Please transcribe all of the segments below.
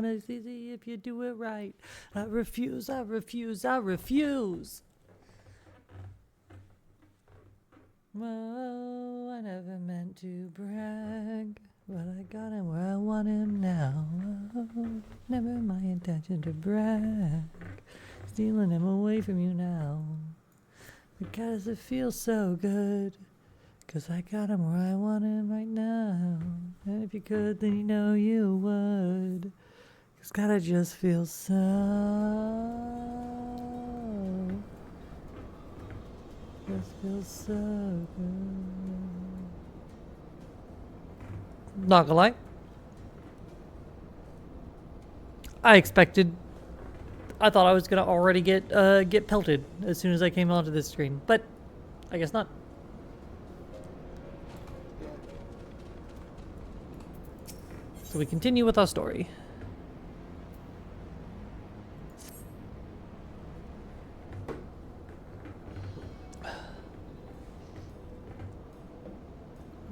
It's easy if you do it right. I refuse, I refuse, I refuse. Whoa, I never meant to brag, but I got him where I want him now. Whoa, never my intention to brag, stealing him away from you now. But God, does it feel so good? 'Cause I got him where I want him right now. And if you could, then you know you would. 'Cause God, it just feels so. Just feels so good. Not gonna lie. I thought I was gonna already get pelted as soon as I came onto this screen, but I guess not. So we continue with our story.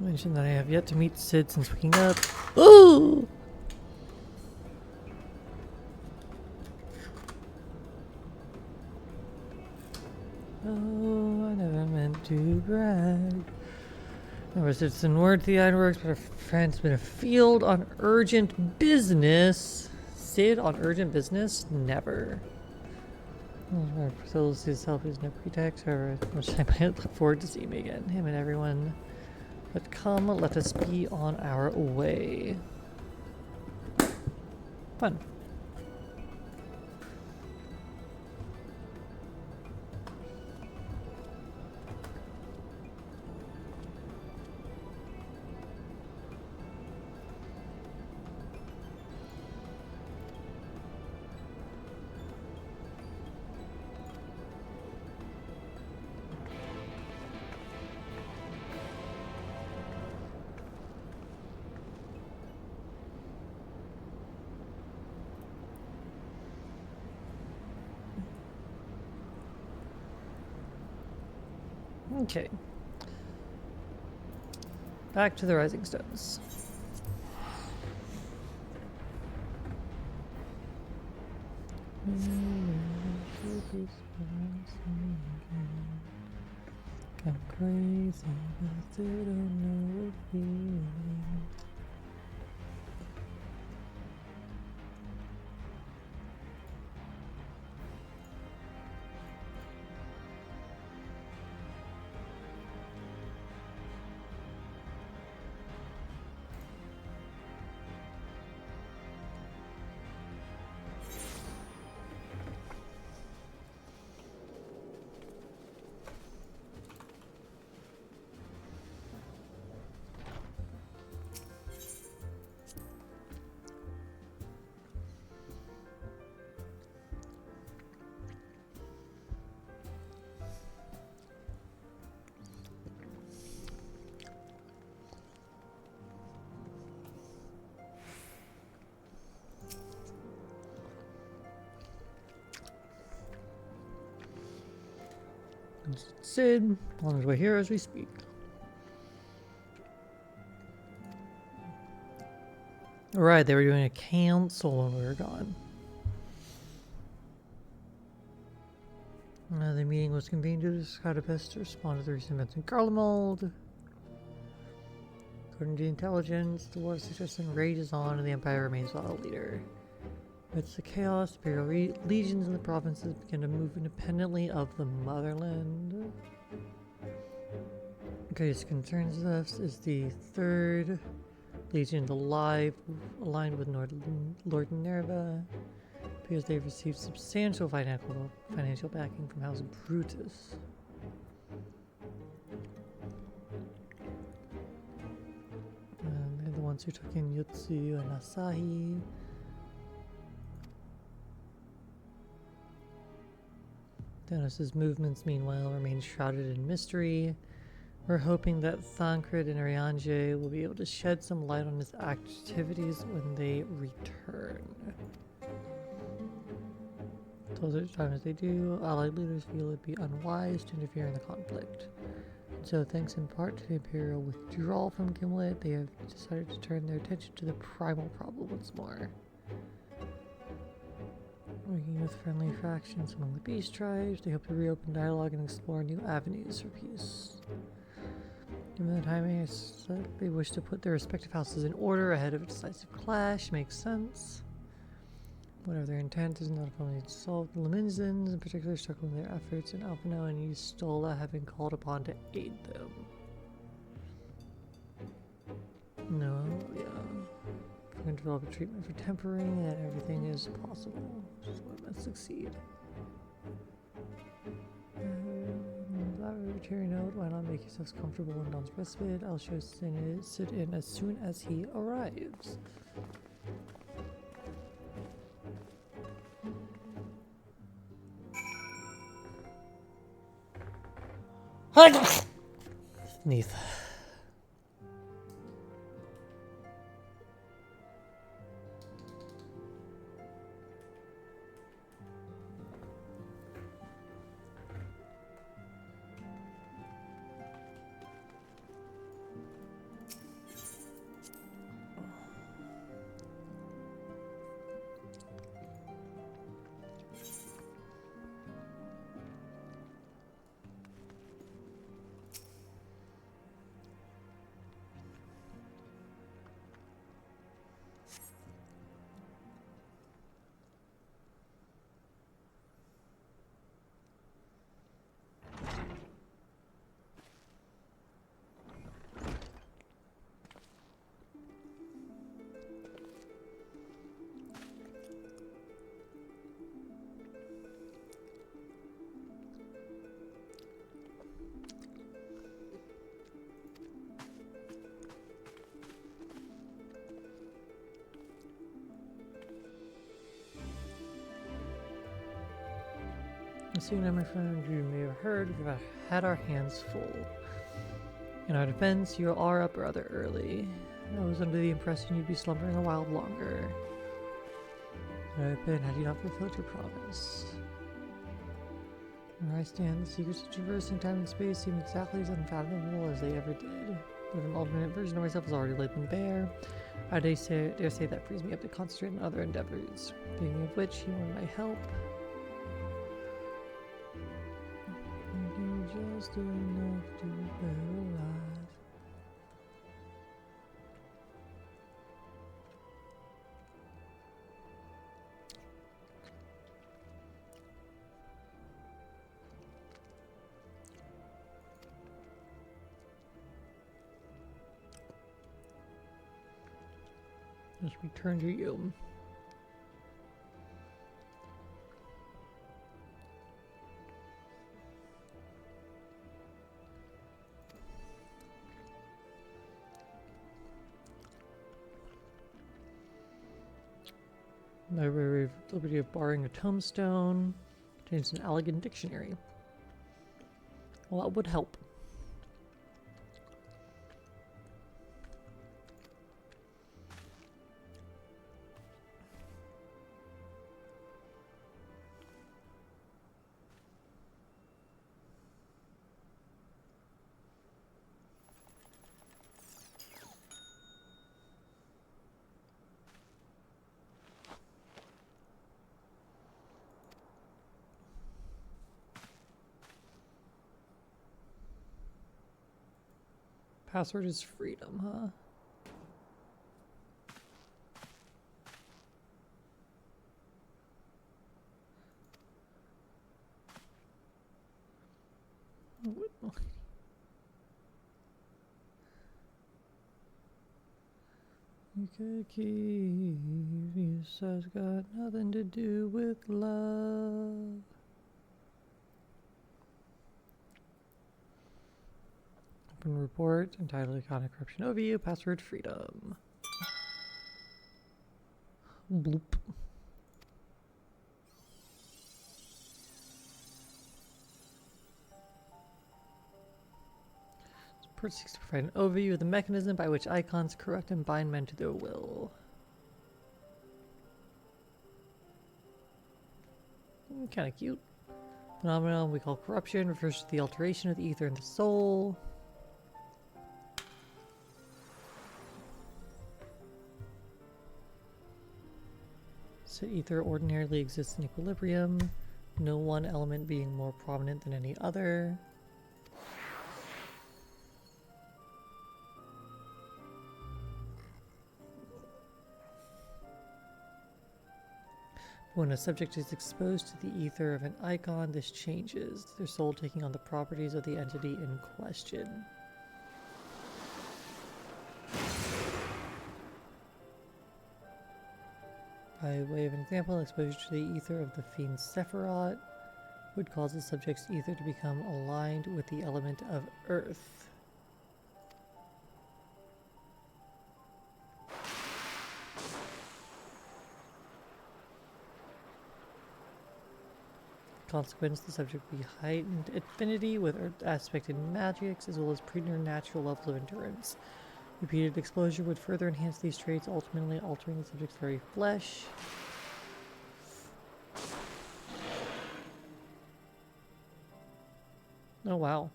I mentioned that I have yet to meet Sid since waking up. Ooh! Oh, I never meant to brag. Never citizen word to the ironworks, but a friend's been afield on urgent business. Sid on urgent business? Never. Our facilities help is no pretext, however, much I might look forward to seeing me again. Him and everyone. But come, let us be on our way. Fun. Okay. Back to the Rising Stones. I'm crazy, but I still don't know what feeling. Sid, on his way here as we speak. Right, they were doing a council when we were gone. The meeting was convened to discuss how to best respond to the recent events in Garlemald. According to the intelligence, the war situation rages on and the Empire remains without a leader. Amidst the chaos, Imperial legions in the provinces begin to move independently of the motherland. Greatest concerns us is the third legion alive, aligned with Lord Nerva, because they've received substantial financial backing from House Brutus. They're the ones who took in Yutsu and Asahi. Dennis's movements, meanwhile, remain shrouded in mystery. We're hoping that Thancred and Arianje will be able to shed some light on his activities when they return. Until such time as they do, allied leaders feel it'd be unwise to interfere in the conflict. So thanks in part to the Imperial withdrawal from Gimlet, they have decided to turn their attention to the primal problem once more. with friendly factions among the beast tribes. They hope to reopen dialogue and explore new avenues for peace. Given the timing, they wish to put their respective houses in order ahead of a decisive clash. Makes sense. Whatever their intent is, not only to solve the Lemenzins, in particular struggling with their efforts, and Alpino and Yustola have been called upon to aid them. No, yeah. We're going to develop a treatment for tempering, and everything is possible. Just let us succeed. Laboratory note, why not make yourselves comfortable in Don's respite? I'll show sit in as soon as he arrives. Neath. Soon, my friend, you may have heard we've had our hands full. In our defense, you are up rather early. I was under the impression you'd be slumbering a while longer. But I've been had you not fulfilled your promise. Where I stand, the secrets of traversing time and space seem exactly as unfathomable as they ever did. But an alternate version of myself has already laid them bare. I dare say that frees me up to concentrate on other endeavors. Thinking of which, you want my help. Just enough to paralyze. Let's return to you. Library of Liberty of borrowing a tombstone. Contains an elegant dictionary. Well, that would help. Password is freedom, huh? You could keep, this has got nothing to do with love. Open report entitled Iconic Corruption Overview, password freedom. Bloop. Report seeks to provide an overview of the mechanism by which icons corrupt and bind men to their will. Kind of cute. Phenomenon we call corruption refers to the alteration of the ether and the soul. opposite ether ordinarily exists in equilibrium, no one element being more prominent than any other. When a subject is exposed to the ether of an icon, this changes, their soul taking on the properties of the entity in question. By way of an example, exposure to the ether of the fiend Sephiroth would cause the subject's ether to become aligned with the element of earth. Consequence, the subject would be heightened affinity with earth aspected magics as well as preternatural level of endurance. Repeated exposure would further enhance these traits, ultimately altering the subject's very flesh. Oh wow.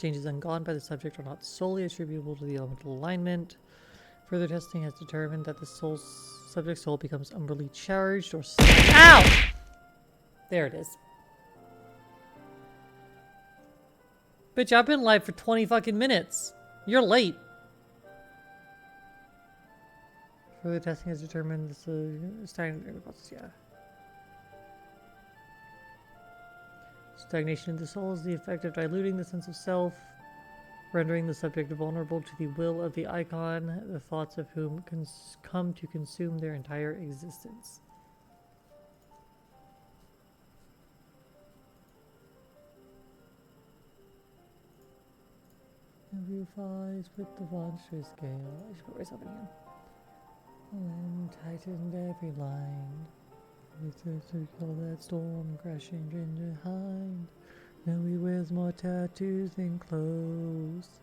Changes ungone by the subject are not solely attributable to the elemental alignment. Further testing has determined that the subject's soul becomes umbrally charged or Ow! There it is. Bitch, I've been live for 20 fucking minutes. You're late. Further testing has determined this stagnant process, yeah. Stagnation of the soul is the effect of diluting the sense of self, rendering the subject vulnerable to the will of the icon, the thoughts of whom come to consume their entire existence. Amplifies with the monstrous scale. I should put myself in here. And tightened every line. It's to call that storm crashing in behind. Now he wears more tattoos than clothes,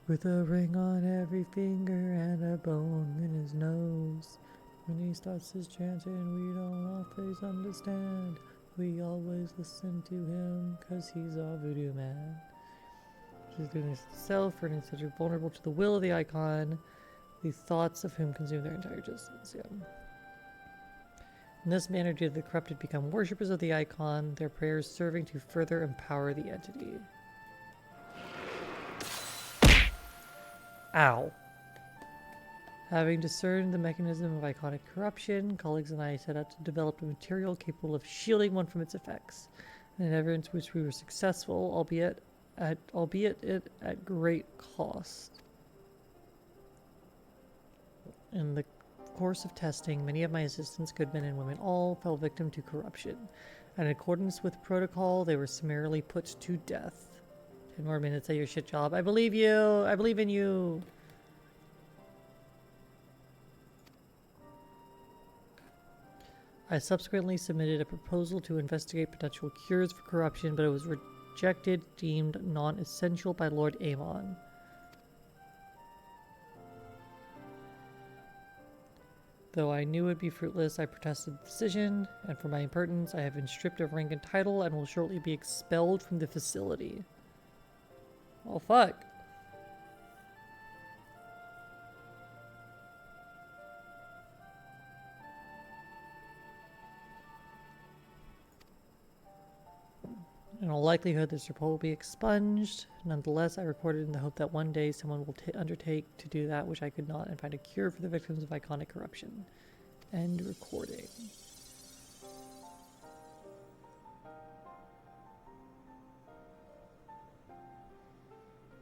with a ring on every finger and a bone in his nose. When he starts his chanting, we don't always understand. We always listen to him, 'cause he's our voodoo man. She's doing this itself, running such a vulnerable to the will of the icon, the thoughts of whom consume their entire existence. Yeah. In this manner, did the corrupted become worshippers of the icon, their prayers serving to further empower the entity. Ow. Having discerned the mechanism of iconic corruption, colleagues and I set out to develop a material capable of shielding one from its effects, an endeavor in which we were successful, albeit at great cost. In the course of testing, many of my assistants, good men and women all, fell victim to corruption. And in accordance with protocol, they were summarily put to death. 10 more minutes at your shit job. I believe you! I believe in you! I subsequently submitted a proposal to investigate potential cures for corruption, but it was rejected, deemed non-essential by Lord Amon. Though I knew it would be fruitless, I protested the decision, and for my impertinence, I have been stripped of rank and title and will shortly be expelled from the facility. Oh, fuck. In all likelihood, this report will be expunged. Nonetheless, I recorded in the hope that one day someone will undertake to do that which I could not and find a cure for the victims of iconic corruption. End recording.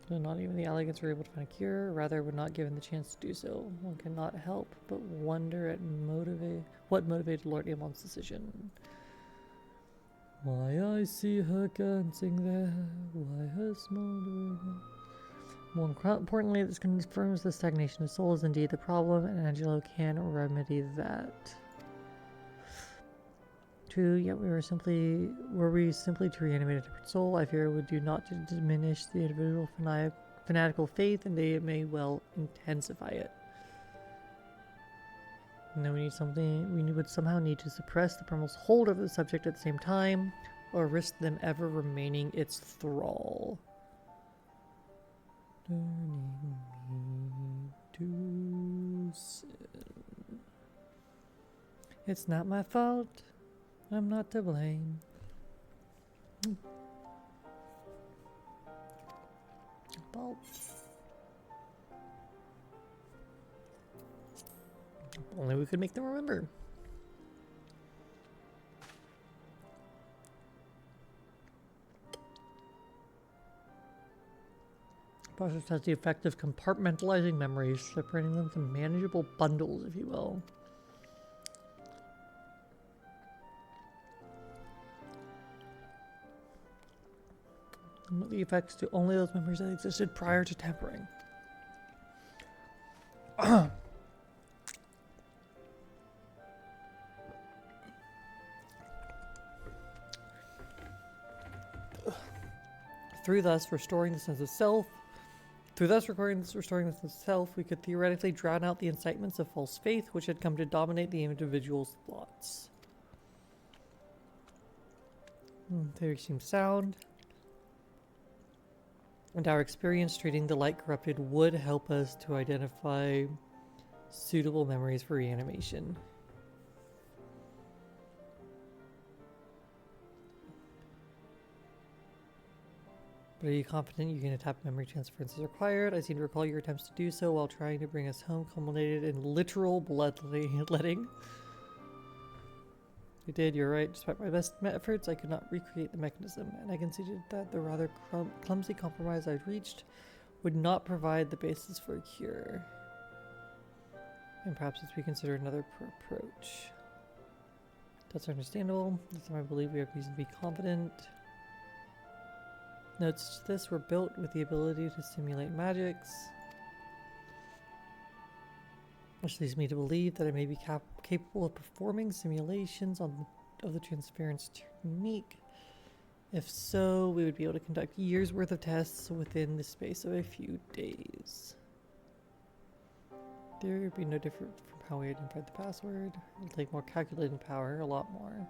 So not even the elegants were able to find a cure, rather were not given the chance to do so. One cannot help but wonder at what motivated Lord Amon's decision. Why I see her dancing there, why her smoldering. More importantly, this confirms the stagnation of soul is indeed the problem, and Angelo can remedy that. True, yet were we simply to reanimate a different soul, I fear it would do not to diminish the individual fanatical faith, and they may well intensify it. And then we would somehow need to suppress the primal's hold over the subject at the same time, or risk them ever remaining its thrall. Turning me to sin. It's not my fault. I'm not to blame. Fault. If only we could make them remember. Process has the effect of compartmentalizing memories, separating them into manageable bundles, if you will. And the effects to only those memories that existed prior to tampering. Through thus restoring the sense of self, restoring the sense of self, we could theoretically drown out the incitements of false faith which had come to dominate the individual's thoughts. Theory seems sound. And our experience treating the light corrupted would help us to identify suitable memories for reanimation. But are you confident you can tap memory transference as required? I seem to recall your attempts to do so while trying to bring us home culminated in literal bloodletting. You did, you're right. Despite my best efforts, I could not recreate the mechanism, and I conceded that the rather clumsy compromise I'd reached would not provide the basis for a cure. And perhaps let's reconsider another approach. That's understandable. This time I believe we have reason to be confident. Notes to this were built with the ability to simulate magics, which leads me to believe that I may be capable of performing simulations of the transference technique. If so, we would be able to conduct years' worth of tests within the space of a few days. There would be no different from how we identified the password. It would take more calculating power, a lot more.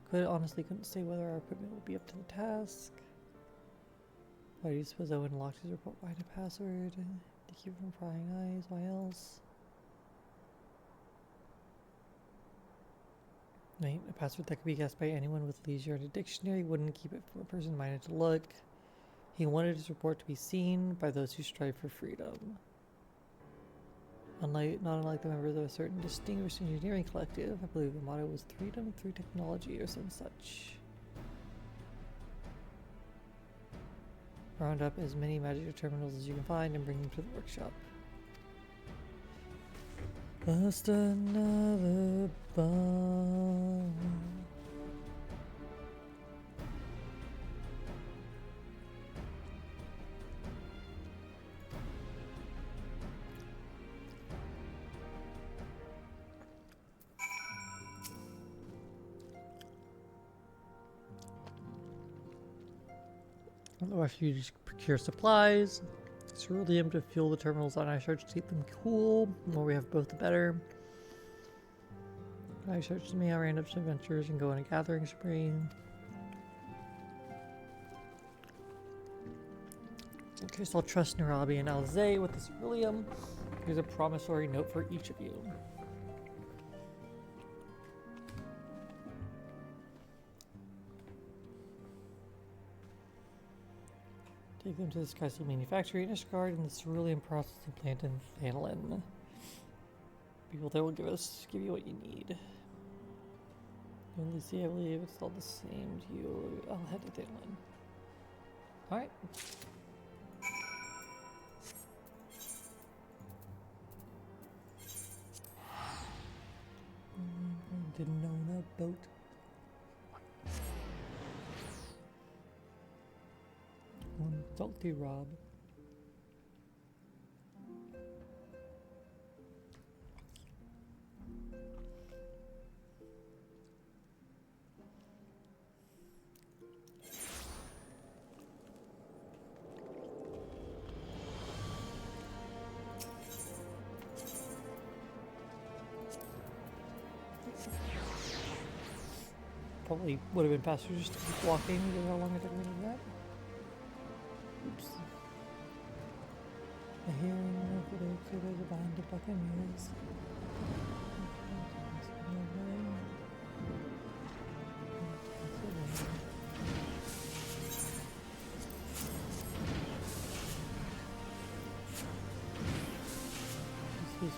Couldn't say whether our equipment would be up to the task. Why do you suppose Owen locked his report behind a password? To keep from prying eyes, why else? Right, a password that could be guessed by anyone with leisure in a dictionary wouldn't keep it from a person minded to look. He wanted his report to be seen by those who strive for freedom. Not unlike the members of a certain distinguished engineering collective, I believe the motto was freedom through technology or some such. Round up as many magic terminals as you can find and bring them to the workshop. Just another bomb. Otherwise, you just procure supplies. Ceruleum to fuel the terminals on ice shards to keep them cool. The more we have both, the better. Ice shards to me, I'll end up some adventures and go on a gathering spree. Okay, so I'll trust Narabi and Alzay with the ceruleum. Here's a promissory note for each of you. Take them to the Skysil manufacturing in Ishgard and the ceruleum processing plant in Thanlin. People there will give you what you need. Lucy, I believe it's all the same to you. I'll head to Thanlin. Alright. Didn't know that boat. One salty Rob. Probably would have been faster just to keep walking because how long it took me to do that. Oops. I hear the critters behind the buccaneers.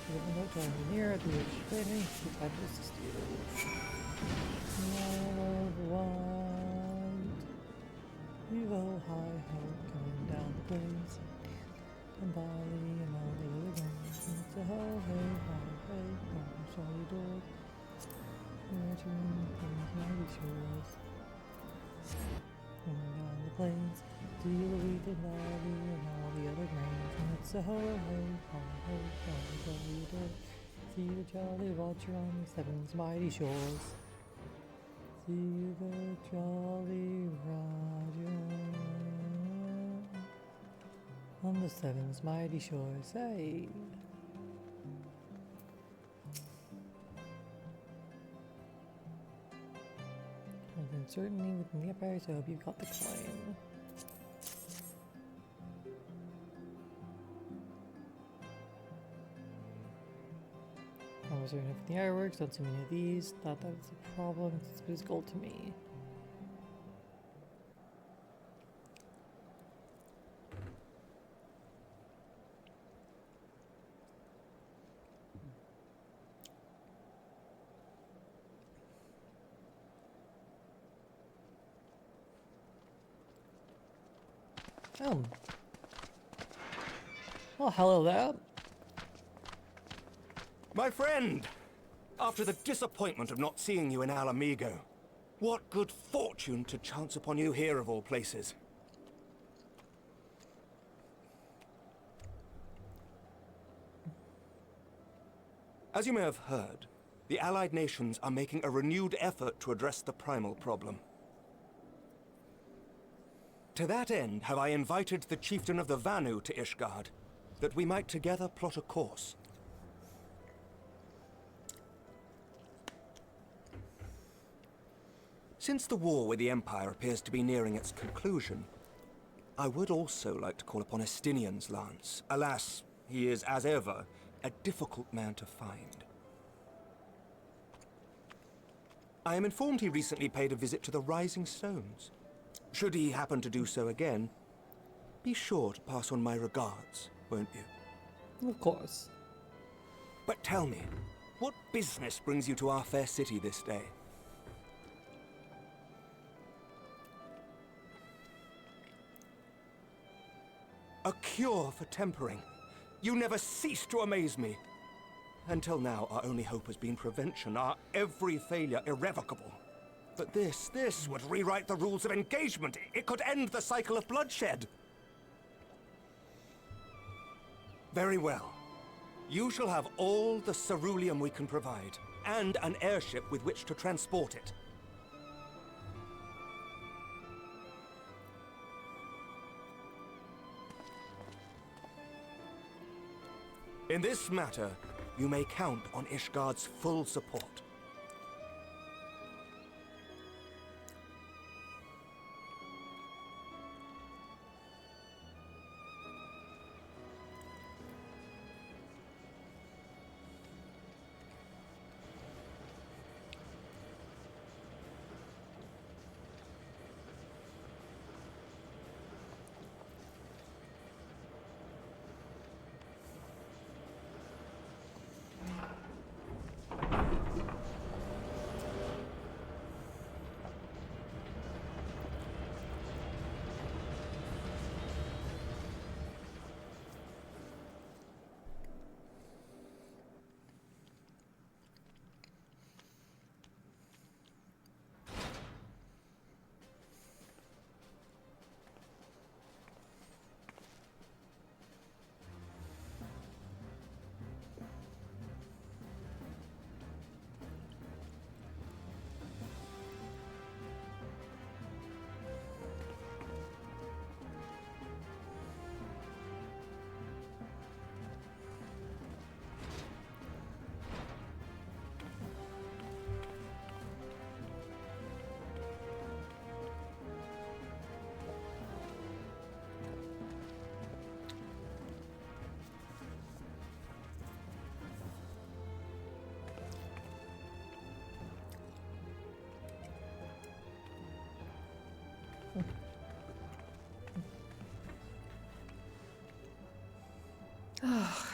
the note down near the training. I just steal. Love white. You go high, coming down the place. And Bali and all the other ones. It's a ho, hey, ho, hey, ho, shall you do it? Watching things mighty shores. Going down the plains, deal the wheat and barley and all the other grains. And it's a ho, hey, ho, hey, ho, shall you do it? See the Jolly Roger on the Seven's mighty shores. See the Jolly Roger on the Seven's mighty shores. Hey! And then certainly within the Empire, so I hope you got the claim. I was looking for the ironworks, don't see many of these. Thought that was a problem, it's good as gold to me. Oh. Well, hello there. My friend! After the disappointment of not seeing you in Alamigo, what good fortune to chance upon you here of all places. As you may have heard, the Allied nations are making a renewed effort to address the primal problem. To that end, have I invited the chieftain of the Vanu to Ishgard, that we might together plot a course. Since the war with the Empire appears to be nearing its conclusion, I would also like to call upon Estinian's lance. Alas, he is, as ever, a difficult man to find. I am informed he recently paid a visit to the Rising Stones. Should he happen to do so again, be sure to pass on my regards, won't you? Of course. But tell me, what business brings you to our fair city this day? A cure for tempering. You never cease to amaze me. Until now, our only hope has been prevention, our every failure irrevocable. But this would rewrite the rules of engagement. It could end the cycle of bloodshed. Very well. You shall have all the ceruleum we can provide, and an airship with which to transport it. In this matter, you may count on Ishgard's full support.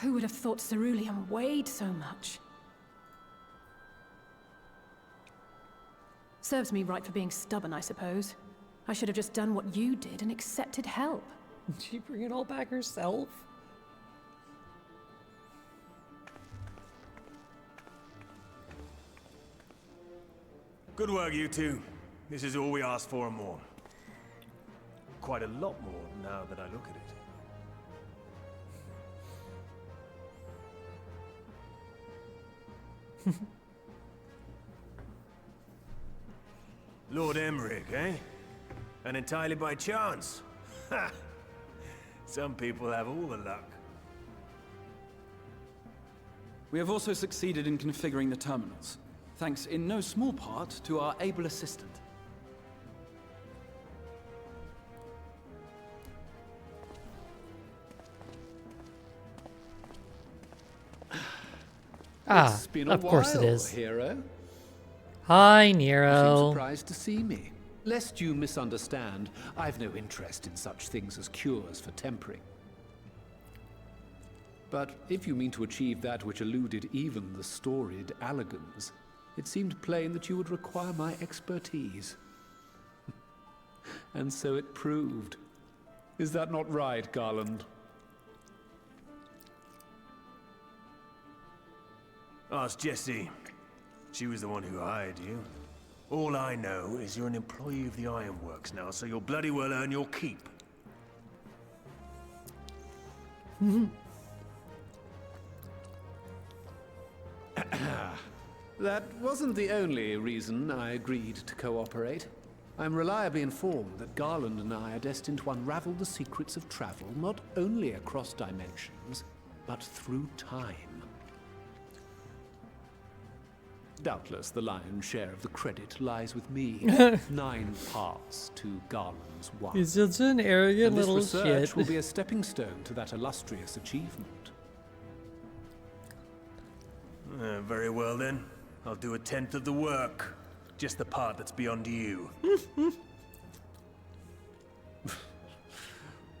Who would have thought ceruleum weighed so much? Serves me right for being stubborn, I suppose. I should have just done what you did and accepted help. Did she bring it all back herself? Good work, you two. This is all we asked for and more. Quite a lot more now that I look at it. Lord Emmerich, eh? And entirely by chance. Ha! Some people have all the luck. We have also succeeded in configuring the terminals, thanks in no small part to our able assistant. Ah, It's been of course it while, is. Hero. Hi, You seem Nero. surprised to see me. Lest you misunderstand, I've no interest in such things as cures for tempering. But if you mean to achieve that which eluded even the storied Allagans, it seemed plain that you would require my expertise. And so it proved. Is that not right, Garland? Ask Jessie. She was the one who hired you. All I know is you're an employee of the Ironworks now, so you'll bloody well earn your keep. That wasn't the only reason I agreed to cooperate. I'm reliably informed that Garland and I are destined to unravel the secrets of travel, not only across dimensions, but through time. Doubtless the lion's share of the credit lies with me. 9 parts to Garland's 1. He's such an arrogant And this little research shit. will be a stepping stone to that illustrious achievement. Very well then. I'll do 1/10 of the work. Just the part that's beyond you.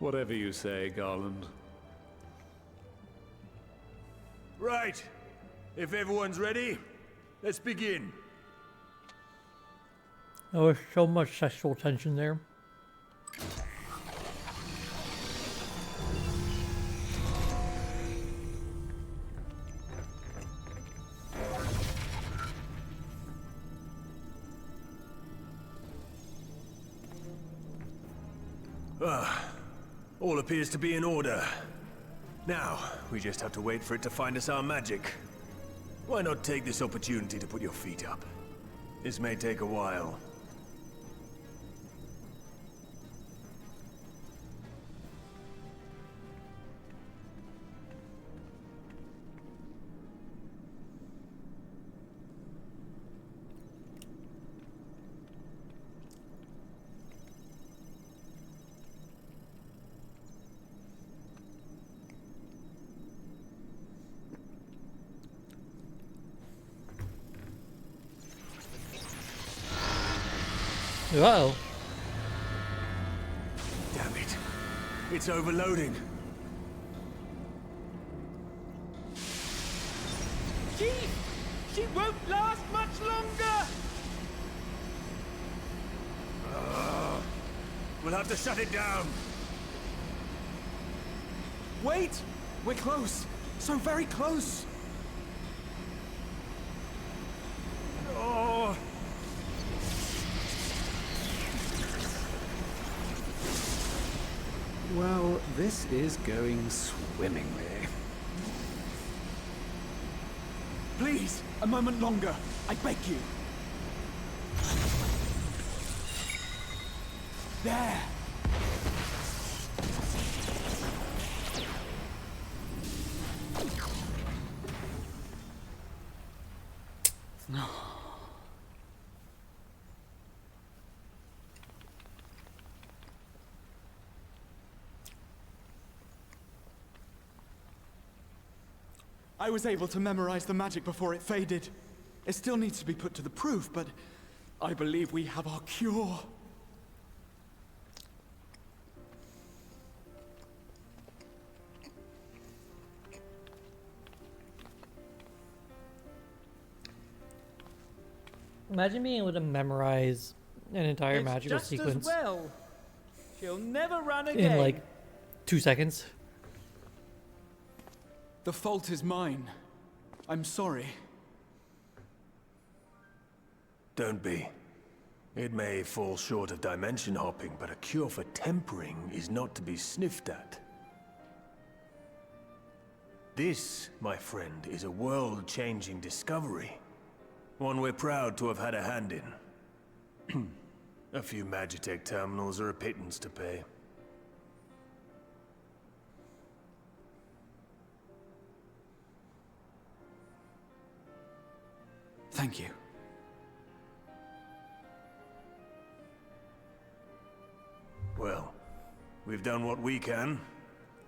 Whatever you say, Garland. Right. If everyone's ready, let's begin. There was so much sexual tension there. All appears to be in order. Now, we just have to wait for it to find us our magic. Why not take this opportunity to put your feet up? This may take a while. Uh-oh. Damn it. It's overloading. She won't last much longer! We'll have to shut it down. Wait! We're close! So very close! Oh. Well, this is going swimmingly. Please, a moment longer. I beg you. There! I was able to memorize the magic before it faded. It still needs to be put to the proof, but I believe we have our cure. Imagine being able to memorize an entire magical just sequence as well. She'll never run in again. like 2 seconds. The fault is mine. I'm sorry. Don't be. It may fall short of dimension hopping, but a cure for tempering is not to be sniffed at. This, my friend, is a world-changing discovery. One we're proud to have had a hand in. A few Magitech terminals are a pittance to pay. Thank you. Well, we've done what we can.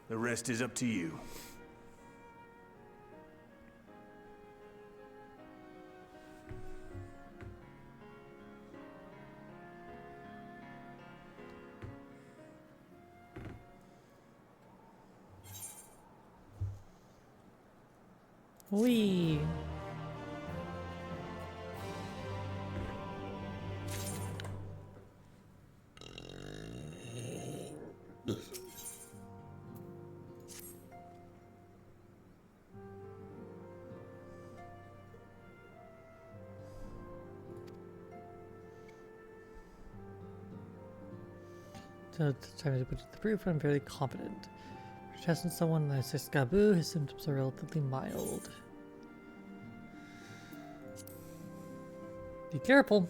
The rest is up to you. Wee. So it's time to put it to the proof. I'm fairly confident. After testing someone like Gabu, his symptoms are relatively mild. Be careful.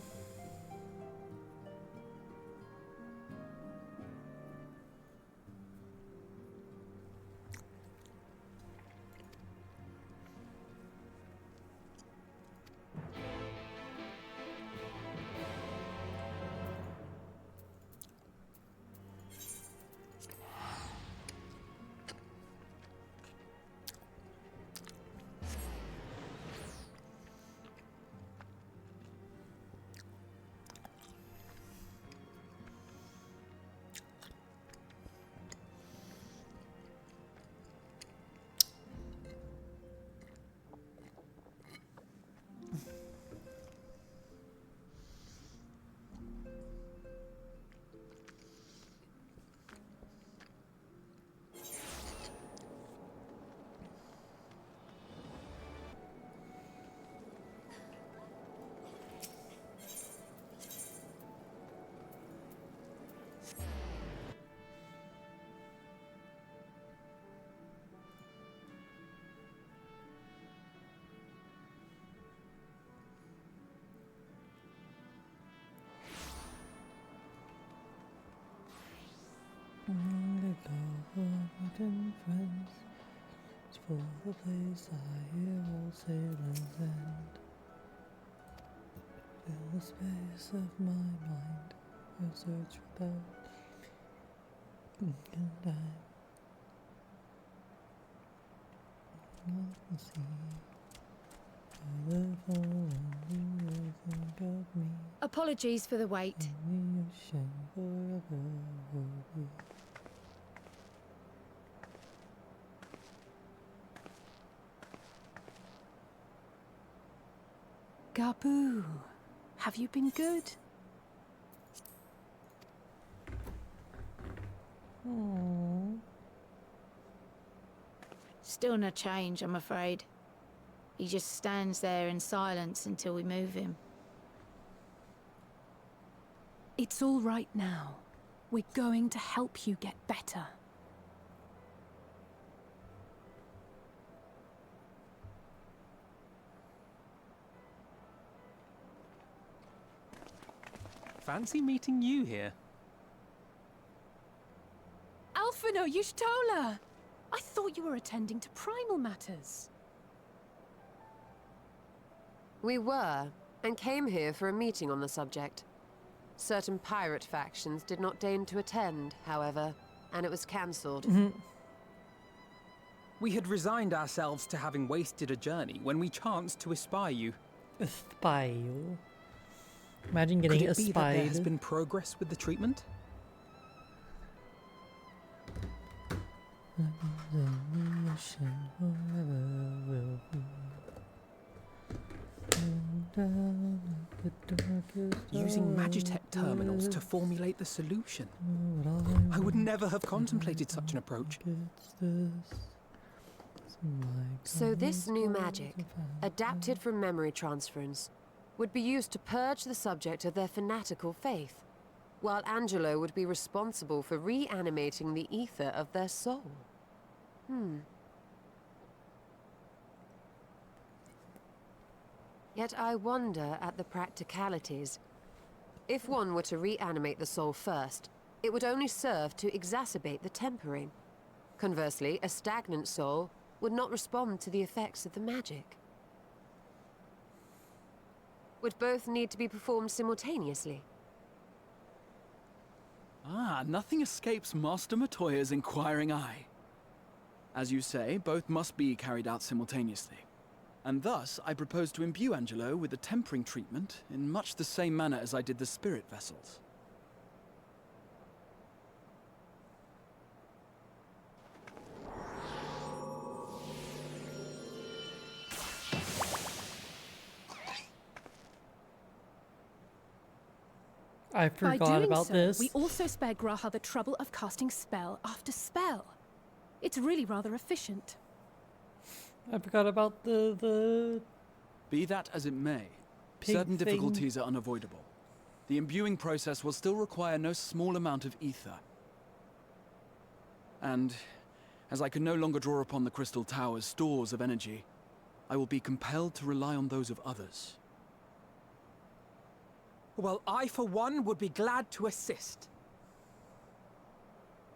Friends, it's for the place I hear old sailors end. Fill the space of my mind, I search without and I not see. I live on you think of me. Apologies for the wait. Only ocean forever will be. Gabu, have you been good? Aww. Still no change, I'm afraid. He just stands there in silence until we move him. It's all right now. We're going to help you get better. Fancy meeting you here. Alphino Yushtola! I thought you were attending to primal matters. We were, and came here for a meeting on the subject. Certain pirate factions did not deign to attend, however, and it was cancelled. We had resigned ourselves to having wasted a journey when we chanced to espy you. Espy you. Imagine getting Could it be that there espied. has been progress with the treatment? the darkest Using of Magitech terminals to pits. formulate the solution. What I would never have contemplated such an approach. It's this. It's like So this all new these magic, clouds of adapted from memory transference, would be used to purge the subject of their fanatical faith, while Angelo would be responsible for reanimating the ether of their soul. Yet I wonder at the practicalities. If one were to reanimate the soul first, it would only serve to exacerbate the tempering. Conversely, a stagnant soul would not respond to the effects of the magic. Would both need to be performed simultaneously? Ah, nothing escapes Master Matoya's inquiring eye. As you say, both must be carried out simultaneously. And thus, I propose to imbue Angelo with the tempering treatment in much the same manner as I did the spirit vessels. I By forgot doing about so, this. we also spare Graha the trouble of casting spell after spell. It's really rather efficient. I forgot about the Be that as it may, Pig certain thing. difficulties are unavoidable. The imbuing process will still require no small amount of ether. And, as I can no longer draw upon the Crystal Tower's stores of energy, I will be compelled to rely on those of others. Well, I, for one, would be glad to assist.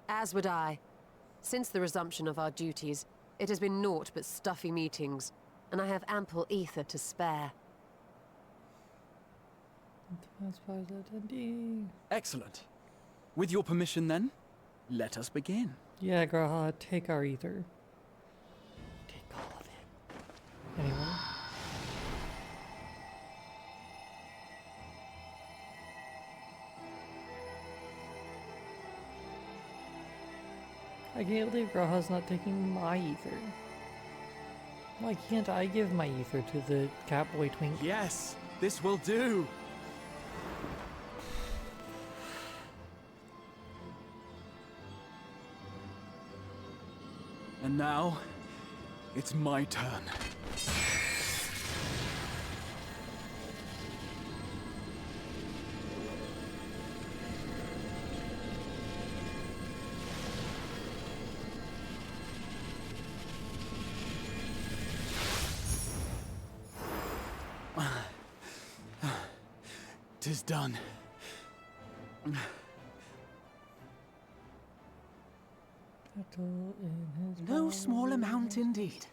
As would I. Since the resumption of our duties, it has been naught but stuffy meetings, and I have ample ether to spare. Excellent. With your permission then, let us begin. Yeah, Graha, take our ether. Take all of it. Anyway. I can't believe Graha's not taking my ether. Why can't I give my ether to the Catboy Twink? Yes, this will do. And now, it's my turn. Tis done. No small amount indeed.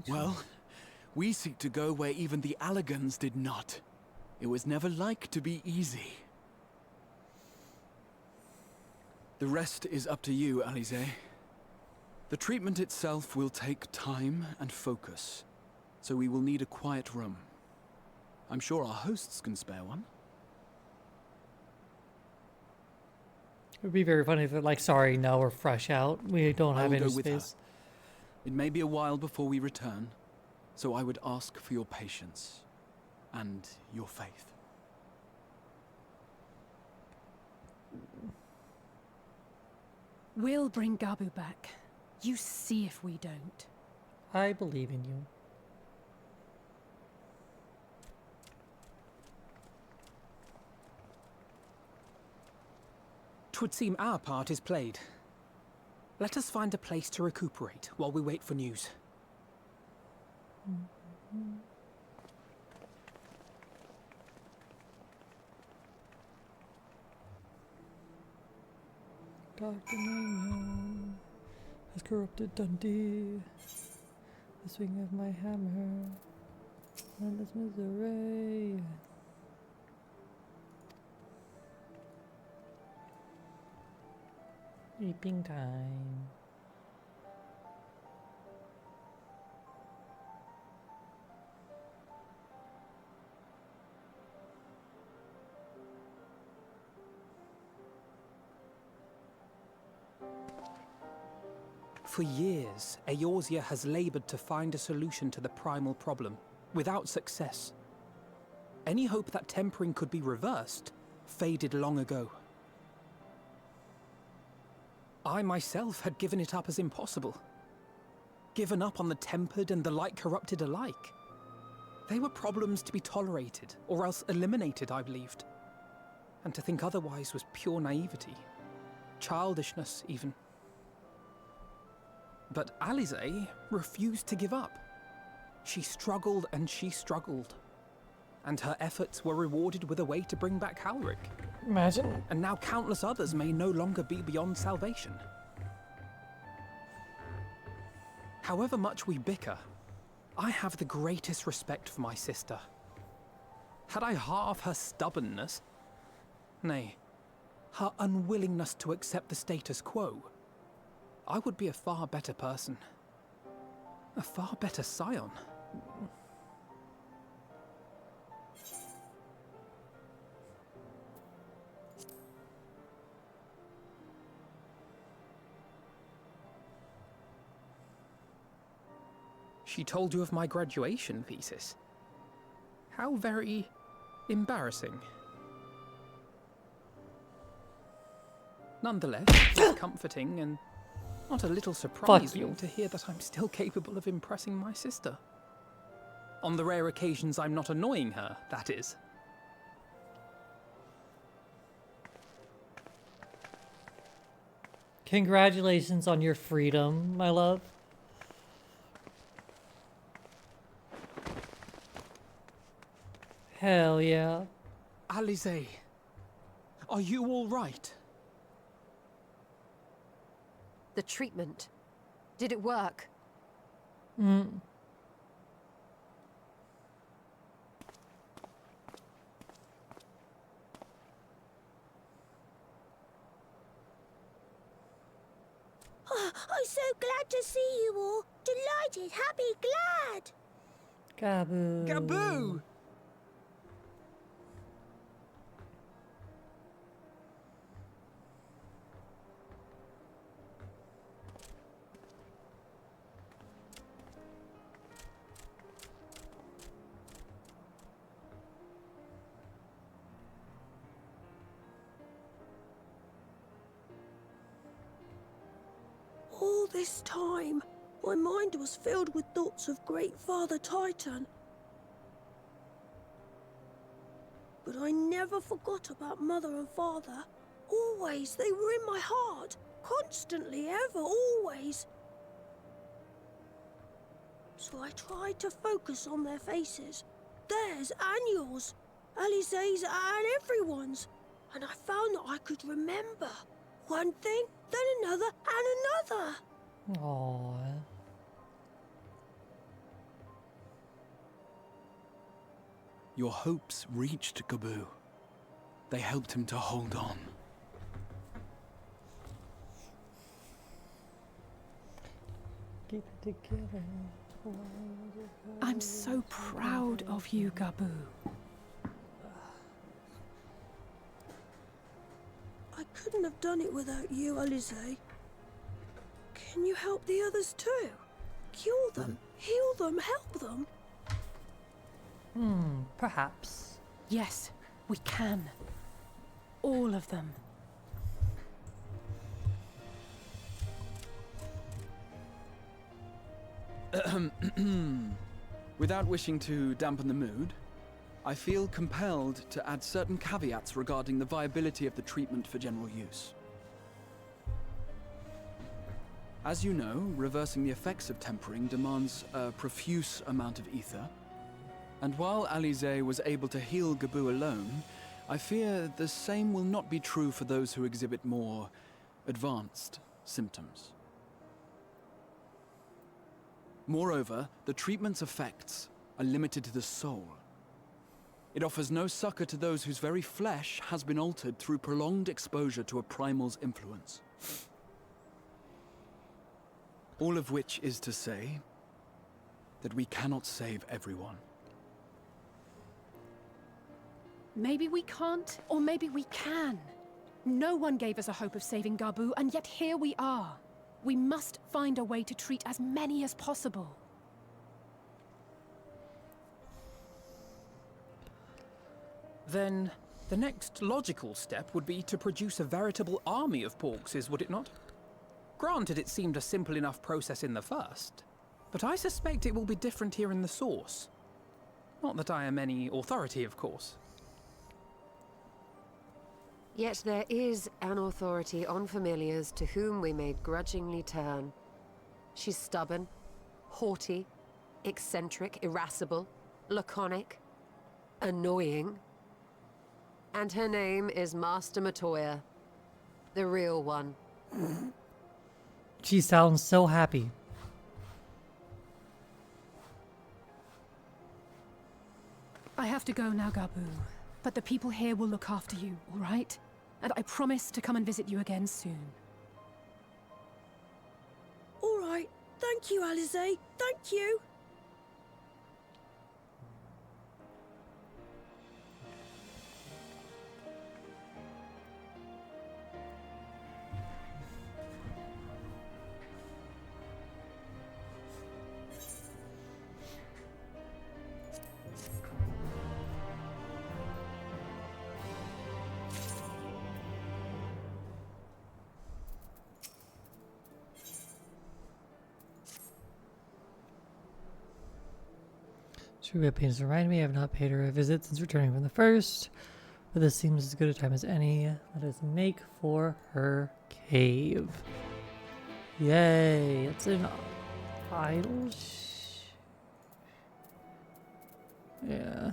Well, we seek to go where even the Allagans did not. It was never like to be easy. The rest is up to you, Alize. The treatment itself will take time and focus, so we will need a quiet room. I'm sure our hosts can spare one. It would be very funny if they're like, sorry, no, we're fresh out. We don't I have will any go with her. space. It may be a while before we return, so I would ask for your patience and your faith. We'll bring Gabu back. You see if we don't. I believe in you. Twould seem our part is played. Let us find a place to recuperate while we wait for news. Dr. Mignon has corrupted Dundee. The swing of my hammer and this misery. Sleeping time. For years, Eorzea has labored to find a solution to the primal problem, without success. Any hope that tempering could be reversed faded long ago. I myself had given it up as impossible. Given up on the tempered and the light-corrupted alike. They were problems to be tolerated, or else eliminated, I believed. And to think otherwise was pure naivety. Childishness, even. But Alize refused to give up. She struggled and she struggled. And her efforts were rewarded with a way to bring back Halric. Imagine. And now countless others may no longer be beyond salvation. However much we bicker, I have the greatest respect for my sister. Had I half her stubbornness, nay, her unwillingness to accept the status quo, I would be a far better person. A far better scion. She told you of my graduation thesis. How very embarrassing. Nonetheless, it's comforting and not a little surprising to hear that I'm still capable of impressing my sister. On the rare occasions I'm not annoying her, that is. Congratulations on your freedom, my love. Hell yeah. Alize, are you all right? The treatment. Did it work? I'm so glad to see you all. Delighted, happy, glad. Gaboo. Gaboo! All this time, my mind was filled with thoughts of Great Father Titan. But I never forgot about Mother and Father. Always, they were in my heart. Constantly, ever, always. So I tried to focus on their faces. Theirs and yours. Alize's and everyone's. And I found that I could remember. One thing, then another, and another. Aww. Your hopes reached Gaboo. They helped him to hold on. Keep it together. I'm so proud of you, Gaboo. I couldn't have done it without you, Alize. Can you help the others too? Cure them, heal them, help them? Perhaps. Yes, we can. All of them. Without wishing to dampen the mood, I feel compelled to add certain caveats regarding the viability of the treatment for general use. As you know, reversing the effects of tempering demands a profuse amount of ether. And while Alize was able to heal Gaboo alone, I fear the same will not be true for those who exhibit more advanced symptoms. Moreover, the treatment's effects are limited to the soul. It offers no succor to those whose very flesh has been altered through prolonged exposure to a primal's influence. All of which is to say that we cannot save everyone. Maybe we can't, or maybe we can. No one gave us a hope of saving Gaboo, and yet here we are. We must find a way to treat as many as possible. Then the next logical step would be to produce a veritable army of porkses, would it not? Granted, it seemed a simple enough process in the first, but I suspect it will be different here in the source. Not that I am any authority, of course. Yet there is an authority on familiars to whom we may grudgingly turn. She's stubborn, haughty, eccentric, irascible, laconic, annoying. And her name is Master Matoya, the real one. She sounds so happy. I have to go now, Gabu. But the people here will look after you, all right? And I promise to come and visit you again soon. All right. Thank you, Alize. Thank you. True pains to remind me I have not paid her a visit since returning from the first, but this seems as good a time as any. Let us make for her cave. Yay! It's an idol. Yeah.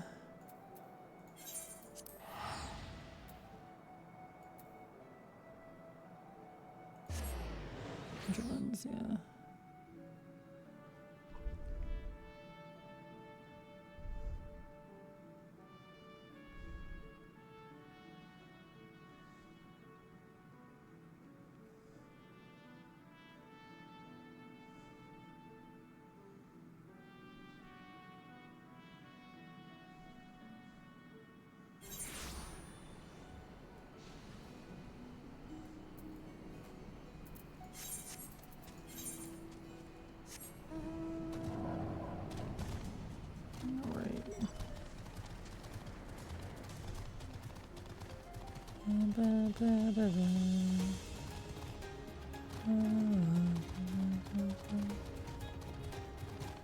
Interlands, yeah.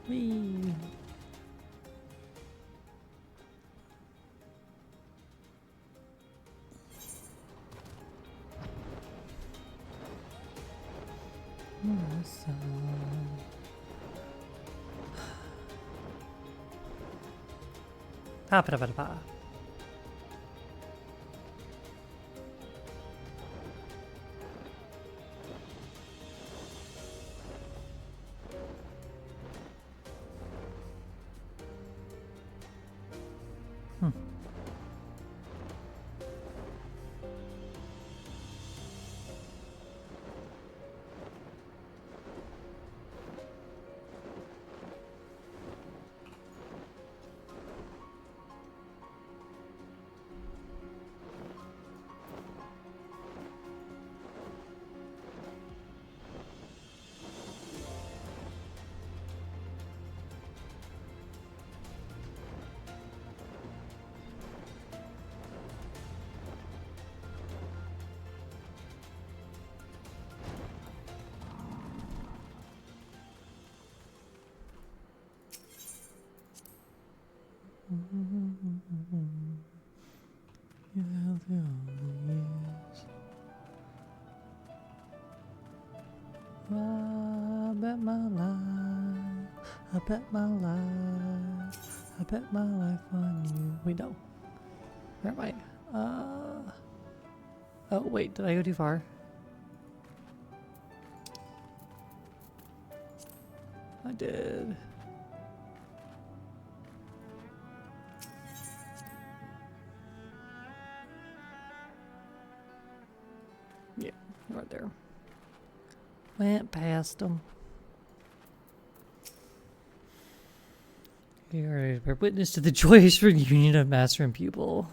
Wee. Pa-pa-da-pa-da-pa. You have the only years. I bet my life, I bet my life, I bet my life on you. Wait, no. Where am I? Oh, wait, did I go too far? I did. Yeah, right there. Went past them. You are witness to the joyous reunion of master and pupil.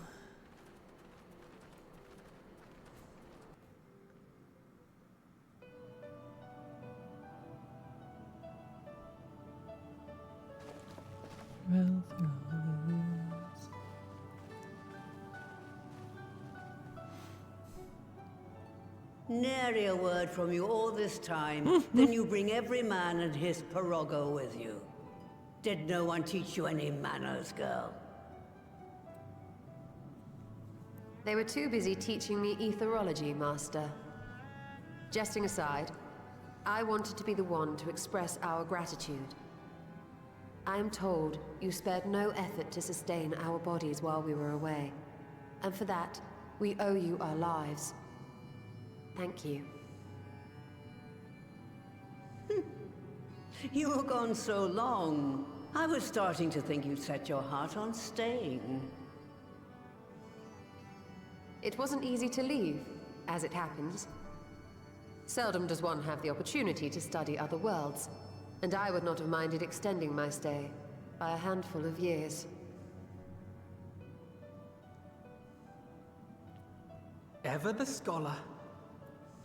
Well, through all the years. Nary a word from you all this time. Then you bring every man and his pirogo with you. Did no one teach you any manners, girl? They were too busy teaching me etherology, Master. Jesting aside, I wanted to be the one to express our gratitude. I am told you spared no effort to sustain our bodies while we were away. And for that, we owe you our lives. Thank you. You were gone so long. I was starting to think you'd set your heart on staying. It wasn't easy to leave, as it happens. Seldom does one have the opportunity to study other worlds, and I would not have minded extending my stay by a handful of years. Ever the scholar.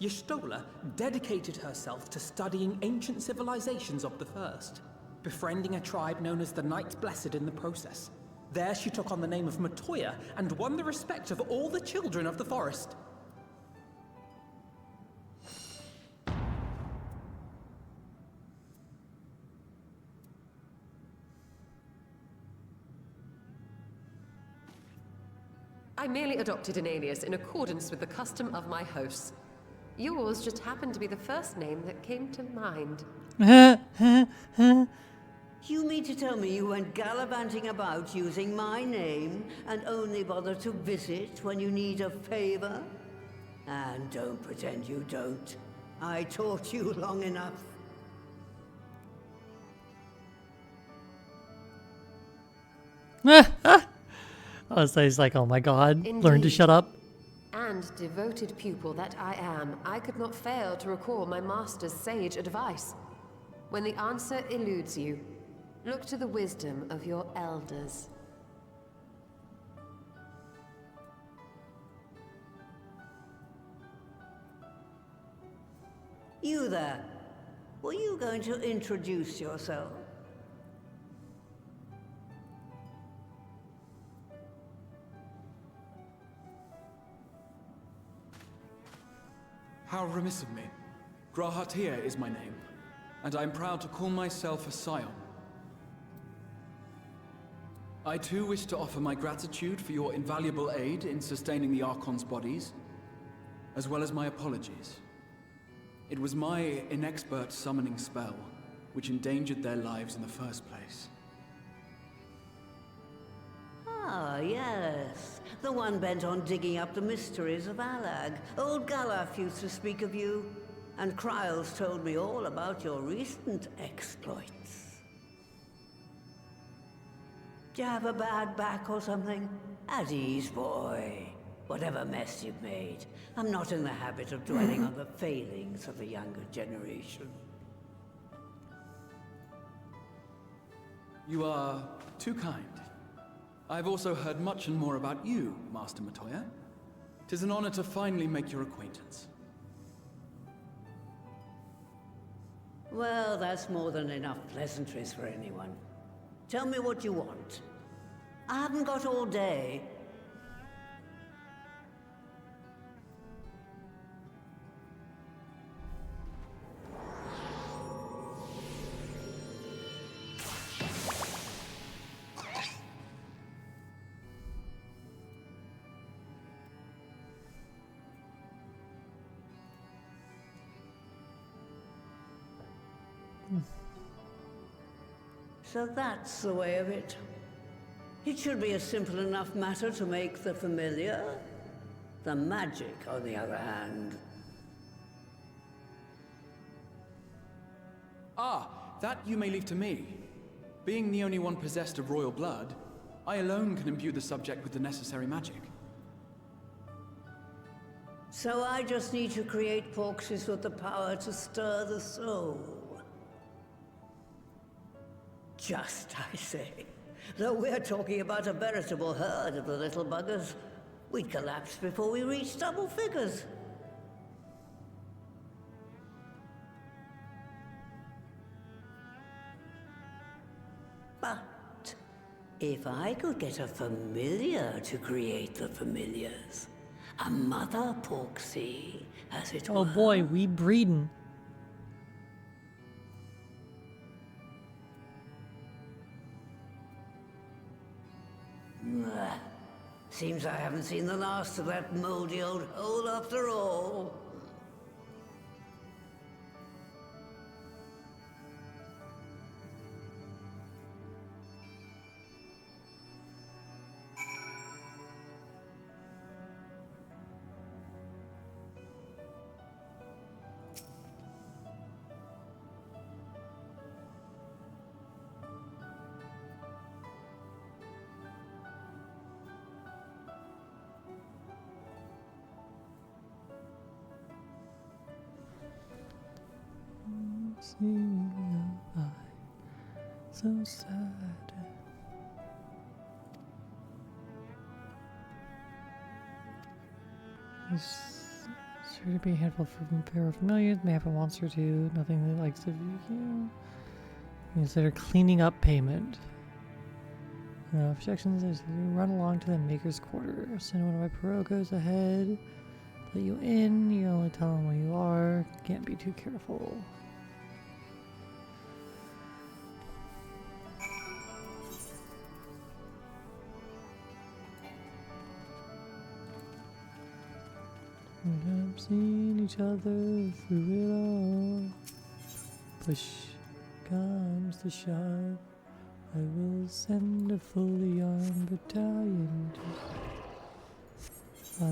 Y'shtola dedicated herself to studying ancient civilizations of the First, befriending a tribe known as the Knights Blessed in the process. There she took on the name of Matoya and won the respect of all the children of the forest. I merely adopted an alias in accordance with the custom of my hosts. Yours just happened to be the first name that came to mind. You mean to tell me you went gallivanting about using my name and only bother to visit when you need a favor? And don't pretend you don't. I taught you long enough. Oh, so he's like, oh my god, Indeed. learn to shut up. And devoted pupil that I am, I could not fail to recall my master's sage advice. When the answer eludes you, look to the wisdom of your elders. You there. Were you going to introduce yourself? How remiss of me. Grahatia is my name, and I am proud to call myself a scion. I too wish to offer my gratitude for your invaluable aid in sustaining the Archon's bodies, as well as my apologies. It was my inexpert summoning spell which endangered their lives in the first place. Ah, yes. The one bent on digging up the mysteries of Alag. Old Galaf used to speak of you, and Kryles told me all about your recent exploits. Do you have a bad back or something? At ease, boy. Whatever mess you've made, I'm not in the habit of dwelling on the failings of the younger generation. You are too kind. I've also heard much and more about you, Master Matoya. 'Tis an honor to finally make your acquaintance. Well, that's more than enough pleasantries for anyone. Tell me what you want. I haven't got all day. So that's the way of it. It should be a simple enough matter to make the familiar. The magic, on the other hand. Ah, that you may leave to me. Being the only one possessed of royal blood, I alone can imbue the subject with the necessary magic. So I just need to create porxes with the power to stir the soul. Just, I say. Though we're talking about a veritable herd of the little buggers, we'd collapse before we reached double figures. But If I could get a familiar to create the familiars, a mother Porksy, as it were. Oh boy, we breeding. Seems I haven't seen the last of that moldy old hole after all. See you by so sad. It's sure to be a handful of pair of familiars. May have a monster too. Nothing that likes to view you. Consider cleaning up payment. Objections is run along to the maker's quarter. Send one of my pirogos ahead. Let you in. You only tell them where you are. Can't be too careful. We have seen each other through it all. Push comes to shove. I will send a fully armed battalion to da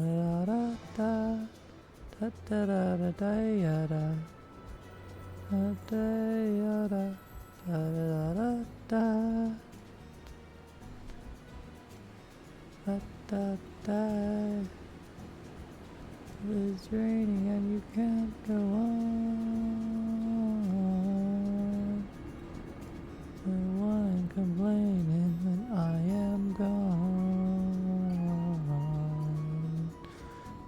da da da da da da da ya da da da ya da da da da da da da. It's raining and you can't go on. The one complaining that I am gone.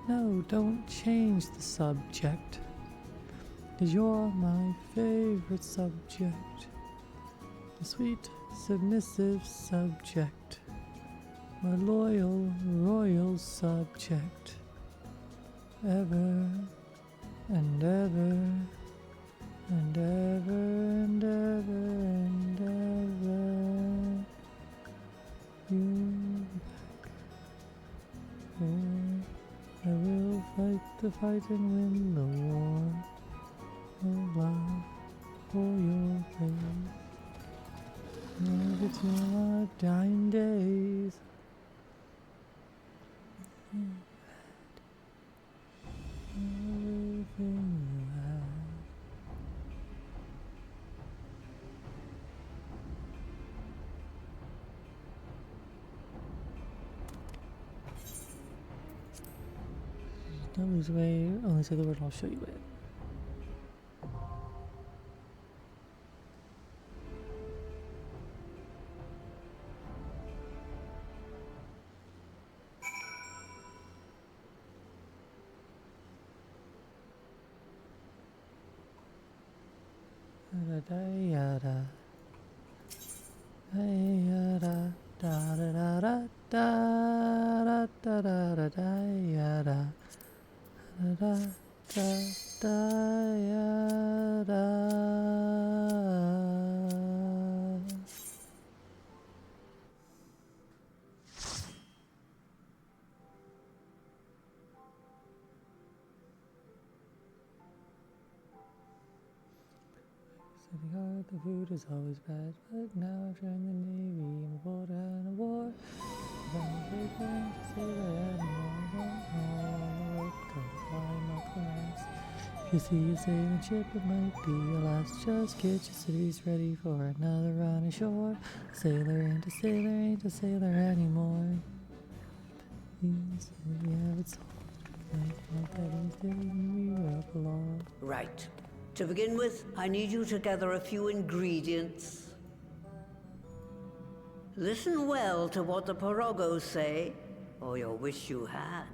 No, don't change the subject, 'cause you're my favorite subject. The sweet, submissive subject. My loyal, royal subject. Ever and ever and ever and ever and ever. You back. Oh, I will fight the fight and win the war. Oh, love for your faith. Love it till our dying days. Everything you have. Don't lose weight, only say the word and I'll show you it. Da da ya da ya da da da da da da da da da da ya da da da da ya da. The food is always bad, but now I've joined the Navy. I'm aboard on a war. I'm not going to say that anymore. I don't know to climb up the mast. If you see a sailing ship, it might be your last. Just get your civvies ready for another run ashore. Sailor ain't a sailor anymore. You said you have it solved. Like that he's doing you up along. Right. To begin with, I need you to gather a few ingredients. Listen well to what the Pirogos say, or you'll wish you had.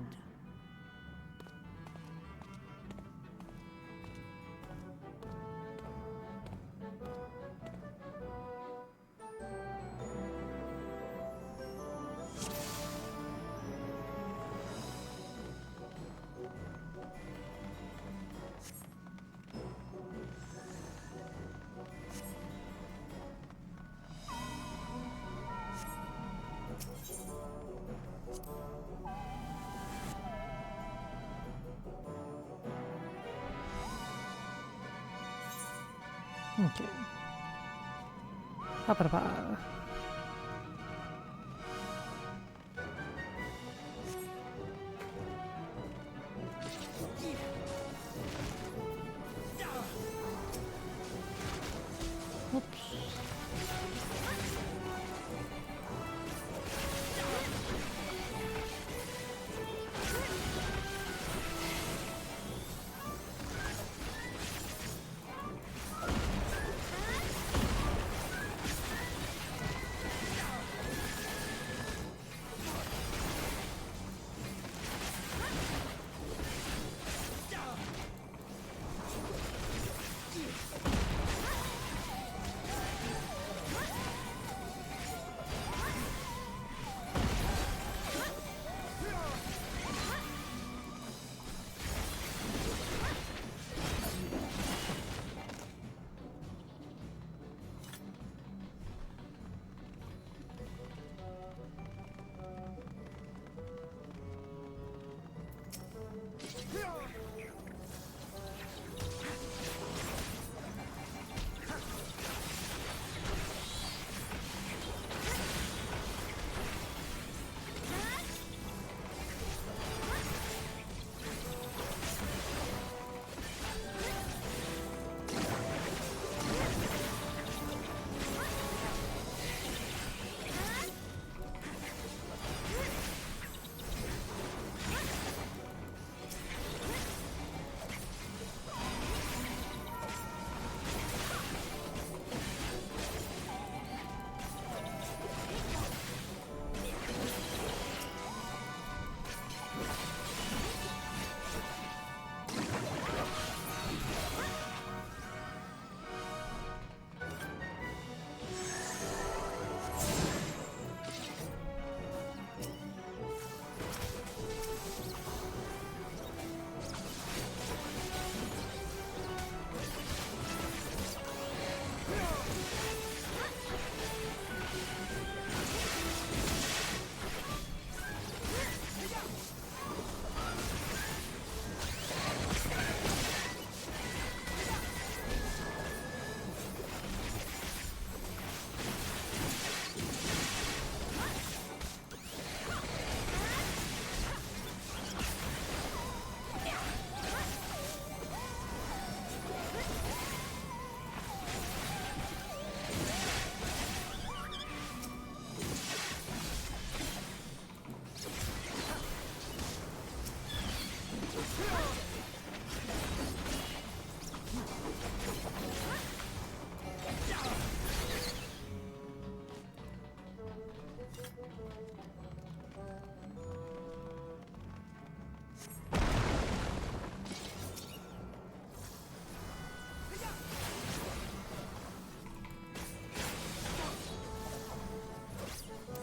Okay. Pa-pa-da-pa.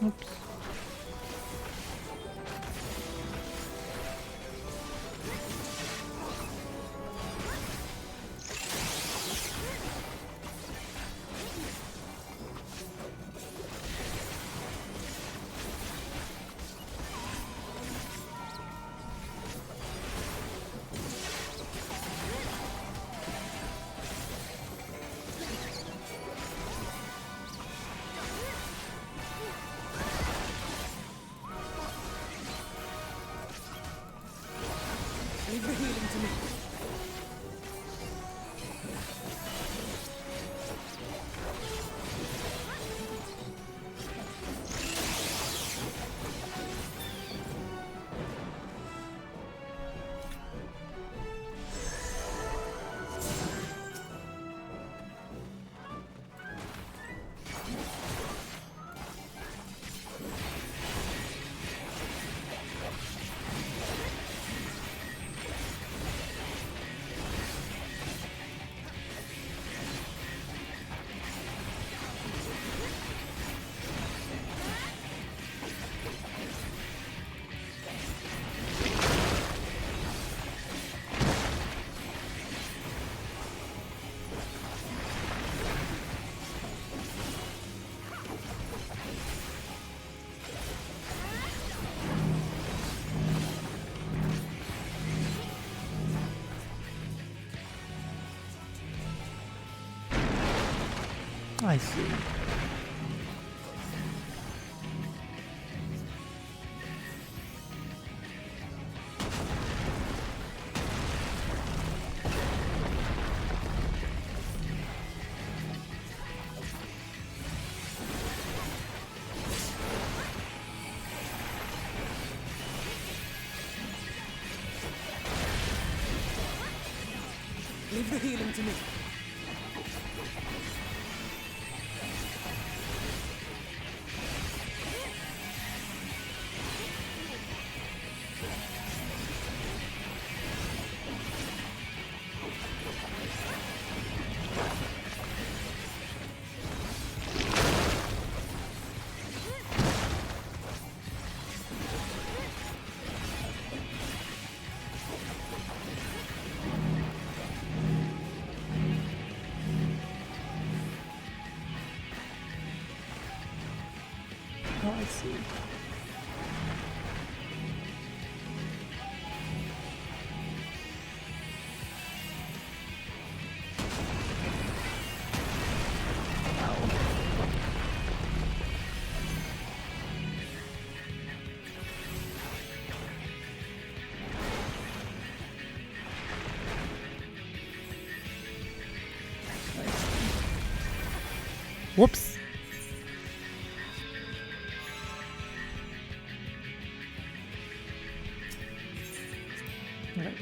Oops. I see. Leave the healing to me. Oh, I see. Whoops. Okay.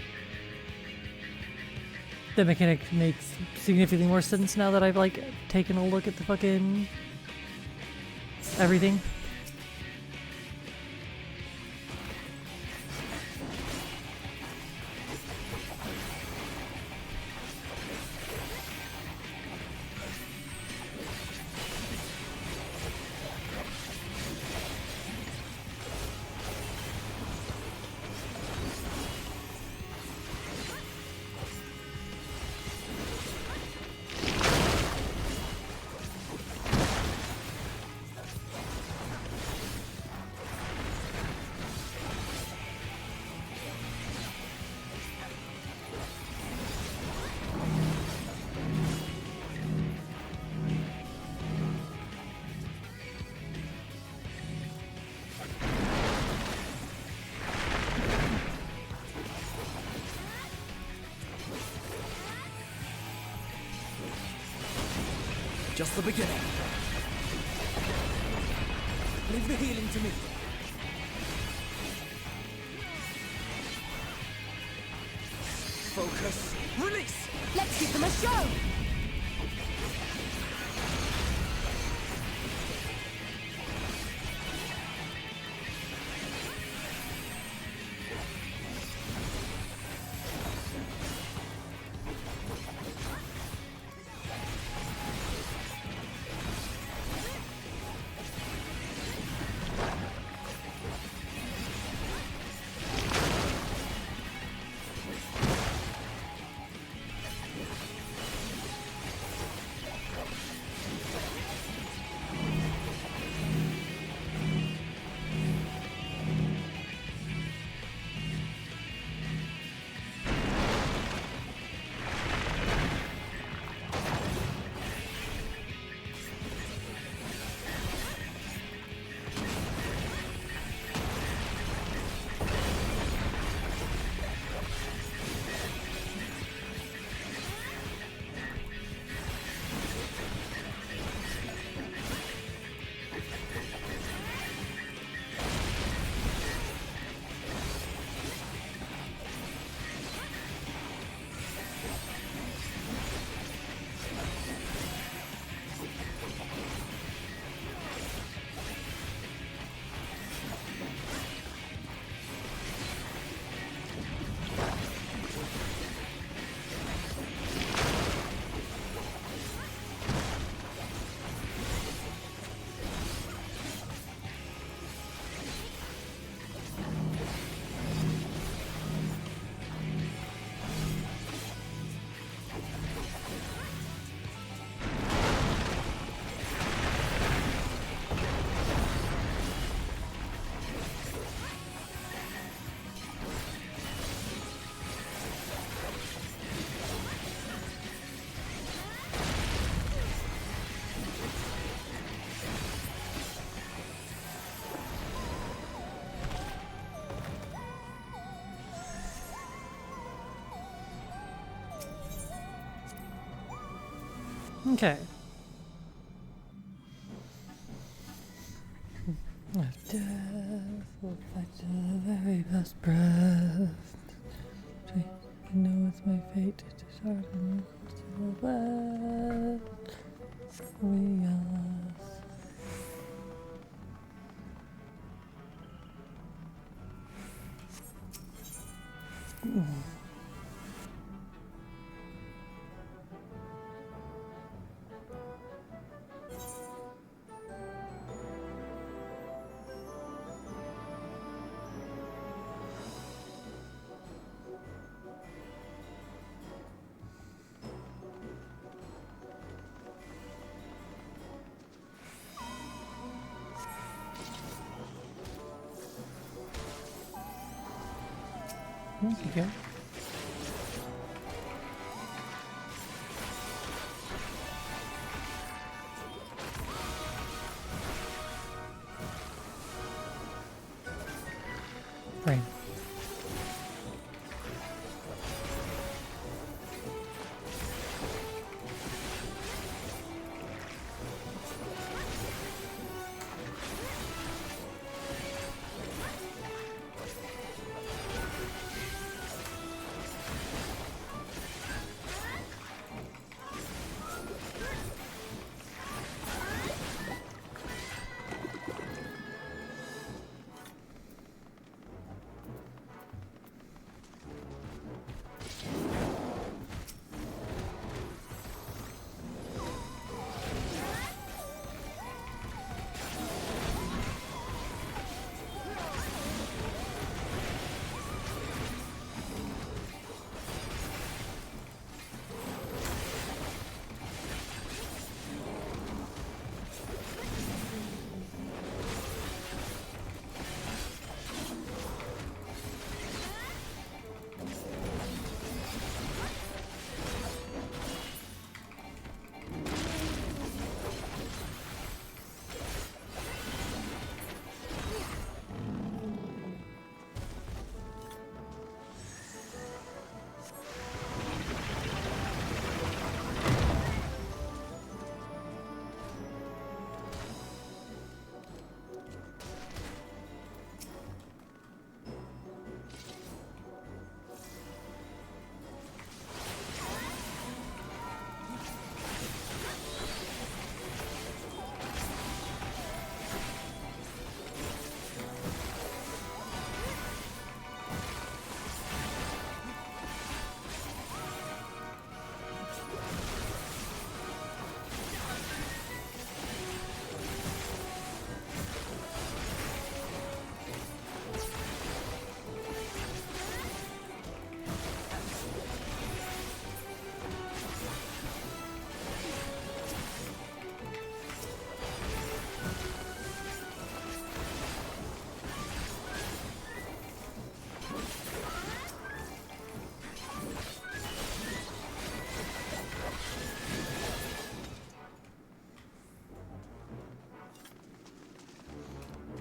The mechanic makes significantly more sense now that I've like taken a look at the fucking everything. Just the beginning. Leave the healing to me. Focus. Release! Let's give them a show! Okay. Of death will fight to the very last breath. I know it's my fate to sharpen to the west. We are lost. Thank you. Brain.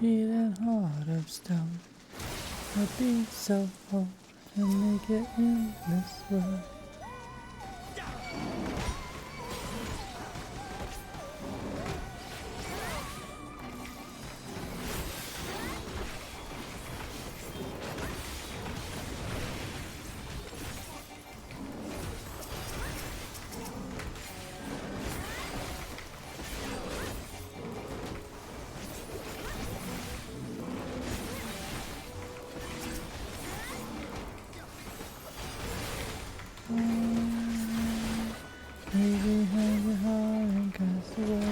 Beating heart of stone, a beat so old to make it in this world. Maybe have your heart and cast away.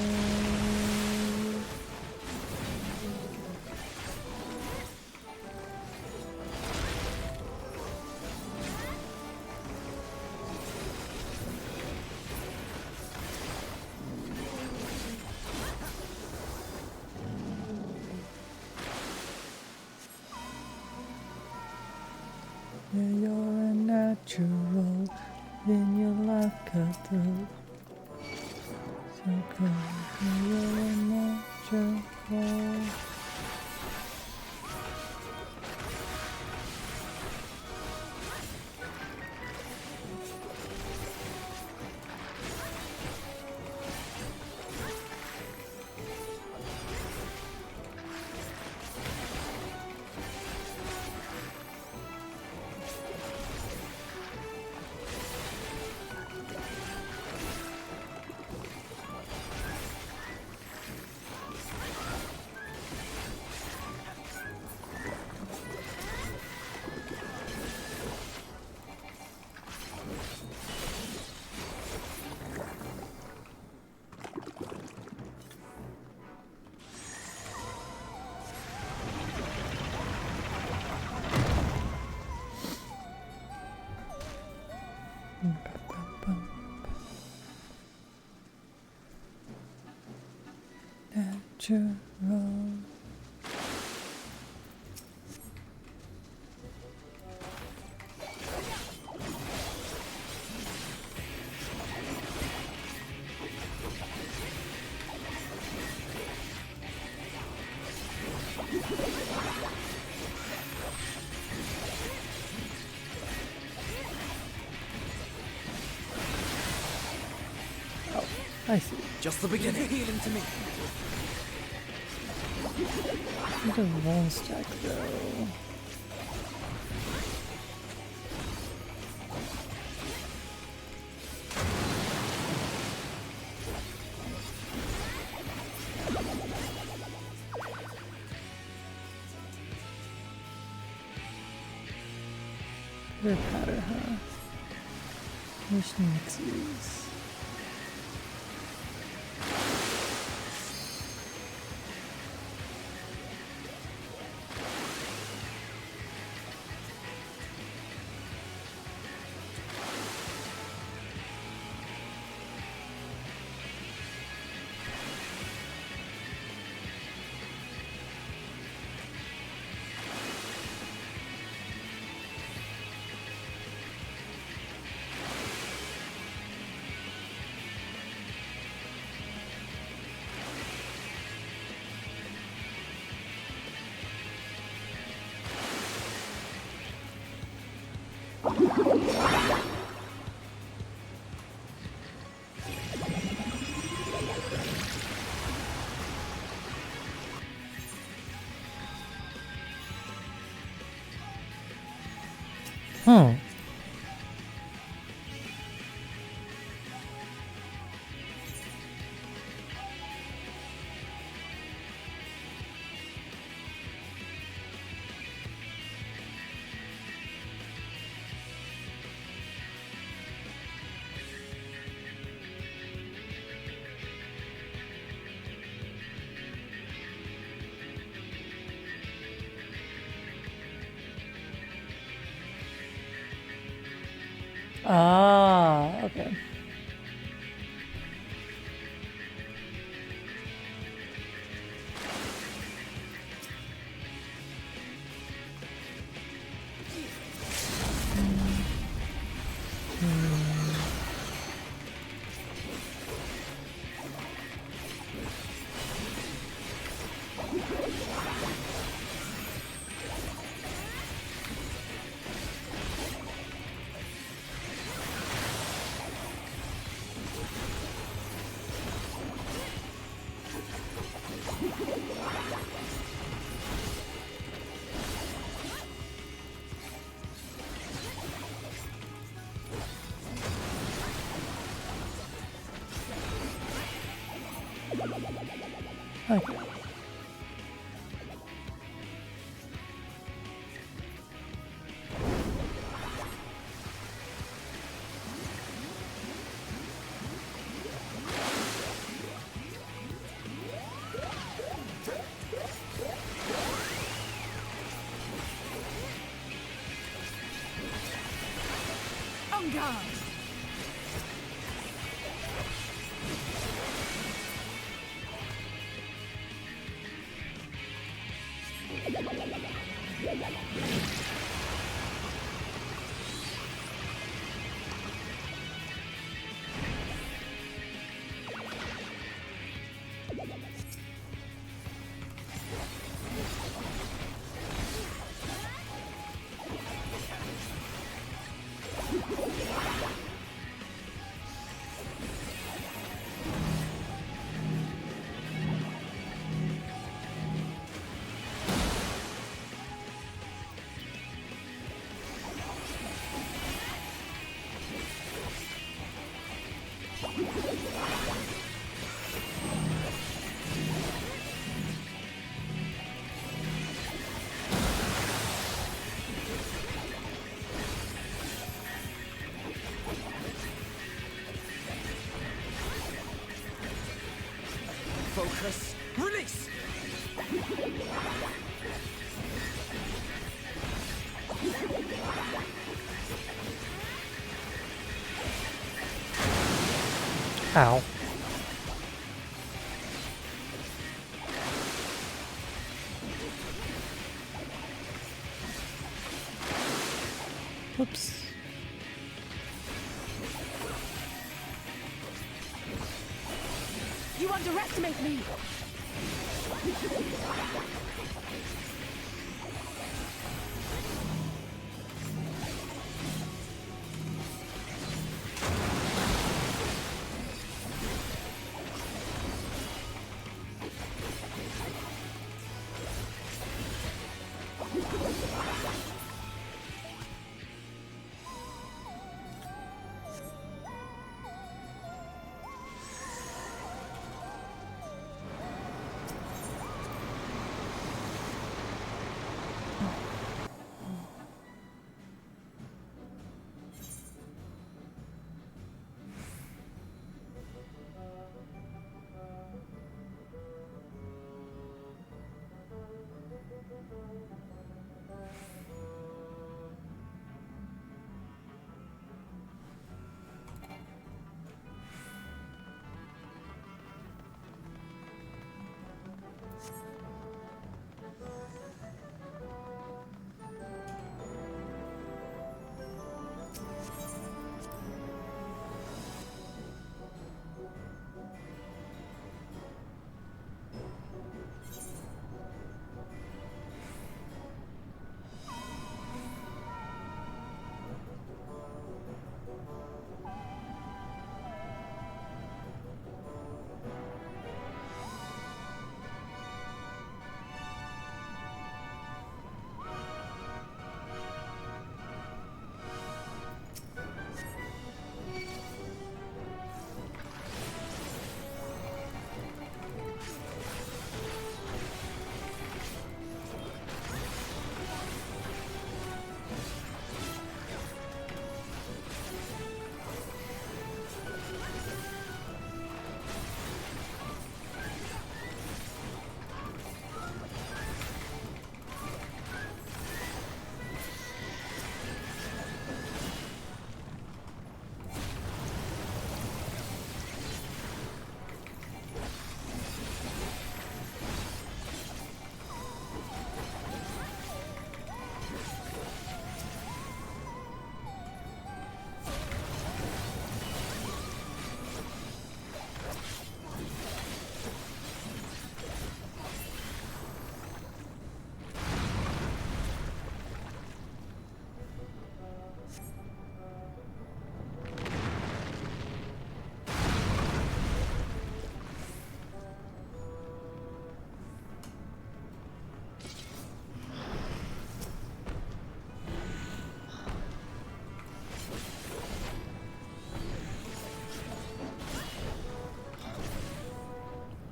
Yeah, you're a natural, then your life cut through. So come, you're a natural. natural. I see. Just the beginning. Healing to me. The wall stack though. Good pattern, huh? Which mixes. Ah, okay. Okay. On guard! Focus. Release! Ow. Whoops. You underestimate me!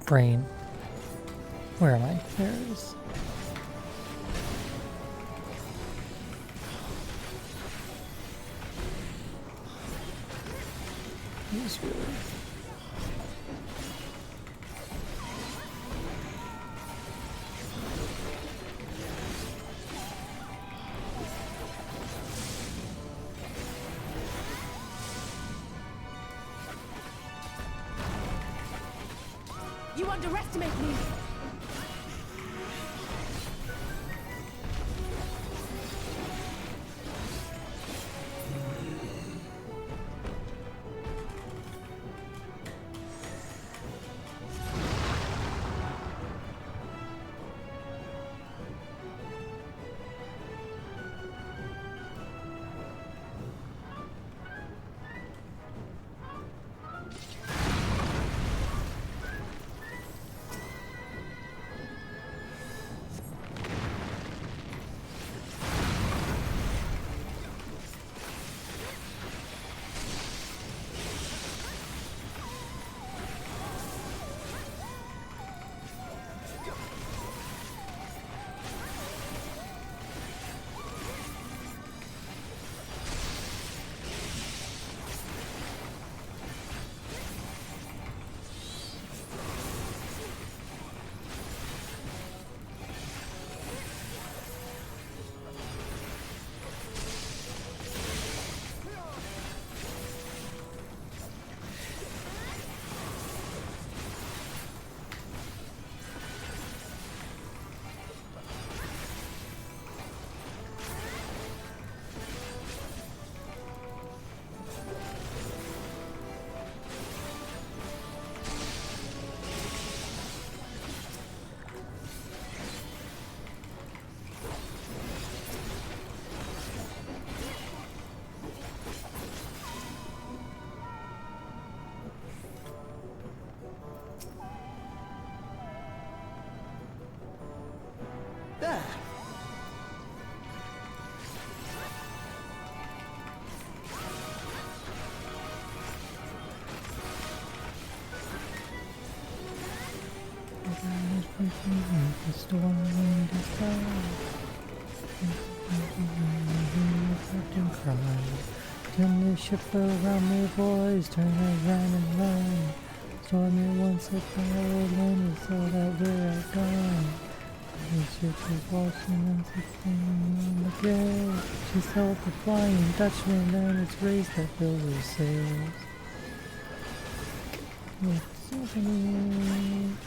Brain. Where am I? There it is. He's really... You underestimate me! There. The storm wind is high. Captain cried. Turn the ship around, me boys. Turn around and run. Storm it once a power landed so that we're outgone. The ship was washing as it came on the gale. She saw the flying Dutchman and its race that filled her sails. With souvenirs.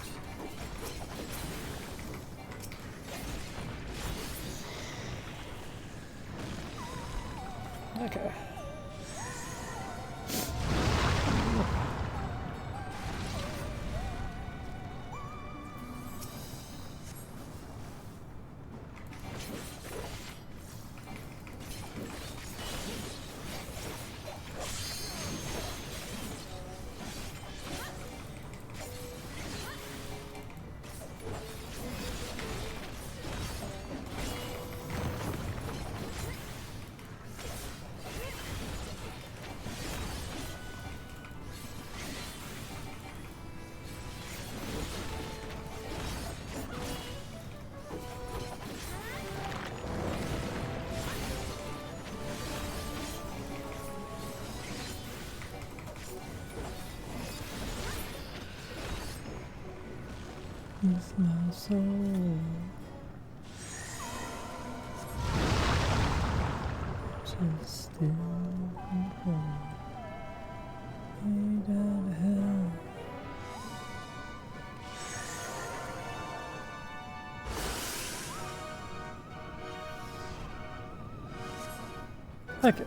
Okay. It's my soul. Just still and cold. Made out of hell. Okay.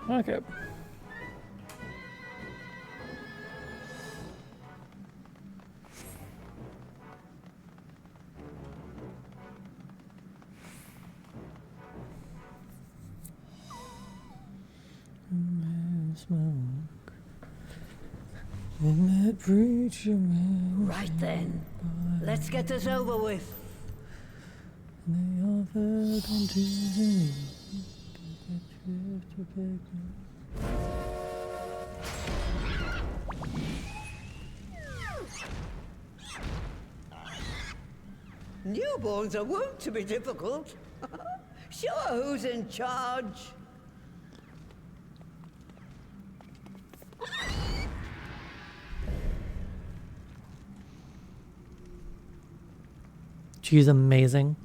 Okay. Smoke in that preacher man. Right then. Let's get this over with. They offered unto the knee. To pick Newborns are wont to be difficult. Sure, who's in charge? She's amazing.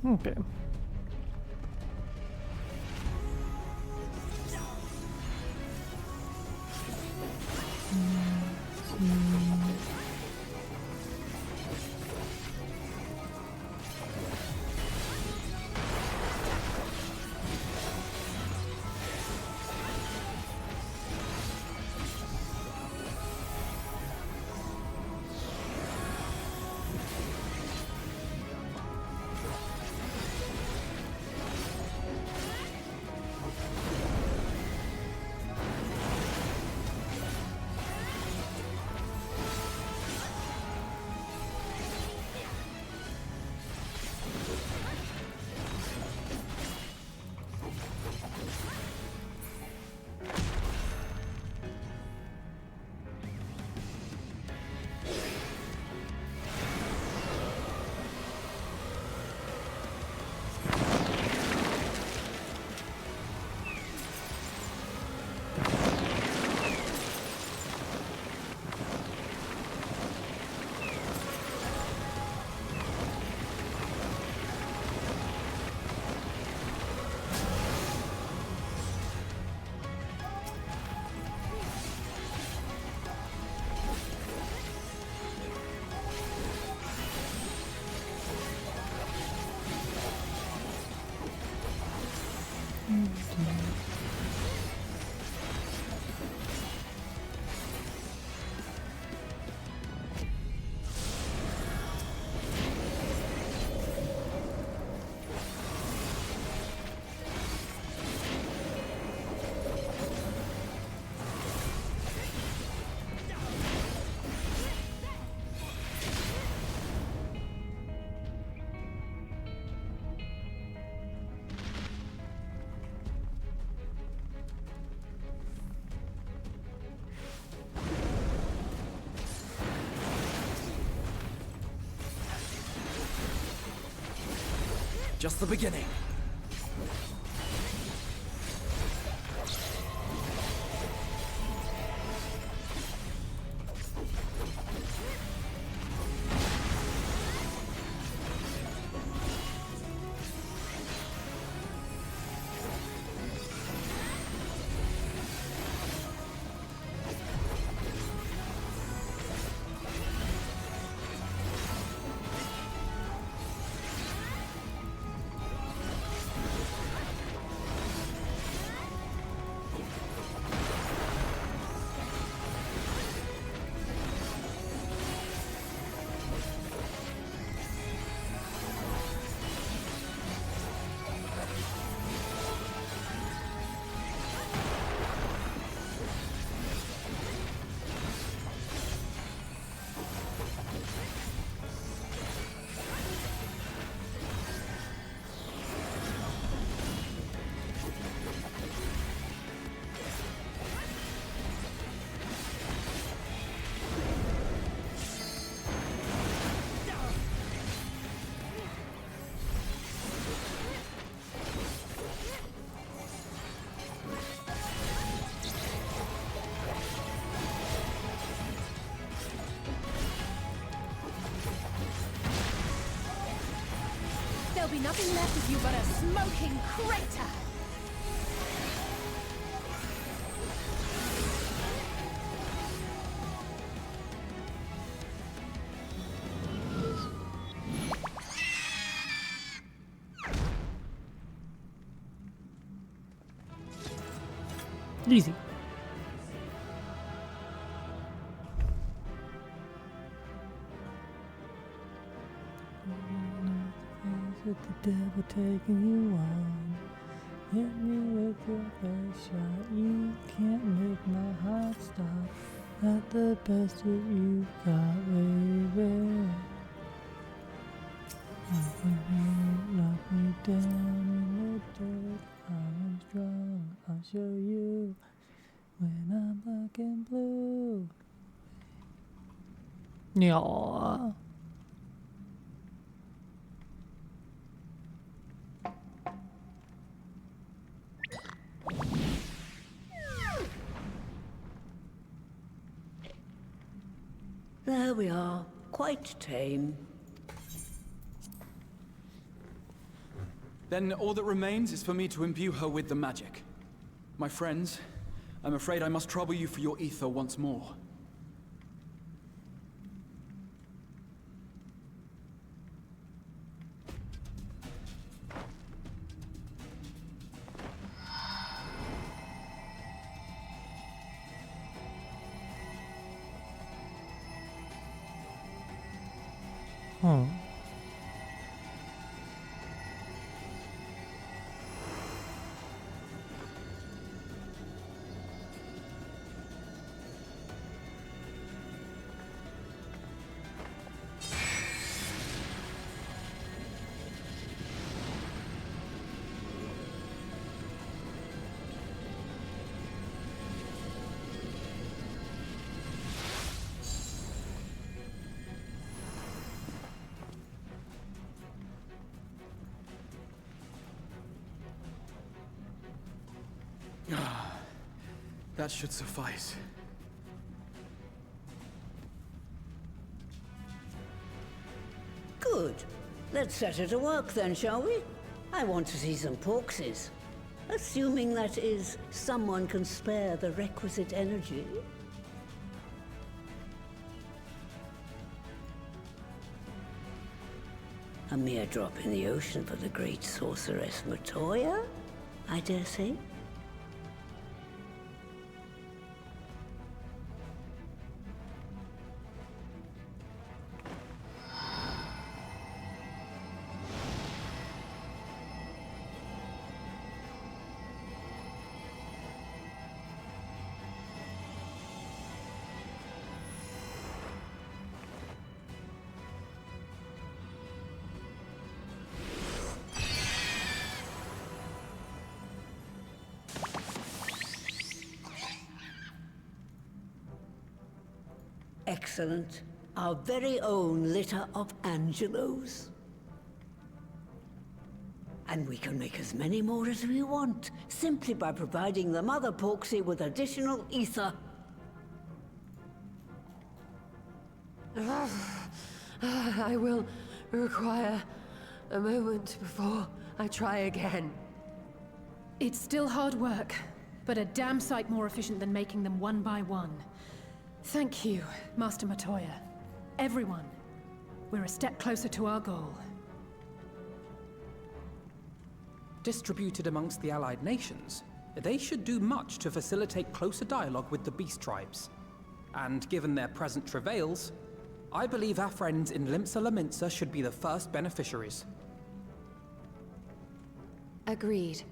Okay. Just the beginning. There'll be nothing left of you but a smoking crater! Easy. With the devil taking you on, hit me with your first shot. You can't make my heart stop. Not the best that you've got, baby. Knock me down in the dirt. I am strong. I'll show you when I'm black and blue. Yeah. There we are. Quite tame. Then all that remains is for me to imbue her with the magic. My friends, I'm afraid I must trouble you for your ether once more. Huh. That should suffice. Good. Let's set her to work then, shall we? I want to see some porkses. Assuming that is, someone can spare the requisite energy. A mere drop in the ocean for the great sorceress Matoya? I dare say. Excellent. Our very own litter of Angelos. And we can make as many more as we want, simply by providing the Mother Porksy with additional ether. I will require a moment before I try again. It's still hard work, but a damn sight more efficient than making them one by one. Thank you, Master Matoya. Everyone. We're a step closer to our goal. Distributed amongst the allied nations, they should do much to facilitate closer dialogue with the beast tribes. And given their present travails, I believe our friends in Limsa Laminsa should be the first beneficiaries. Agreed.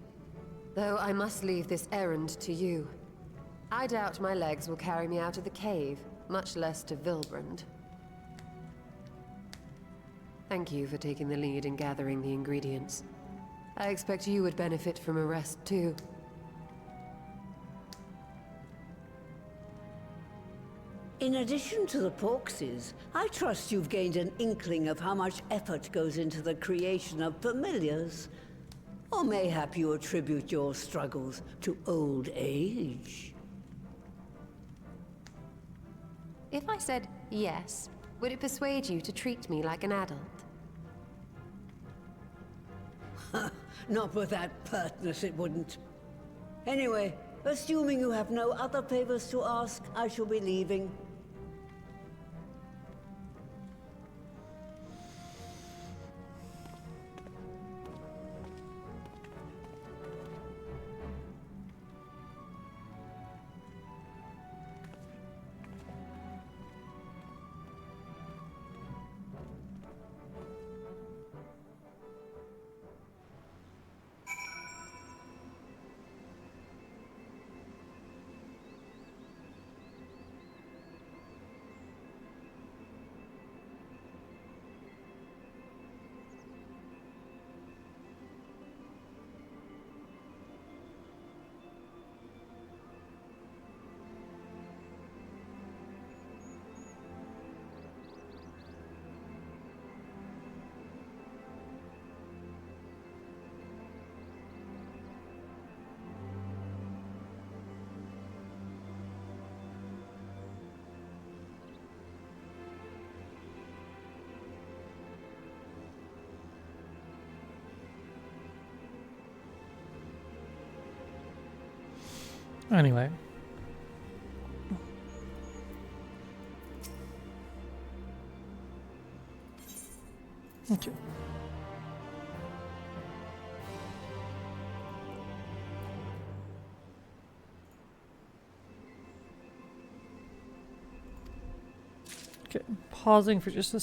Though I must leave this errand to you. I doubt my legs will carry me out of the cave, much less to Vilbrand. Thank you for taking the lead in gathering the ingredients. I expect you would benefit from a rest too. In addition to the Porksies, I trust you've gained an inkling of how much effort goes into the creation of familiars. Or mayhap you attribute your struggles to old age. If I said yes, would it persuade you to treat me like an adult? Not with that pertness, it wouldn't. Anyway, assuming you have no other favors to ask, I shall be leaving. Anyway. Okay. Okay, pausing for just a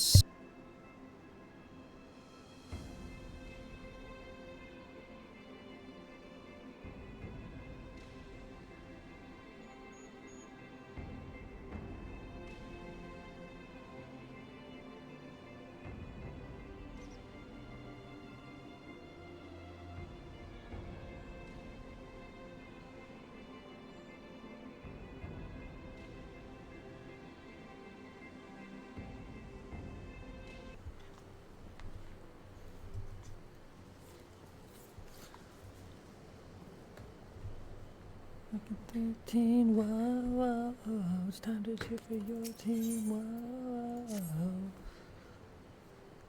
Fucking 13, whoa, whoa, it's time to cheer for your team, whoa,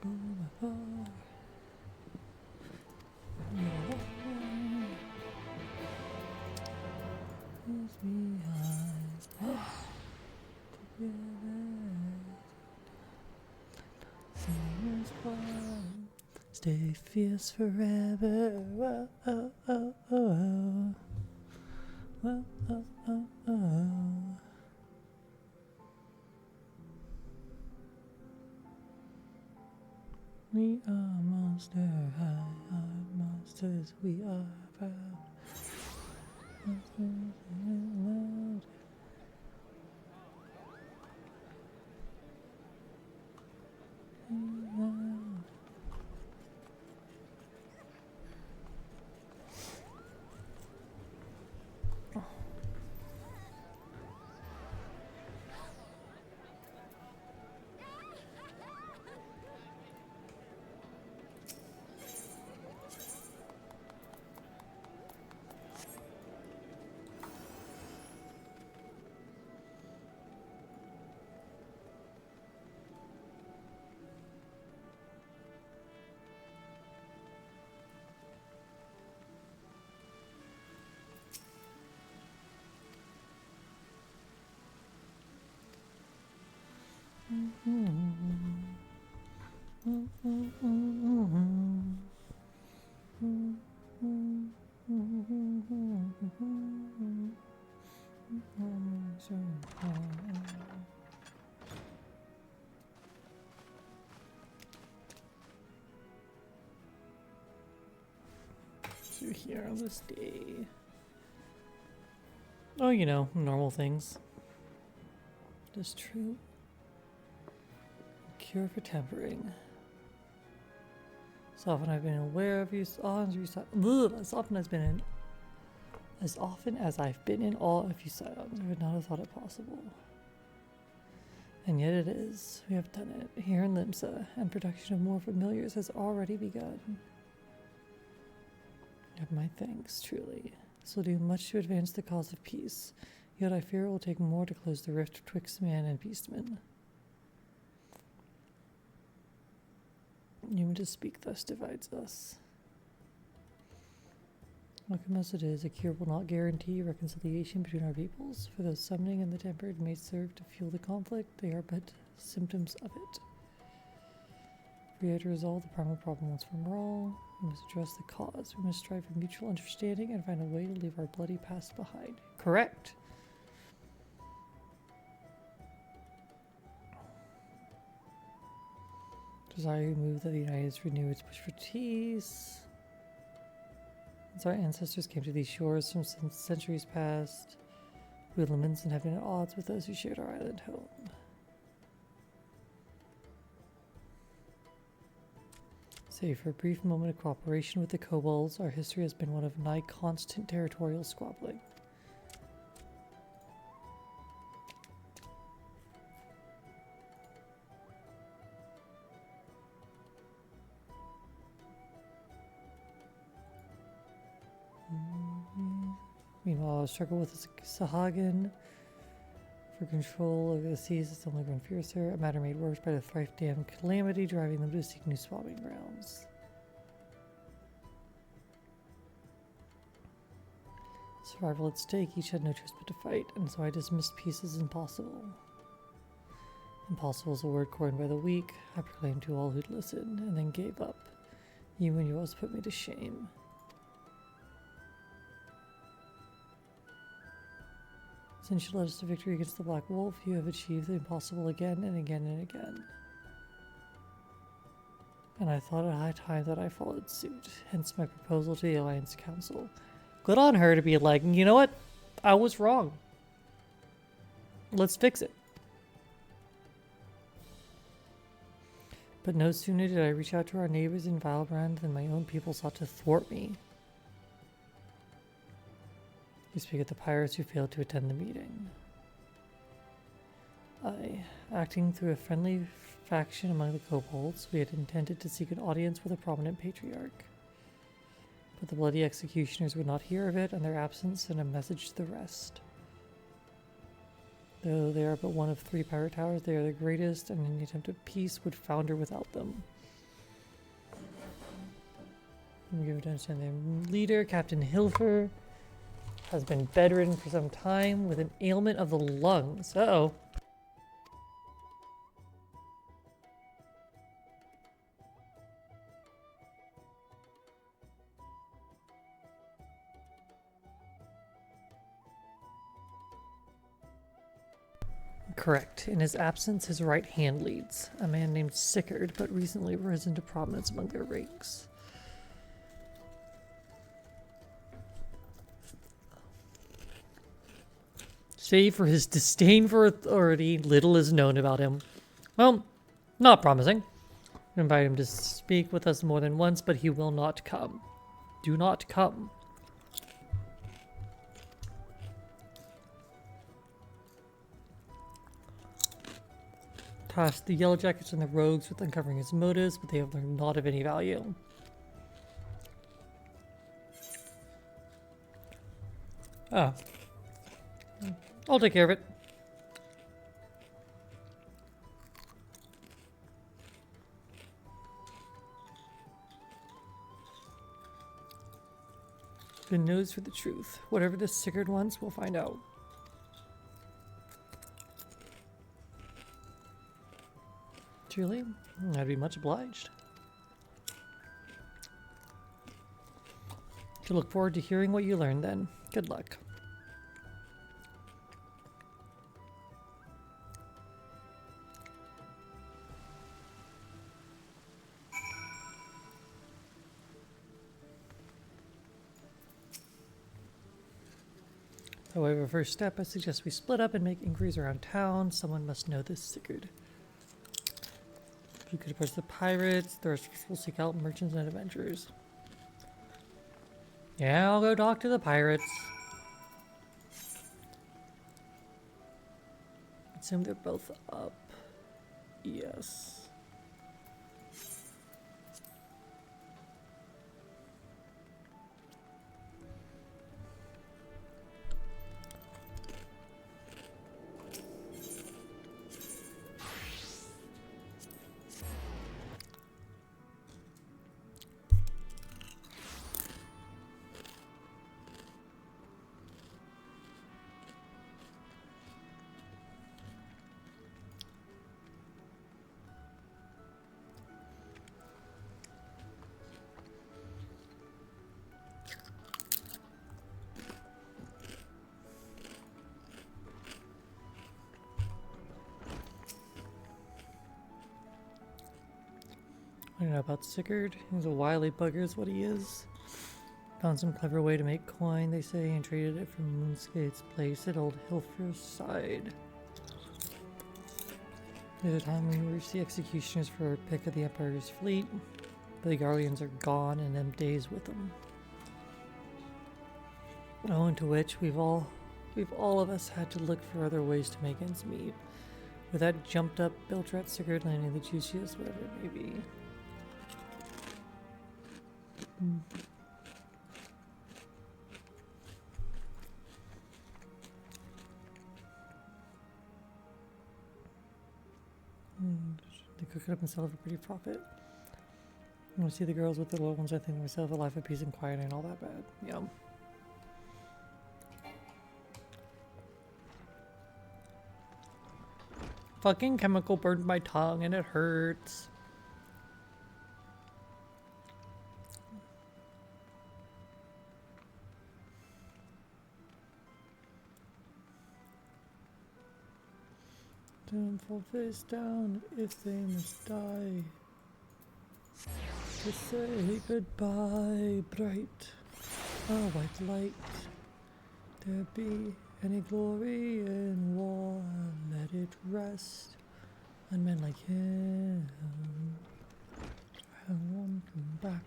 go before. Is behind. Together. Sing as one. stay fierce forever. Whoa, oh, oh, oh, oh. Whoa, oh, oh, oh. We are monster high, our monsters, we are proud. Monsters loud. So here on this day. Oh, you know, normal things. Just true. Cure for tempering. As often I've been aware of you, as often as I've been in awe of you silence, I would not have thought it possible. And yet it is. We have done it here in Limsa, and production of more familiars has already begun. You have my thanks, truly. This will do much to advance the cause of peace. Yet I fear it will take more to close the rift twixt man and beastman. Even to speak thus divides us. Welcome as it is, a cure will not guarantee reconciliation between our peoples, for though summoning and the tempered may serve to fuel the conflict, they are but symptoms of it. If we are to resolve the primal problem once and for all, we must address the cause. We must strive for mutual understanding and find a way to leave our bloody past behind. Correct! Desire to move that the United States renew its push for peace. Since our ancestors came to these shores from centuries past, we laments and have been at odds with those who shared our island home. Save for a brief moment of cooperation with the kobolds, our history has been one of nigh constant territorial squabbling. Meanwhile, I struggle with Sahagin for control of the seas. It's only grown fiercer. A matter made worse by the thrice damned calamity, driving them to seek new swapping grounds. Survival at stake. Each had no choice but to fight, and so I dismissed peace as impossible. Impossible is a word coined by the weak. I proclaimed to all who'd listen, and then gave up. You and yours put me to shame. Since you led us to victory against the Black Wolf, you have achieved the impossible again and again and again. And I thought it high time that I followed suit, hence my proposal to the Alliance Council. Good on her to be like, you know what? I was wrong. Let's fix it. But no sooner did I reach out to our neighbors in Valbrand than my own people sought to thwart me. You speak of the pirates who failed to attend the meeting. Acting through a friendly faction among the kobolds, we had intended to seek an audience with a prominent patriarch. But the bloody executioners would not hear of it, and their absence sent a message to the rest. Though they are but one of 3 pirate towers, they are the greatest, and any attempt at peace would founder without them. We give it to understand their leader, Captain Hilfer, has been bedridden for some time with an ailment of the lungs. Uh-oh. Correct. In his absence, his right hand leads. A man named Sickard, but recently risen to prominence among their ranks. Save for his disdain for authority, little is known about him. Well, not promising. We invite him to speak with us more than once, but he will not come. Do not come. Tasked the Yellow Jackets and the Rogues with uncovering his motives, but they have learned not of any value. Ah. I'll take care of it. The nose for the truth. Whatever this Sickard wants, we'll find out. Truly, I'd be much obliged. To look forward to hearing what you learn then. Good luck. However, first step, I suggest we split up and make inquiries around town. Someone must know this Sigurd. If you could approach the pirates, the rest of us will seek out merchants and adventurers. Yeah, I'll go talk to the pirates. Assume they're both up. Yes. I don't know about Sigurd. He's a wily bugger is what he is. Found some clever way to make coin, they say, and traded it from Moonskate's place at Old Hilfer's side. Near the time we reached the executioners for a pick of the Empire's fleet, but the Garleans are gone and them days with them. Owing to which we've all of us had to look for other ways to make ends meet. With that jumped up Biltrat Sigurd landing the juiciest, whatever it may be. They cook it up and sell it for pretty profit. When I see the girls with the little ones, I think to myself, a life of peace and quiet ain't all that bad. Yum. Fucking chemical burned my tongue and it hurts. Don't fall face down if they must die. To say goodbye, bright, a white light. There be any glory in war, let it rest on men like him. I want him back.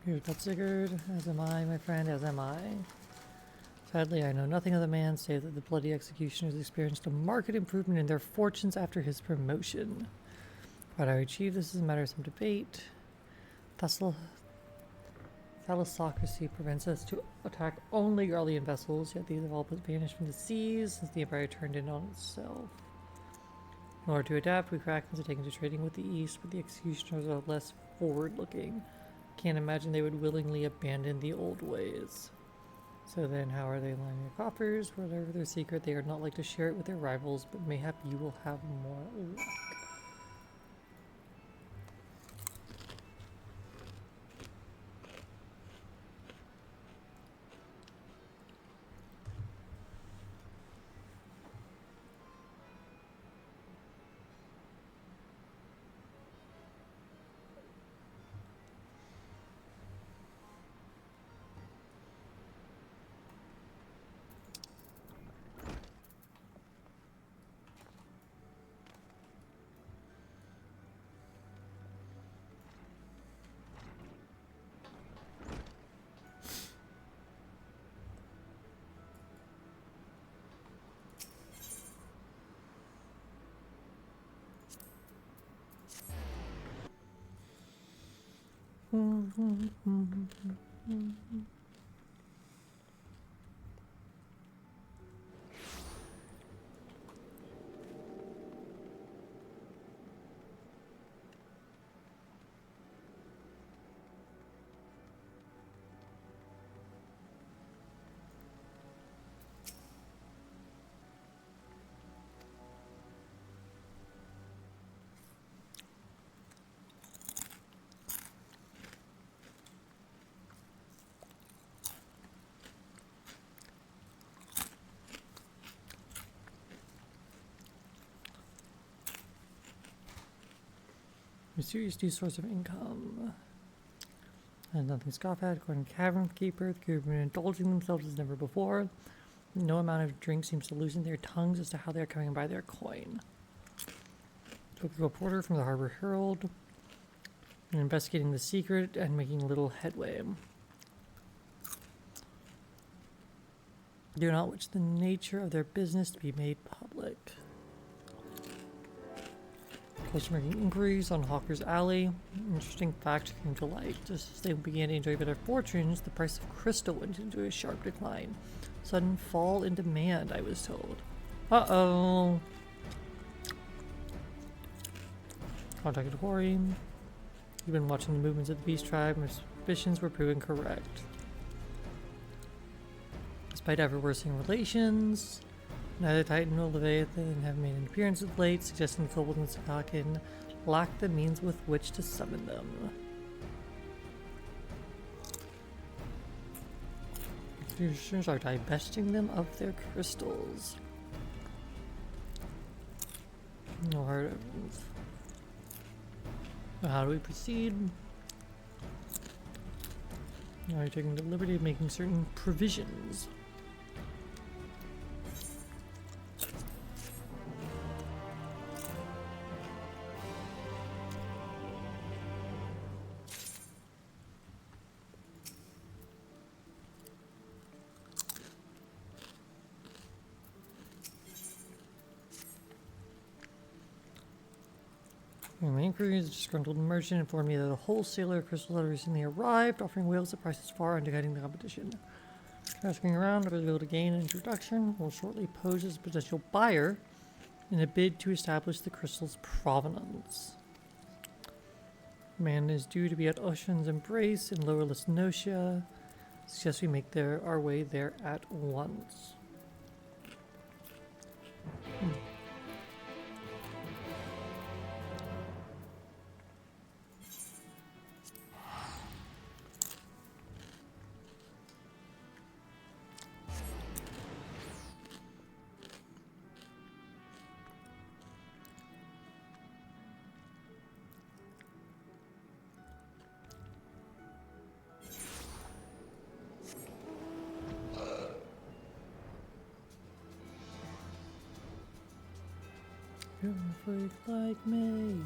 Here's that Sigurd, as am I, my friend, as am I. Sadly, I know nothing of the man, save that the bloody executioners experienced a marked improvement in their fortunes after his promotion. What I achieved, this is a matter of some debate. Thalassocracy prevents us to attack only Garlean vessels, yet these have all but vanished from the seas since the Empire turned in on itself. In order to adapt, we Krakens are taken to trading with the East, but the executioners are less forward-looking. Can't imagine they would willingly abandon the old ways. So then how are they lining their coffers? Whatever their secret, they are not like to share it with their rivals, but mayhap you will have more luck. Mysterious new source of income. And nothing to scoff at. According to Cavern Keeper, the crew have been indulging themselves as never before. No amount of drink seems to loosen their tongues as to how they are coming by their coin. Took a reporter from the Harbor Herald, and investigating the secret and making little headway. Do not wish the nature of their business to be made public. Close making inquiries on Hawker's Alley. Interesting fact came to light. Just as they began to enjoy better fortunes, the price of crystal went into a sharp decline. Sudden fall in demand, I was told. Uh-oh. Contacted Hori. You've been watching the movements of the Beast Tribe. My suspicions were proven correct. Despite ever worsening relations, neither Titan nor Leviathan have made an appearance of late, suggesting Philip and Sakakin lack the means with which to summon them. Producers are divesting them of their crystals. No hard evidence. Now how do we proceed? Now you're taking the liberty of making certain provisions. In my inquiries, a disgruntled merchant informed me that a wholesaler of crystals had recently arrived, offering whales at prices far undercutting the competition. Asking around, I was able to gain an introduction, will shortly pose as a potential buyer in a bid to establish the crystal's provenance. Man is due to be at Ocean's Embrace in Lower Lesnotia. Suggest we make our way there at once. You're a freak like me.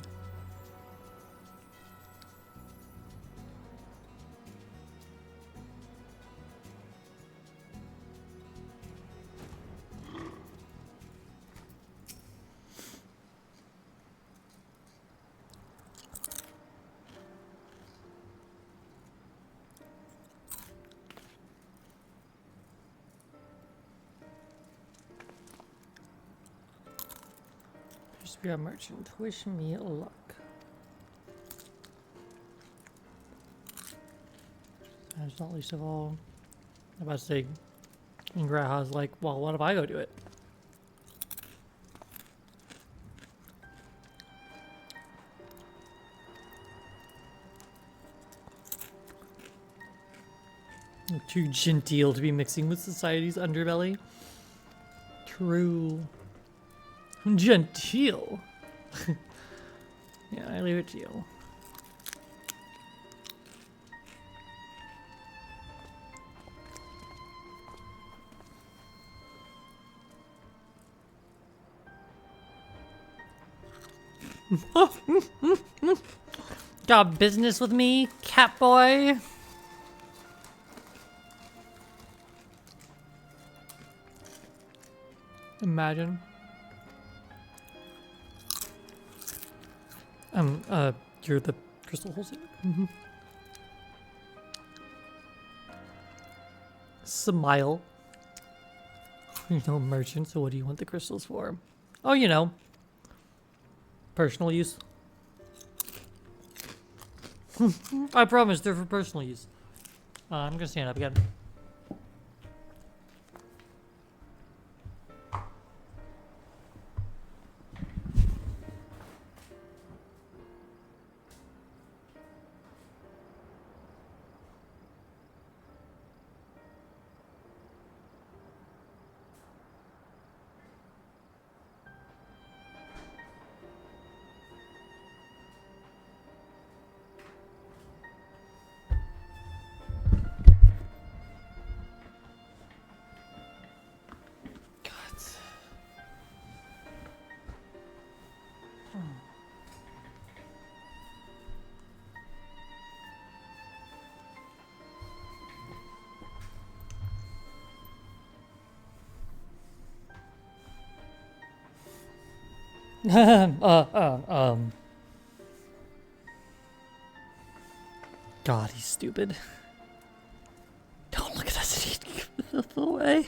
Be a merchant. Wish me luck. And not least of all, I'm about to say, Ingraha's like, well, what if I go do it? You're too genteel to be mixing with society's underbelly. True. Genteel. Yeah, I leave it to you. Got business with me, cat boy? Imagine. You're the crystal wholesaler? Mm-hmm. Smile. You're no merchant, so what do you want the crystals for? Oh, you know, personal use. I promise they're for personal use. I'm gonna stand up again. God, he's stupid. Don't look at us. He's the way.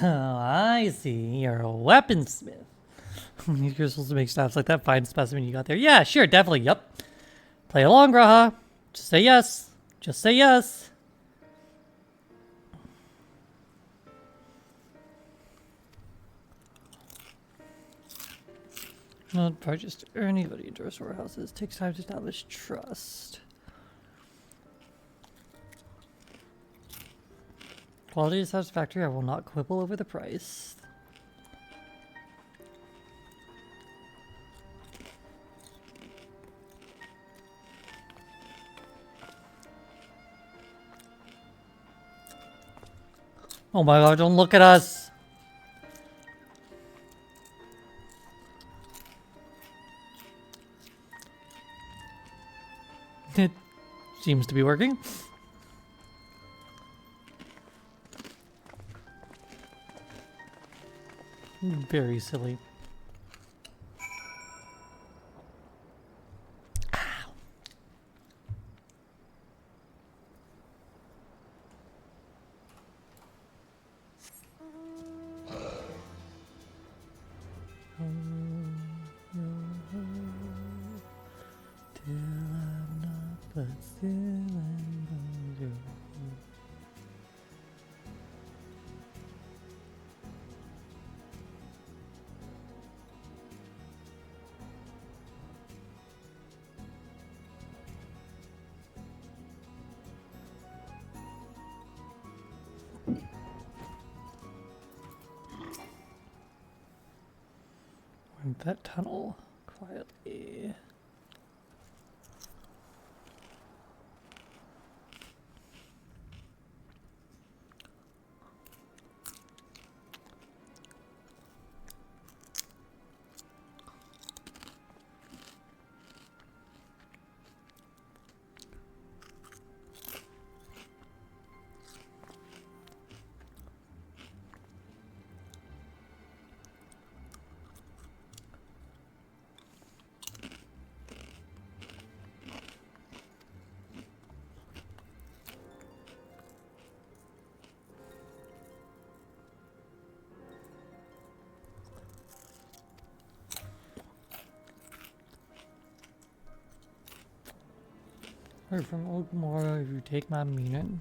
Oh, I see. You're a weaponsmith. These crystals to make staffs like that fine specimen you got there. Yeah, sure, definitely. Yep. Play along, Graha. Just say yes. Just say yes. Not purchased or anybody into storehouses. Takes time to establish trust. Quality is satisfactory. I will not quibble over the price. Oh my god, don't look at us! It seems to be working. Very silly. That tunnel quietly. Heard from Oakmore if you take my meaning.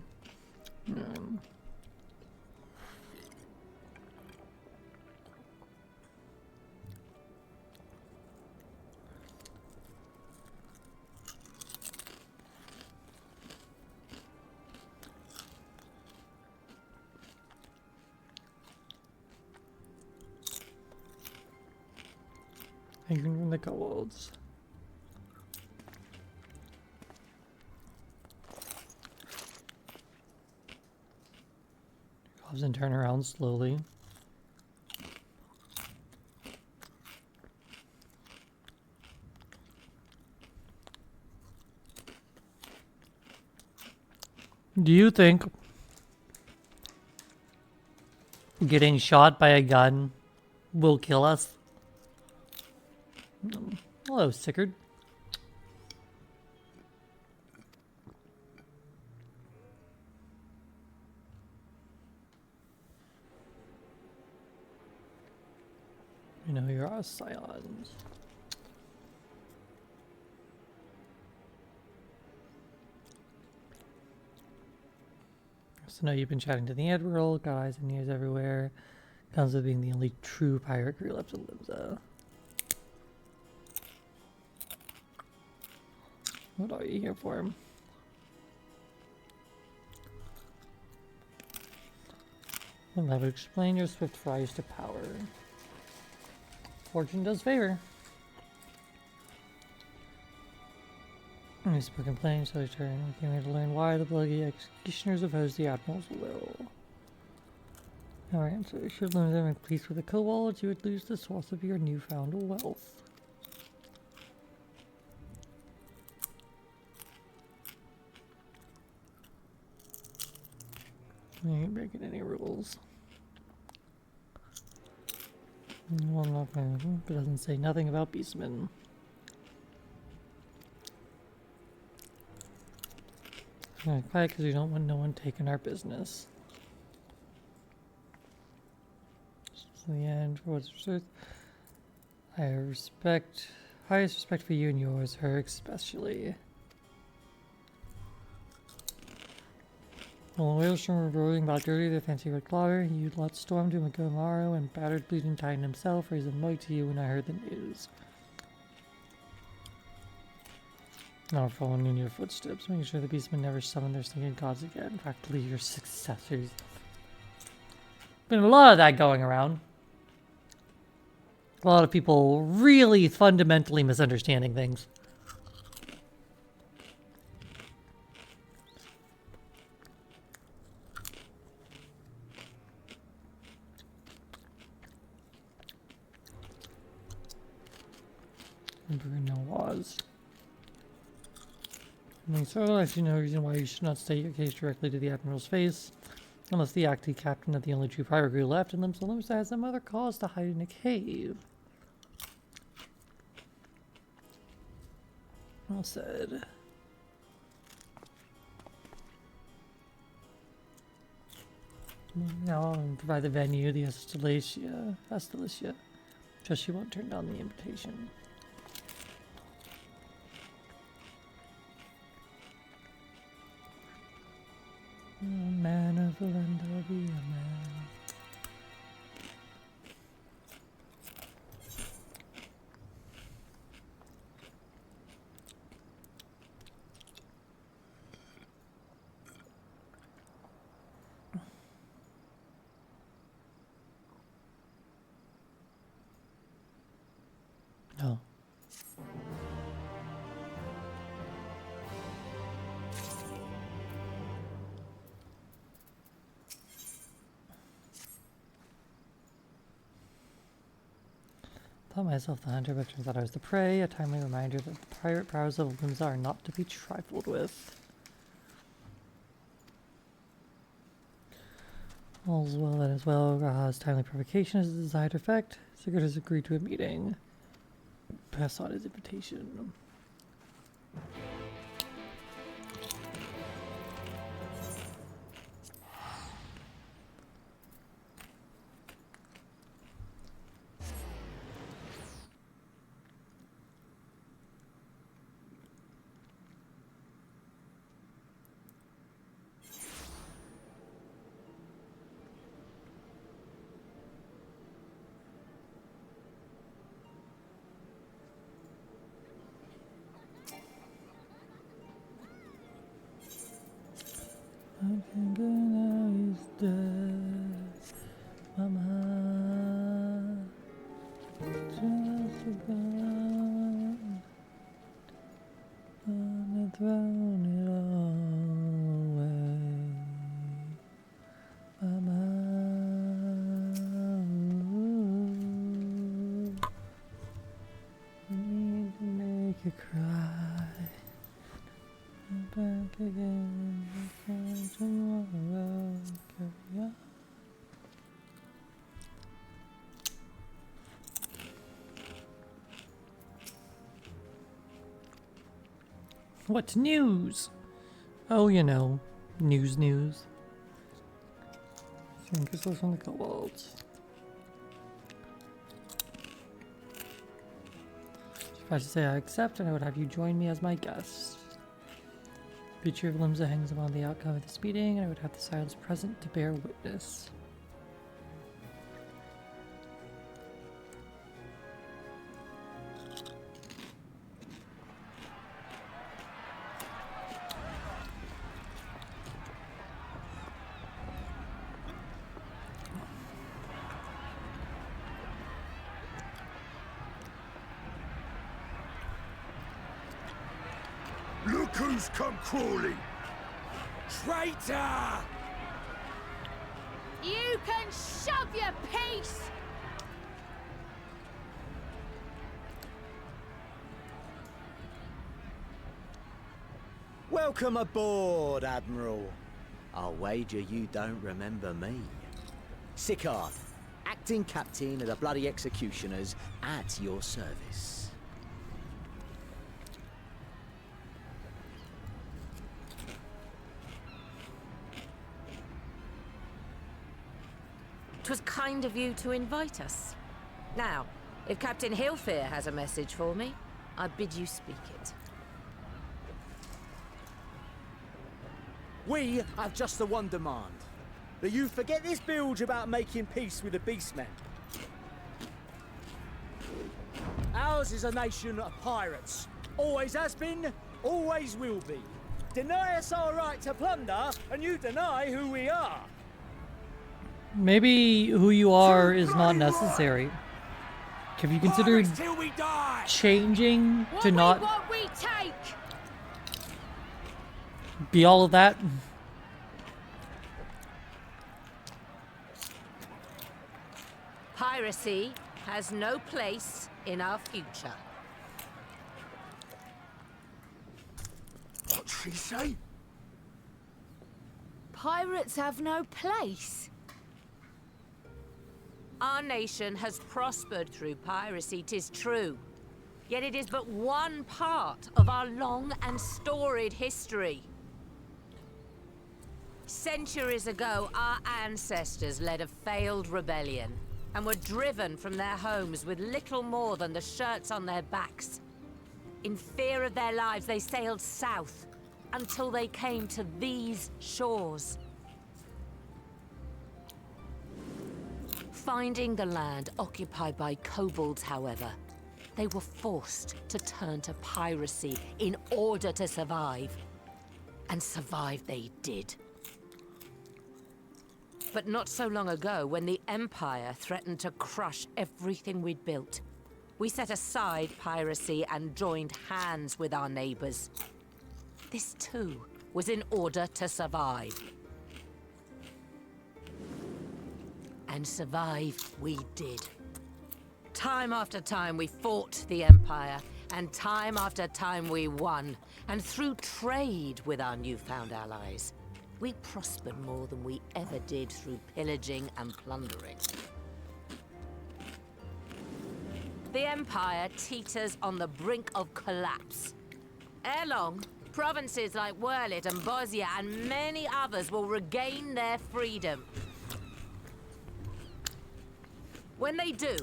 Anything from the kobolds. And turn around slowly. Do you think getting shot by a gun will kill us. Hello, Sickard. You know, you're a scions. So now you've been chatting to the Admiral, got eyes and ears everywhere. Comes with being the only true pirate crew left in Limsa. What are you here for? Well, that would explain your swift rise to power. Fortune does favor. I spoken plain, so I turned. We came here to learn why the bloody executioners oppose the Admiral's will. Alright, so you should learn them and pleased with the kobolds, you would lose the source of your newfound wealth. I ain't breaking any rules. Well, I'm not gonna, it doesn't say nothing about beastmen. Quiet because we don't want no one taking our business. So the end, for what's truth. I respect, highest respect for you and yours, her especially. While the Whalestorm were roaring about dirty the fancy red clodder, you lot stormed to Makomaro and battered bleeding Titan himself, raised a mug to you when I heard the news. Now following in your footsteps, making sure the beastmen never summon their stinking gods again, practically your successors. Been a lot of that going around. A lot of people really fundamentally misunderstanding things. No laws. So I see no reason why you should not state your case directly to the Admiral's face, unless the acting captain of the only true pirate crew left in Limsa has some other cause to hide in a cave. Well said. Now I'll provide the venue, the Astalacia. Just she won't turn down the invitation. Oh, man of the land, I'll be a man. No. Thought myself the hunter, but turns out I was the prey. A timely reminder that the pirate prowess of Limsa are not to be trifled with. All's well that is well. Raha's timely provocation has the desired effect. Sigurd has agreed to a meeting. Pass on his invitation. I can go now, he's dead. Mama, just forgot. And thrown it all away. Mama, I need to make you cry. I'm back again. Tomorrow, carry on. What's news? Oh, you know, news. Fingers on the kobolds. If I should say I accept, and I would have you join me as my guest. Feature of Limsa hangs upon the outcome of this meeting, and I would have the silence present to bear witness. Look who's come crawling! Traitor! You can shove your piece! Welcome aboard, Admiral. I'll wager you don't remember me. Sicard, acting captain of the bloody executioners, at your service. 'Twas kind of you to invite us. Now, if Captain Hillfear has a message for me, I bid you speak it. We have just the one demand. That you forget this bilge about making peace with the Beastmen. Ours is a nation of pirates. Always has been, always will be. Deny us our right to plunder, and you deny who we are. Maybe who you are is not necessary. Have you considered changing to not What we take! be all of that? Piracy has no place in our future. What'd she say? Pirates have no place. Our nation has prospered through piracy, 'tis true. Yet it is but one part of our long and storied history. Centuries ago, our ancestors led a failed rebellion and were driven from their homes with little more than the shirts on their backs. In fear of their lives, they sailed south until they came to these shores. Finding the land occupied by kobolds, however, they were forced to turn to piracy in order to survive. And survive they did. But not so long ago, when the Empire threatened to crush everything we'd built, we set aside piracy and joined hands with our neighbors. This too was in order to survive. And survive we did. Time after time we fought the Empire, and time after time we won. And through trade with our newfound allies, we prospered more than we ever did through pillaging and plundering. The Empire teeters on the brink of collapse. Ere long, provinces like Wurlit and Bosnia and many others will regain their freedom. When they do,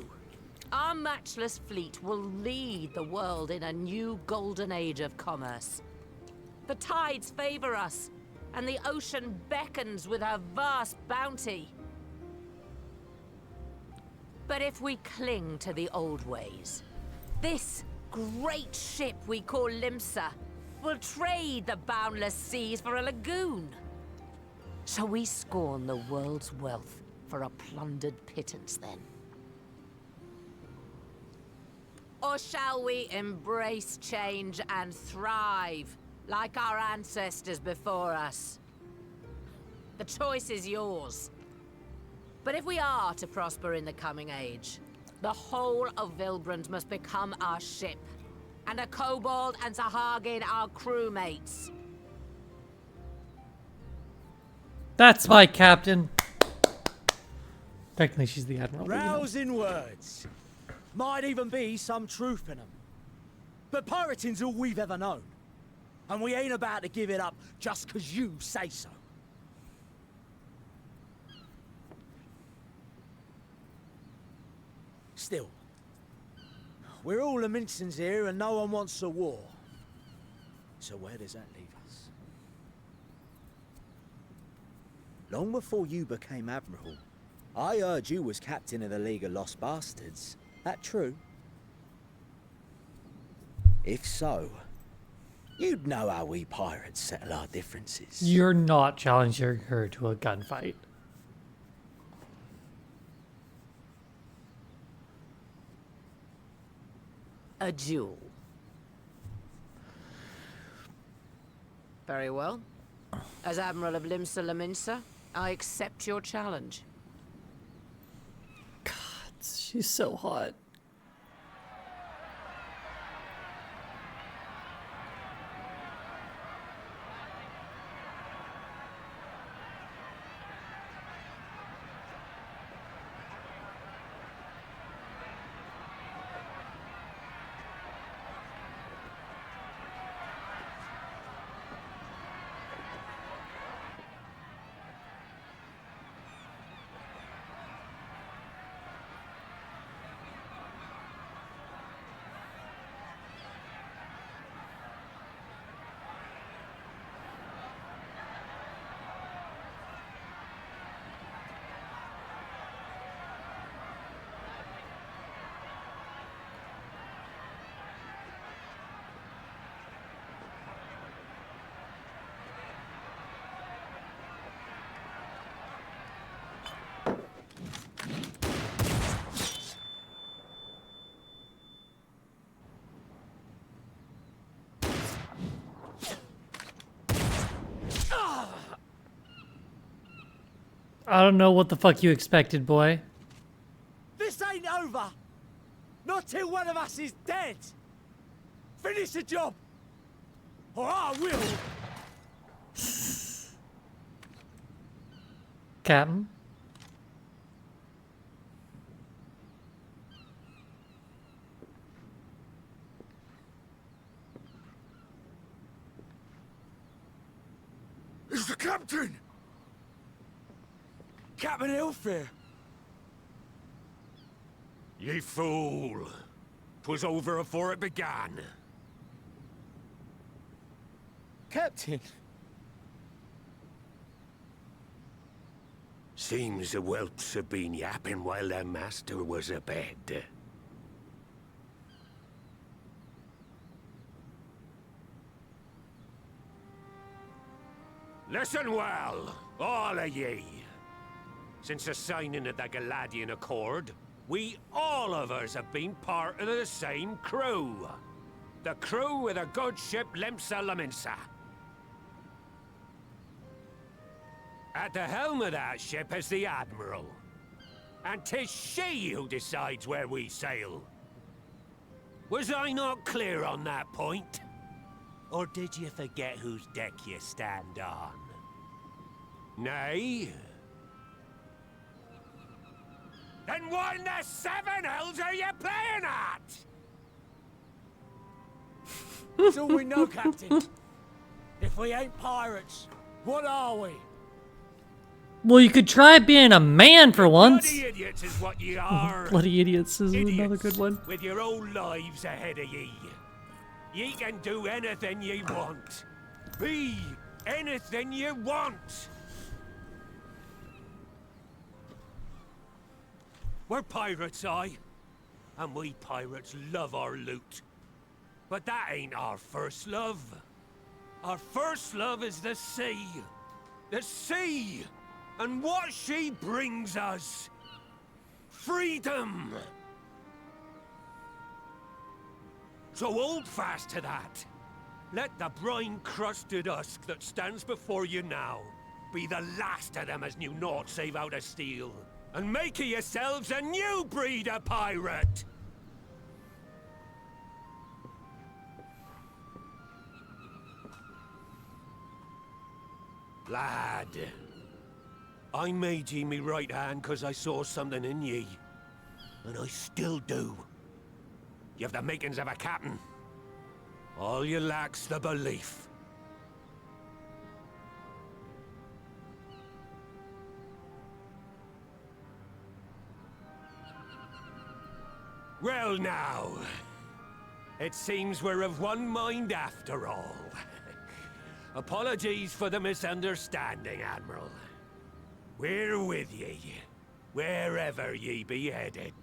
our matchless fleet will lead the world in a new golden age of commerce. The tides favor us, and the ocean beckons with her vast bounty. But if we cling to the old ways, this great ship we call Limsa will trade the boundless seas for a lagoon. Shall we scorn the world's wealth for a plundered pittance then? Or shall we embrace change and thrive, like our ancestors before us? The choice is yours. But if we are to prosper in the coming age, the whole of Vilbrand must become our ship, and a kobold and Sahagin our crewmates. That's my captain. Technically, she's the admiral. but, you know. Rousing words. Might even be some truth in them. But pirating's all we've ever known. and we ain't about to give it up just 'cause you say so. Still, we're all the Mincins here and no one wants a war. So where does that leave us? Long before you became Admiral, I heard you was captain of the League of Lost Bastards. That true? If so, you'd know how we pirates settle our differences. You're not challenging her to a gunfight. A duel. Very well. As Admiral of Limsa Laminsa, I accept your challenge. God, she's so hot. I don't know what the fuck you expected, boy. This ain't over! Not till one of us is dead! Finish the job! Or I will! Captain? It's the captain! Captain Ilfir! Ye fool! 'Twas over afore it began. Captain! Seems the whelps have been yapping while their master was abed. Listen well, all of ye. Since the signing of the Galadian Accord, we all of us have been part of the same crew. The crew of the good ship Limsa Laminsa. At the helm of that ship is the Admiral. And 'tis she who decides where we sail. Was I not clear on that point? Or did you forget whose deck you stand on? Nay? Then what in the seven hells are you playing at? That's all we know, Captain. If we ain't pirates, what are we? Well, you could try being a man for once. Bloody idiots is what ye are. Bloody idiots is Idiots another good one. with your own lives ahead of ye. Ye can do anything ye want. Be anything ye want. We're pirates, aye. And we pirates love our loot. But that ain't our first love. Our first love is the sea. The sea! And what she brings us. Freedom! So hold fast to that. Let the brine-crusted husk that stands before you now be the last of them as knew naught save out of steel. And make of yourselves a new breed of pirate! Lad, I made ye me right hand 'cause I saw something in ye. And I still do. You have the makings of a captain. All you lack's the belief. Well now, it seems we're of one mind after all. Apologies for the misunderstanding, Admiral. We're with ye, wherever ye be headed.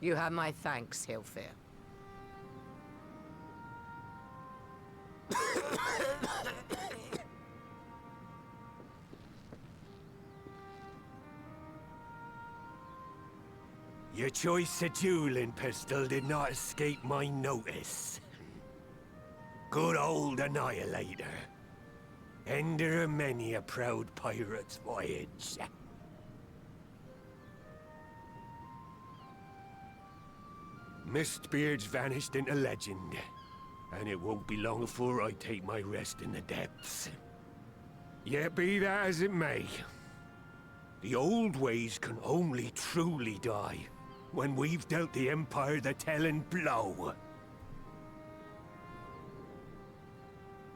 You have my thanks, Hilfir. Your choice of dueling pistol did not escape my notice. Good old Annihilator. Ender of many a proud pirate's voyage. Mistbeard's vanished into legend, and it won't be long before I take my rest in the depths. Yet be that as it may, the old ways can only truly die when we've dealt the Empire the telling blow.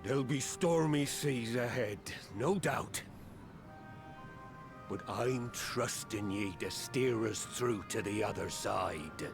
There'll be stormy seas ahead, no doubt. But I'm trusting ye to steer us through to the other side.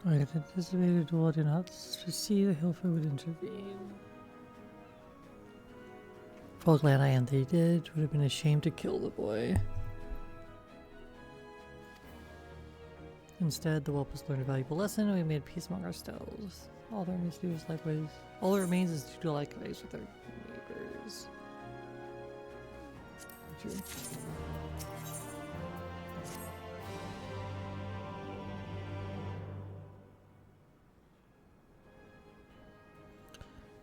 I had anticipated duel did not foresee the Hilfer would intervene. Full glad I am they did. Would have been a shame to kill the boy. Instead, the Whelpus learned a valuable lesson and we made peace among ourselves. All there remains to do is likewise. All that remains is to do likewise with our neighbors. True.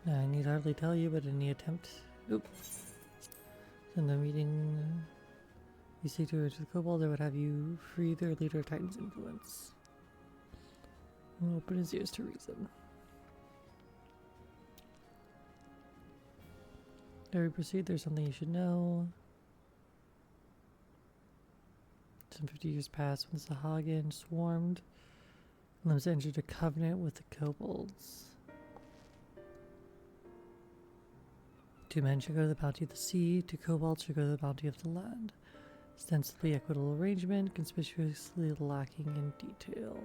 I need hardly tell you, but any attempt in the meeting you seek to reach the kobolds, I would have you free their leader Titan's influence. And open his ears to reason. Ere we proceed, there's something you should know. Some 50 years passed when the Sahagin swarmed. Limbs entered a covenant with the kobolds. Two men should go to the bounty of the sea, two kobolds should go to the bounty of the land. Ostensibly equitable arrangement, conspicuously lacking in detail.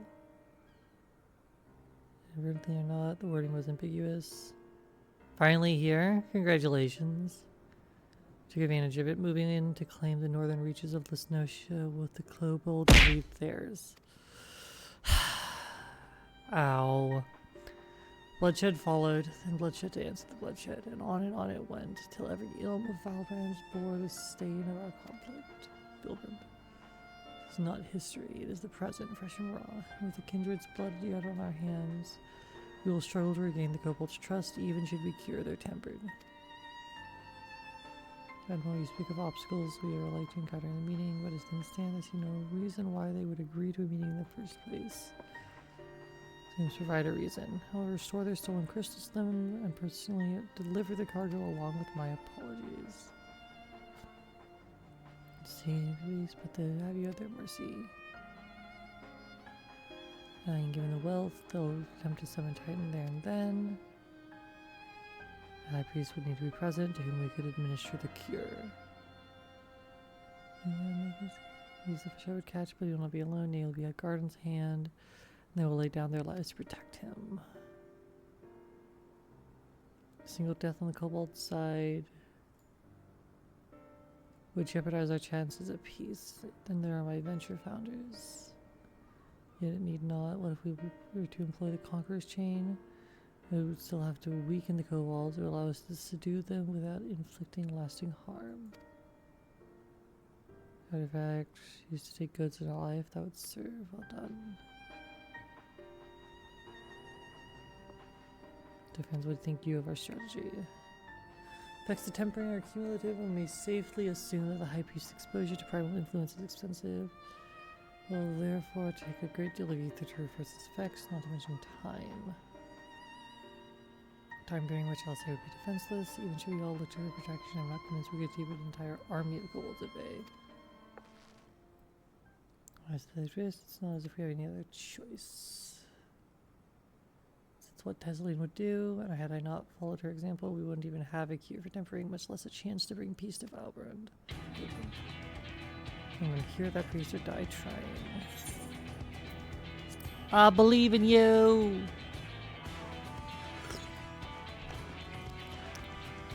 Inadvertently or not, the wording was ambiguous. Finally here, congratulations. Took advantage of it, moving in to claim the northern reaches of Lesnotia with the kobold leave theirs. Ow. Bloodshed followed, then bloodshed to answer the bloodshed, and on it went, till every ilm of Valbrand bore the stain of our conflict. Pilgrim. It is not history, it is the present, fresh and raw. With the kindred's blood yet on our hands, we will struggle to regain the kobold's trust, even should we cure their temper. And while you speak of obstacles we are like to encounter in the meeting, but as things stand, I see no reason why they would agree to a meeting in the first place. Seems to provide a reason. However, restore their stolen crystals to them and personally deliver the cargo along with my apologies. See, please, but they have you at their mercy. And given the wealth, they'll attempt to summon Titan there and then. The High Priest would need to be present, to whom we could administer the cure. Use the fish I would catch, but he will not be alone. He will be at Garden's hand. They will lay down their lives to protect him. A single death on the kobold side would jeopardize our chances of peace. Then there are my venture founders. Yet it need not. What if we were to employ the Conqueror's Chain? We would still have to weaken the kobolds or allow us to subdue them without inflicting lasting harm. Artifact used to take goods in our life that would serve. Well done. Defense would think you of our strategy. Effects to tempering are cumulative and may safely assume that the High Priest's exposure to primal influence is expensive. Will therefore take a great deal of ether to reverse its effects, not to mention time. Time during which Elsa would be defenseless, even should we all look to her protection. I'm not convinced we could keep an entire army of gold at bay. As to the risk, it's not as if we have any other choice. That's what Tesseline would do, and had I not followed her example, we wouldn't even have a cure for tempering, much less a chance to bring peace to Valbrand. I'm gonna hear that priest or die trying. I believe in you!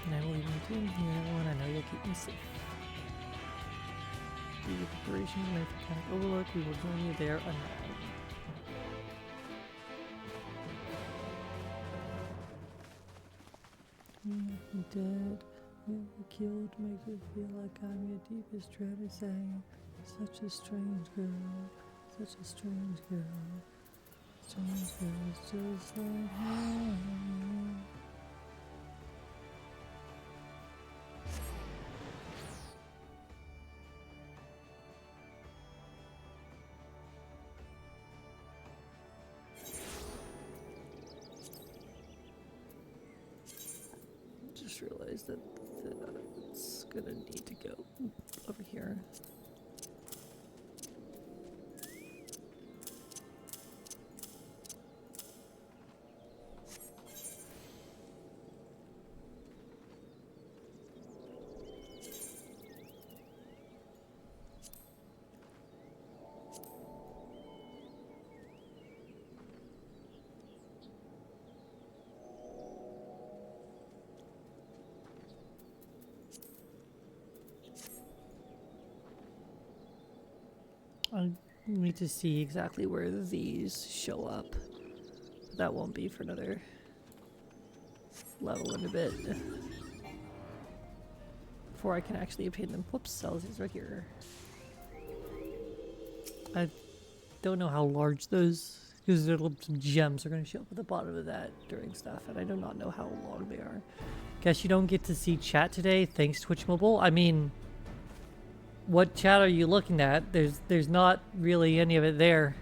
And I will leave you to here, everyone. I know you'll keep me safe. Do your preparations and Volcanic Overlook. We will join you there anon. I'm dead. We were killed. Makes it feel like I'm your deepest dread. I sang. Such a strange girl. Such a strange girl. Strange girl, just like her. Just realized that it's gonna need to go over here. I need to see exactly where these show up. But that won't be for another level in a bit. Before I can actually obtain them. Whoops, cells is right here. I don't know how large those, because their little gems are going to show up at the bottom of that during stuff, and I do not know how long they are. Guess you don't get to see chat today, thanks Twitch Mobile. I mean, what chat are you looking at? There's not really any of it there.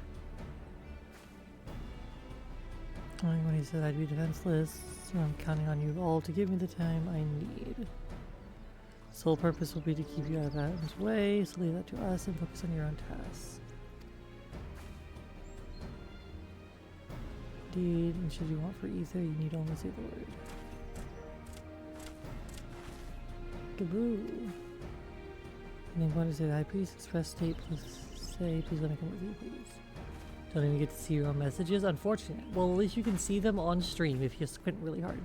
When he said I'd be defenseless, so I'm counting on you all to give me the time I need. Sole purpose will be to keep you out of Adam's way, so leave that to us and focus on your own tasks. Indeed, and should you want for ether, you need only say the word. Kaboo. And then going to say the High Priest, express state, please say, please let me come with you, please. Don't even get to see your own messages. Unfortunate. Well, at least you can see them on stream if you squint really hard.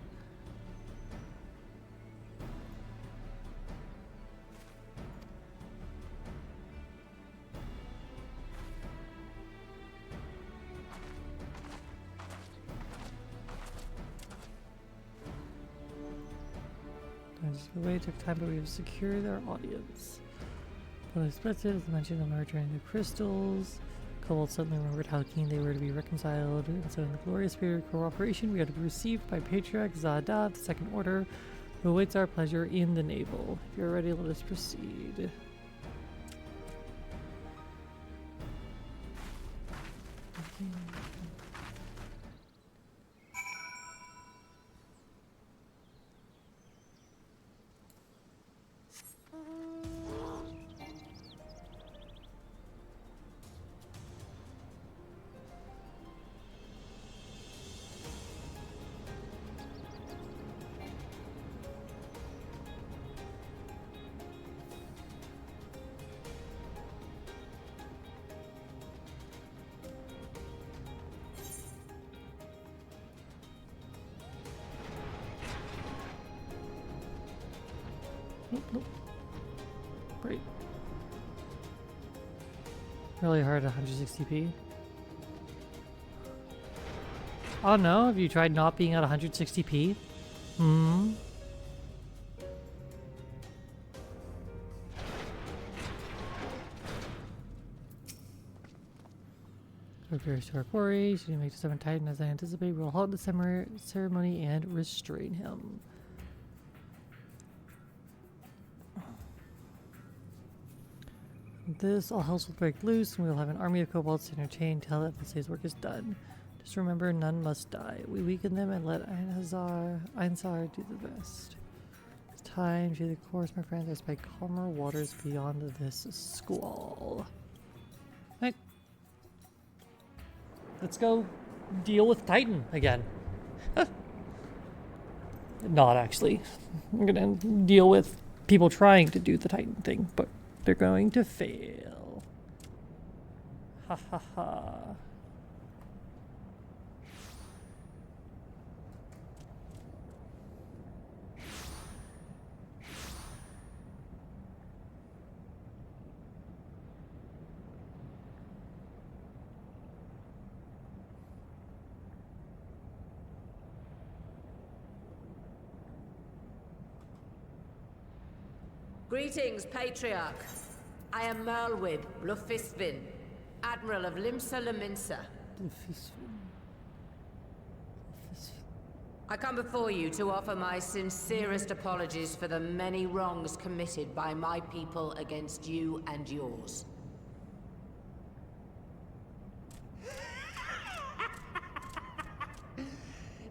The way took time, but we have secured our audience. What expected, as I mentioned, I'm returning the crystals. Kobold suddenly remembered how keen they were to be reconciled, and so in the glorious spirit of cooperation, we are to be received by Patriarch Zada, the Second Order, who awaits our pleasure in the navel. If you're ready, let us proceed. Nope. Right. Really hard at 160p. Oh no, have you tried not being at 160p? Hmm. Repairs to our quarry. Should we make the Seven Titan as I anticipate? We'll halt the ceremony and restrain him. This, all hells will break loose, and we will have an army of kobolds to entertain till Elisay's work is done. Just remember, none must die. We weaken them and let Einzar do the rest. It's time to the course, my friends. I spy calmer waters beyond this squall. Right. Let's go deal with Titan again. Not actually. I'm gonna deal with people trying to do the Titan thing, but they're going to fail. Ha ha ha. Greetings, Patriarch. I am Merlwyd Blufisvin, Admiral of Limsa Laminsa. I come before you to offer my sincerest apologies for the many wrongs committed by my people against you and yours.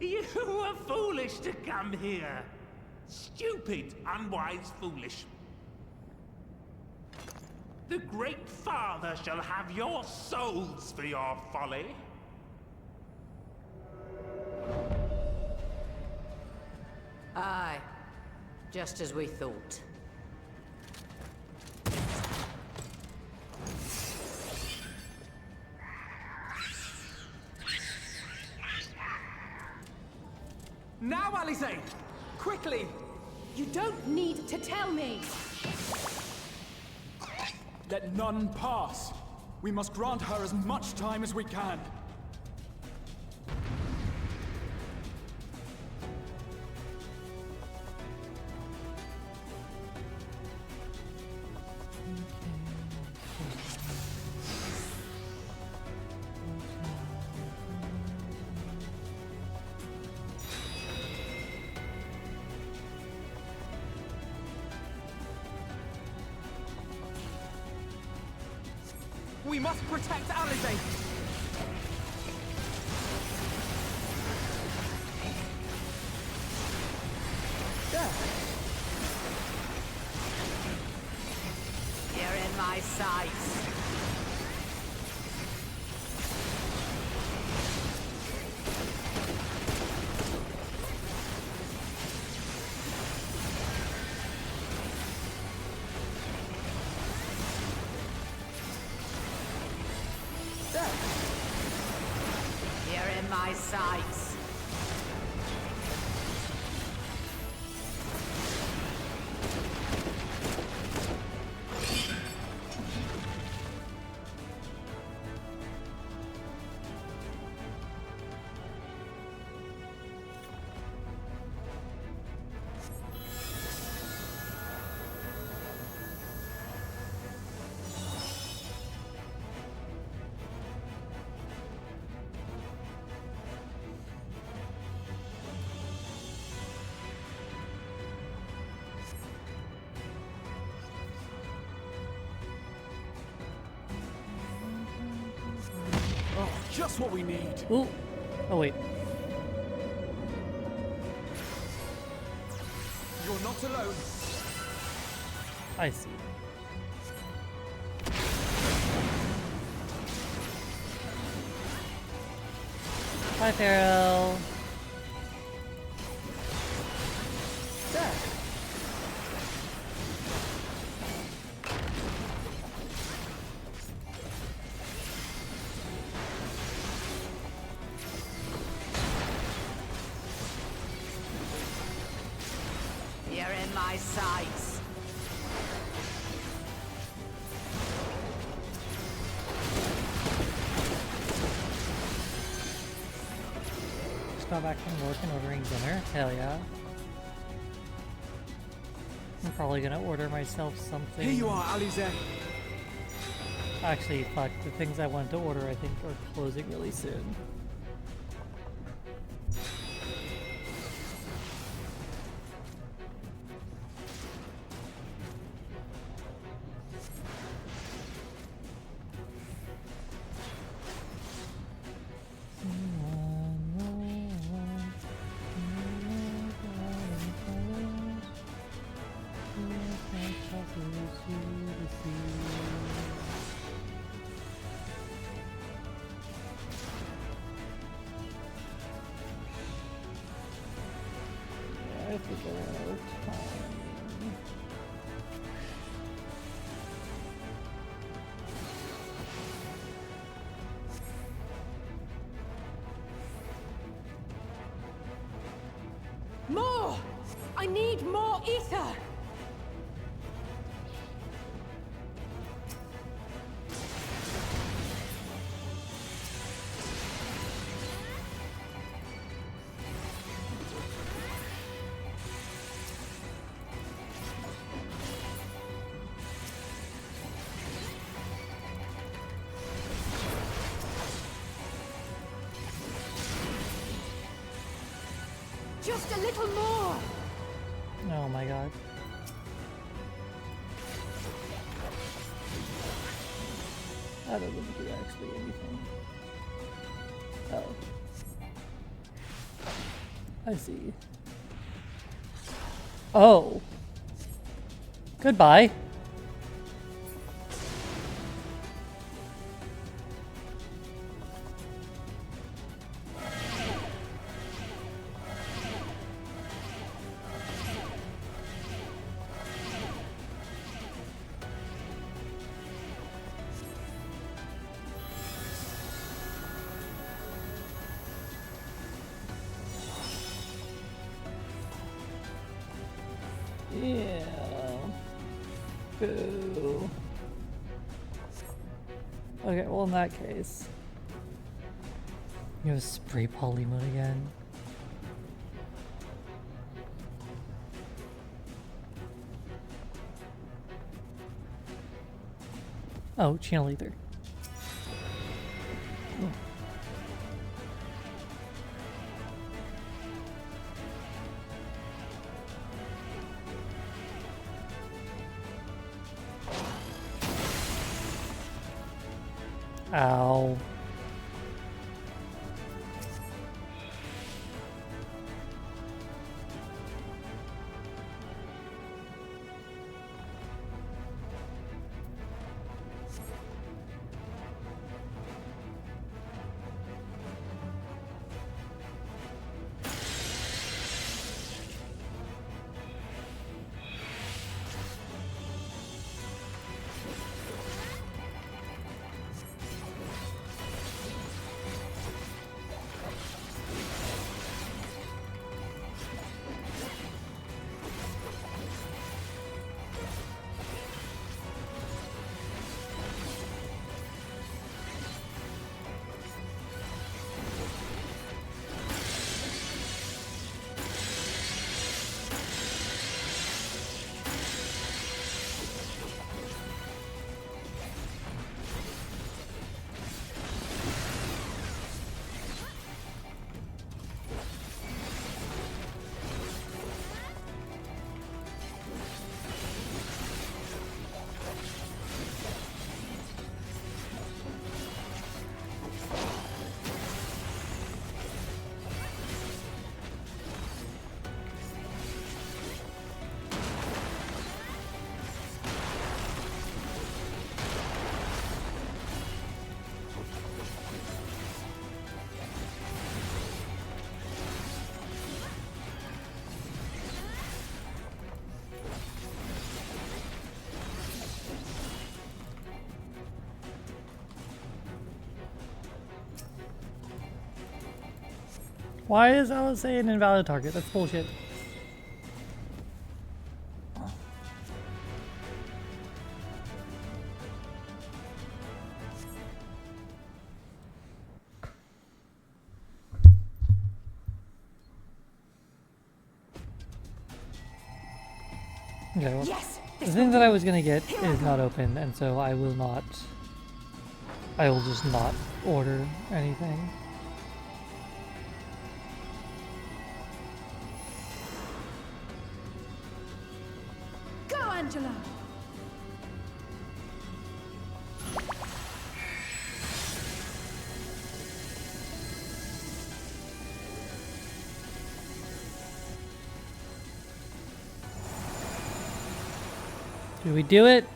You were foolish to come here. Stupid, unwise, foolish. The Great Father shall have your souls for your folly. Aye, just as we thought. Now, Alizé! Quickly! You don't need to tell me! Let none pass. We must grant her as much time as we can. We must protect Alizé! You're in my sights. You're in my sights. Oh, just what we need. Ooh. Oh, wait. You're not alone. I see. Bye, Pharaoh. You're in my sights. Just got back from work and ordering dinner. Hell yeah. I'm probably gonna order myself something. Here you are, Alizé. Actually, fuck. The things I wanted to order, I think, are closing really soon. I figure out More! I need more ether! Just a little more! Oh my god. That doesn't do actually anything. Oh. I see. Oh. Goodbye. Yeah. Boo. Okay, well in that case. You have spray poly mode again. Oh, channel ether. Oh. Ow. Why is LSA an invalid target? That's bullshit. Okay, well, Yes, the thing that I was gonna get is not open, and so I will not. I will just not order anything. Go, Angela! Do we do it?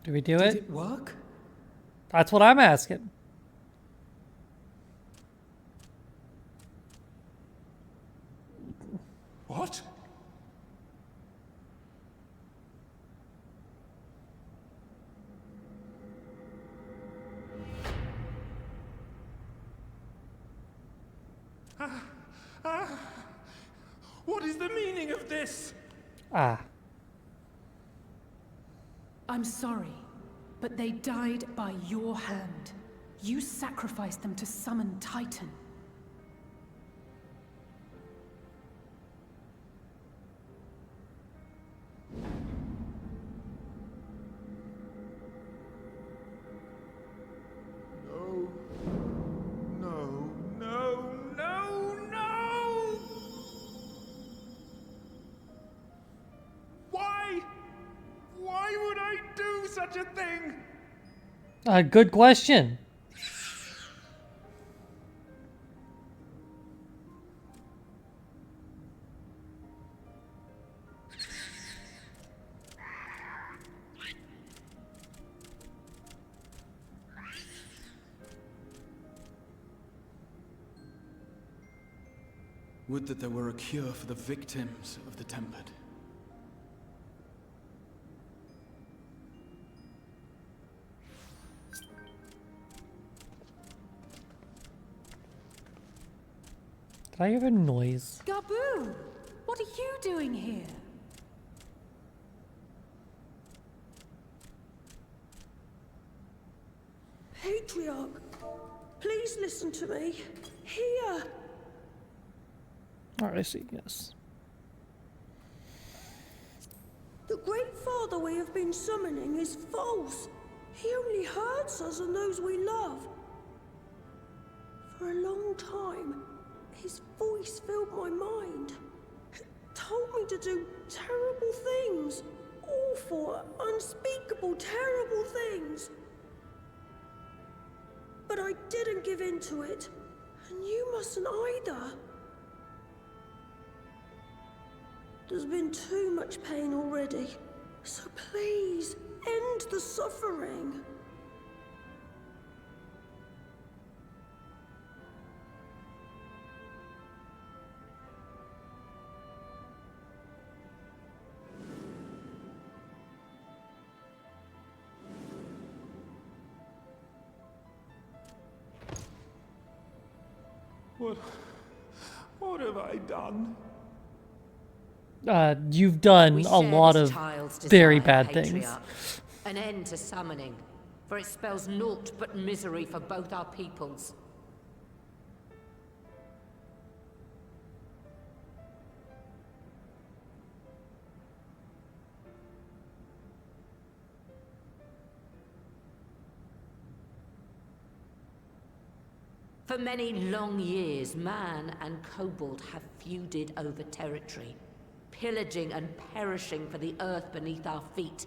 Do we do Did it? it work? That's what I'm asking. What? What is the meaning of this? Ah. I'm sorry, but they died by your hand. You sacrificed them to summon Titan. No. No, no, no, no! Why? Why would I do such a thing? Good question. Would that there were a cure for the victims of the Tempered. Did I hear a noise? Gaboo! What are you doing here? Patriarch, please listen to me. Here. Oh, I see, yes. The Great Father we have been summoning is false. He only hurts us and those we love. For a long time, his voice filled my mind. It told me to do terrible things. Awful, unspeakable, terrible things. But I didn't give in to it. And you mustn't either. There's been too much pain already. So please, end the suffering. What have I done? You've done We a share lot this of child's very desire, bad things. Patriarch. An end to summoning, for it spells naught but misery for both our peoples. For many long years, man and kobold have feuded over territory, pillaging and perishing for the earth beneath our feet.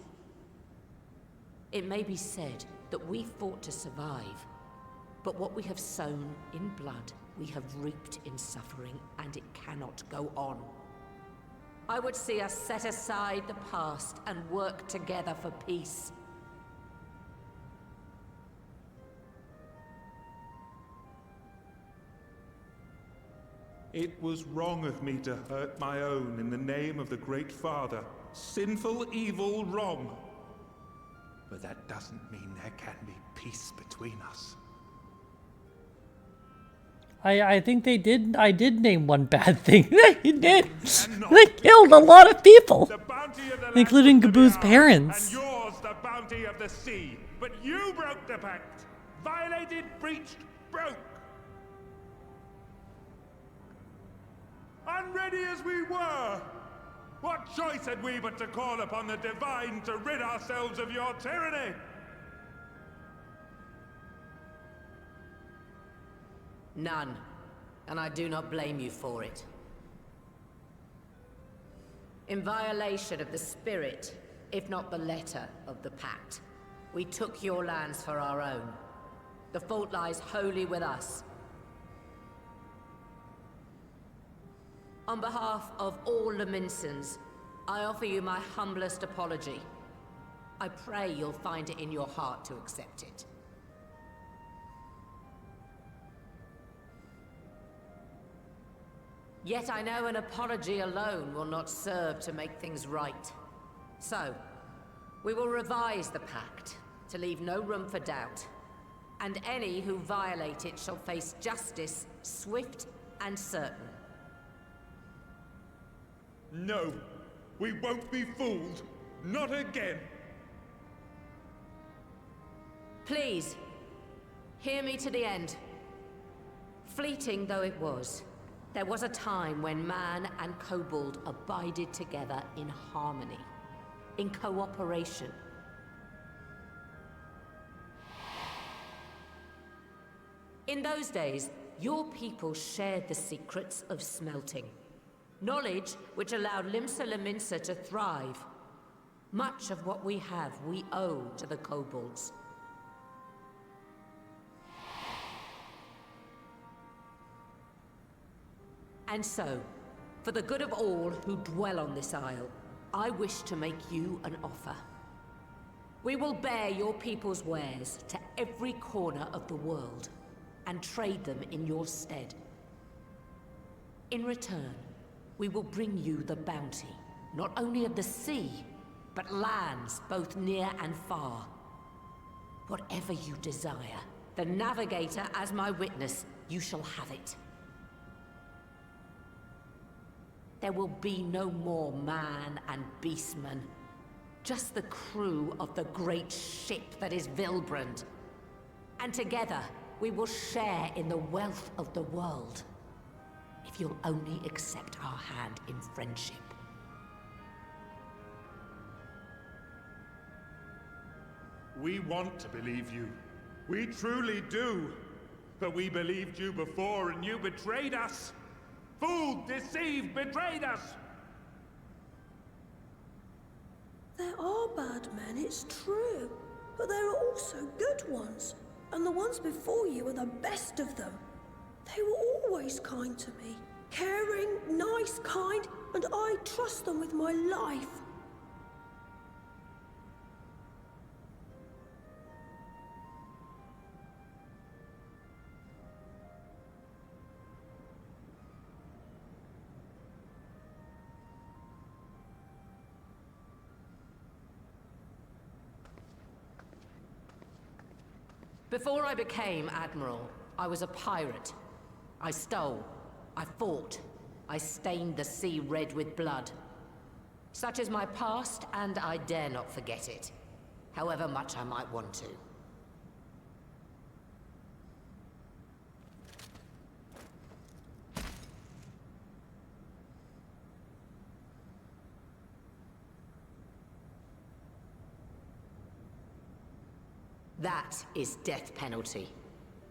It may be said that we fought to survive, but what we have sown in blood, we have reaped in suffering, and it cannot go on. I would see us set aside the past and work together for peace. It was wrong of me to hurt my own in the name of the Great Father. Sinful, evil, wrong. But that doesn't mean there can be peace between us. I think they did. I did name one bad thing. They did. They killed a lot of people, including Gaboo's parents. And yours the bounty of the sea. But you broke the pact. Violated, breached, broke. Unready as we were, what choice had we but to call upon the divine to rid ourselves of your tyranny? None, and I do not blame you for it. In violation of the spirit, if not the letter of the pact, we took your lands for our own. The fault lies wholly with us. On behalf of all Laminsons, I offer you my humblest apology. I pray you'll find it in your heart to accept it. Yet I know an apology alone will not serve to make things right. So, we will revise the pact to leave no room for doubt. And any who violate it shall face justice, swift and certain. No, we won't be fooled. Not again. Please, hear me to the end. Fleeting though it was, there was a time when man and kobold abided together in harmony, in cooperation. In those days, your people shared the secrets of smelting. Knowledge which allowed Limsa Lominsa to thrive. Much of what we have, we owe to the kobolds. And so, for the good of all who dwell on this isle, I wish to make you an offer. We will bear your people's wares to every corner of the world, and trade them in your stead. In return, we will bring you the bounty, not only of the sea, but lands both near and far. Whatever you desire, the Navigator as my witness, you shall have it. There will be no more man and beastman, just the crew of the great ship that is Vilbrand. And together, we will share in the wealth of the world, if you'll only accept our hand in friendship. We want to believe you. We truly do. But we believed you before and you betrayed us. Fooled, deceived, betrayed us! There are bad men, it's true. But there are also good ones. And the ones before you are the best of them. They were always kind to me. Caring, nice, kind, and I trust them with my life. Before I became Admiral, I was a pirate. I stole, I fought, I stained the sea red with blood. Such is my past, and I dare not forget it, however much I might want to. That is death penalty.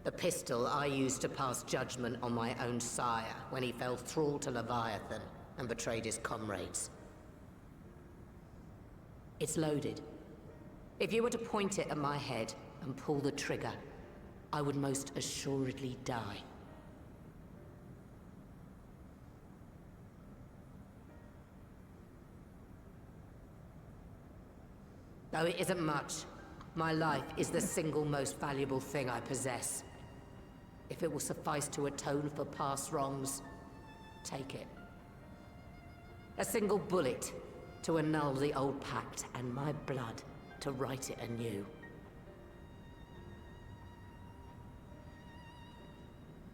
The pistol I used to pass judgment on my own sire when he fell thrall to Leviathan and betrayed his comrades. It's loaded. If you were to point it at my head and pull the trigger, I would most assuredly die. Though it isn't much, my life is the single most valuable thing I possess. If it will suffice to atone for past wrongs, take it. A single bullet to annul the old pact, and my blood to write it anew.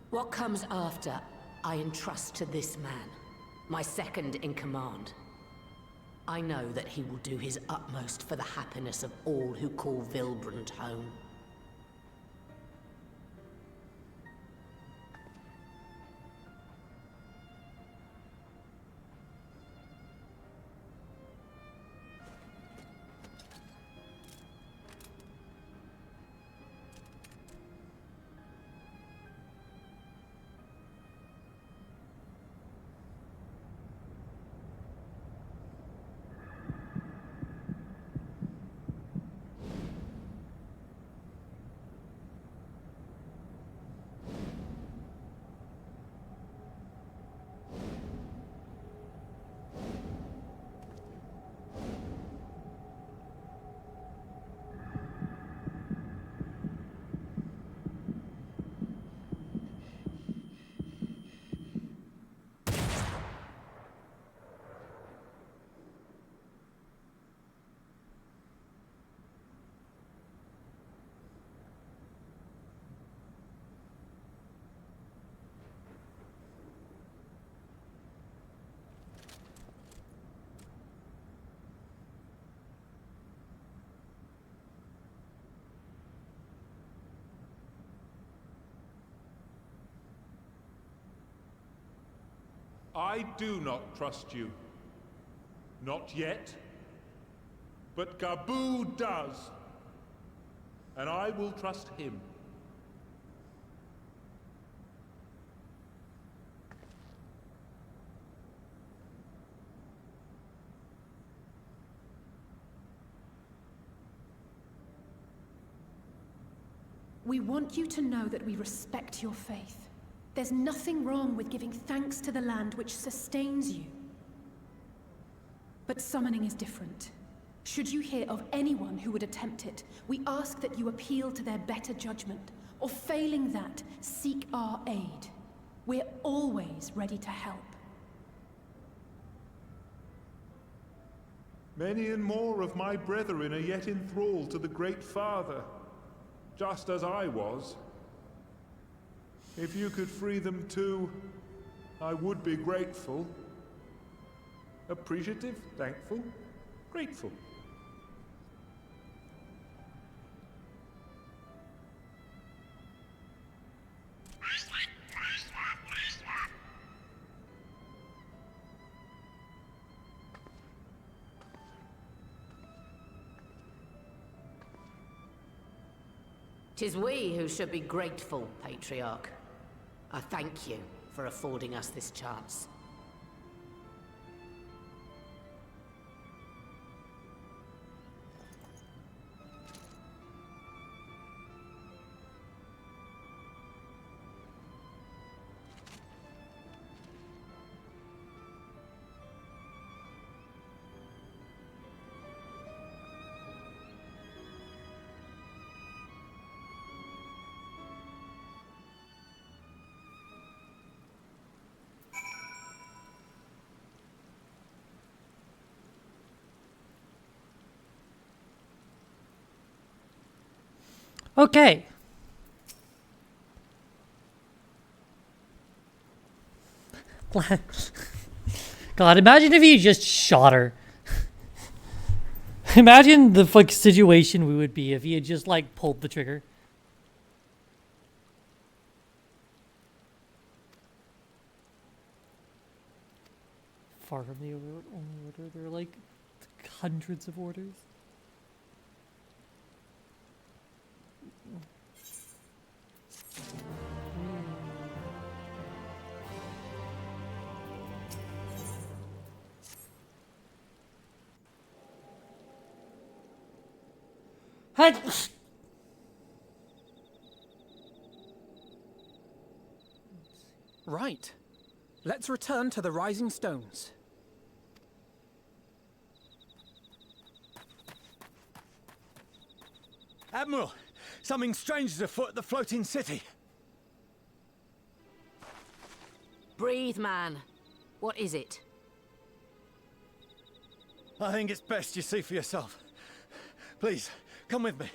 What comes after, I entrust to this man, my second in command. I know that he will do his utmost for the happiness of all who call Vilbrand home. I do not trust you. Not yet. But Gabu does. And I will trust him. We want you to know that we respect your faith. There's nothing wrong with giving thanks to the land which sustains you. But summoning is different. Should you hear of anyone who would attempt it, we ask that you appeal to their better judgment, or failing that, seek our aid. We're always ready to help. Many and more of my brethren are yet enthralled to the Great Father, just as I was. If you could free them too, I would be grateful. Appreciative, thankful, grateful. Tis we who should be grateful, Patriarch. I thank you for affording us this chance. Okay. God, imagine if he just shot her. Imagine the situation we would be if he had just like pulled the trigger. Far from the only order, there are like hundreds of orders. Right. Let's return to the Rising Stones. Admiral, something strange is afoot at the floating city. Breathe, man. What is it? I think it's best you see for yourself. Please, come with me.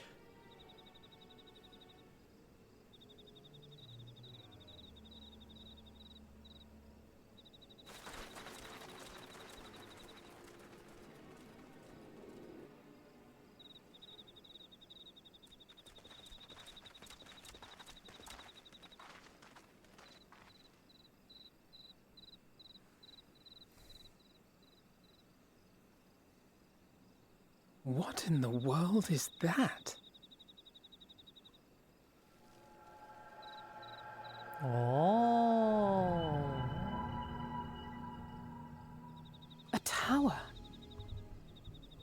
What in the world is that? Oh. A tower.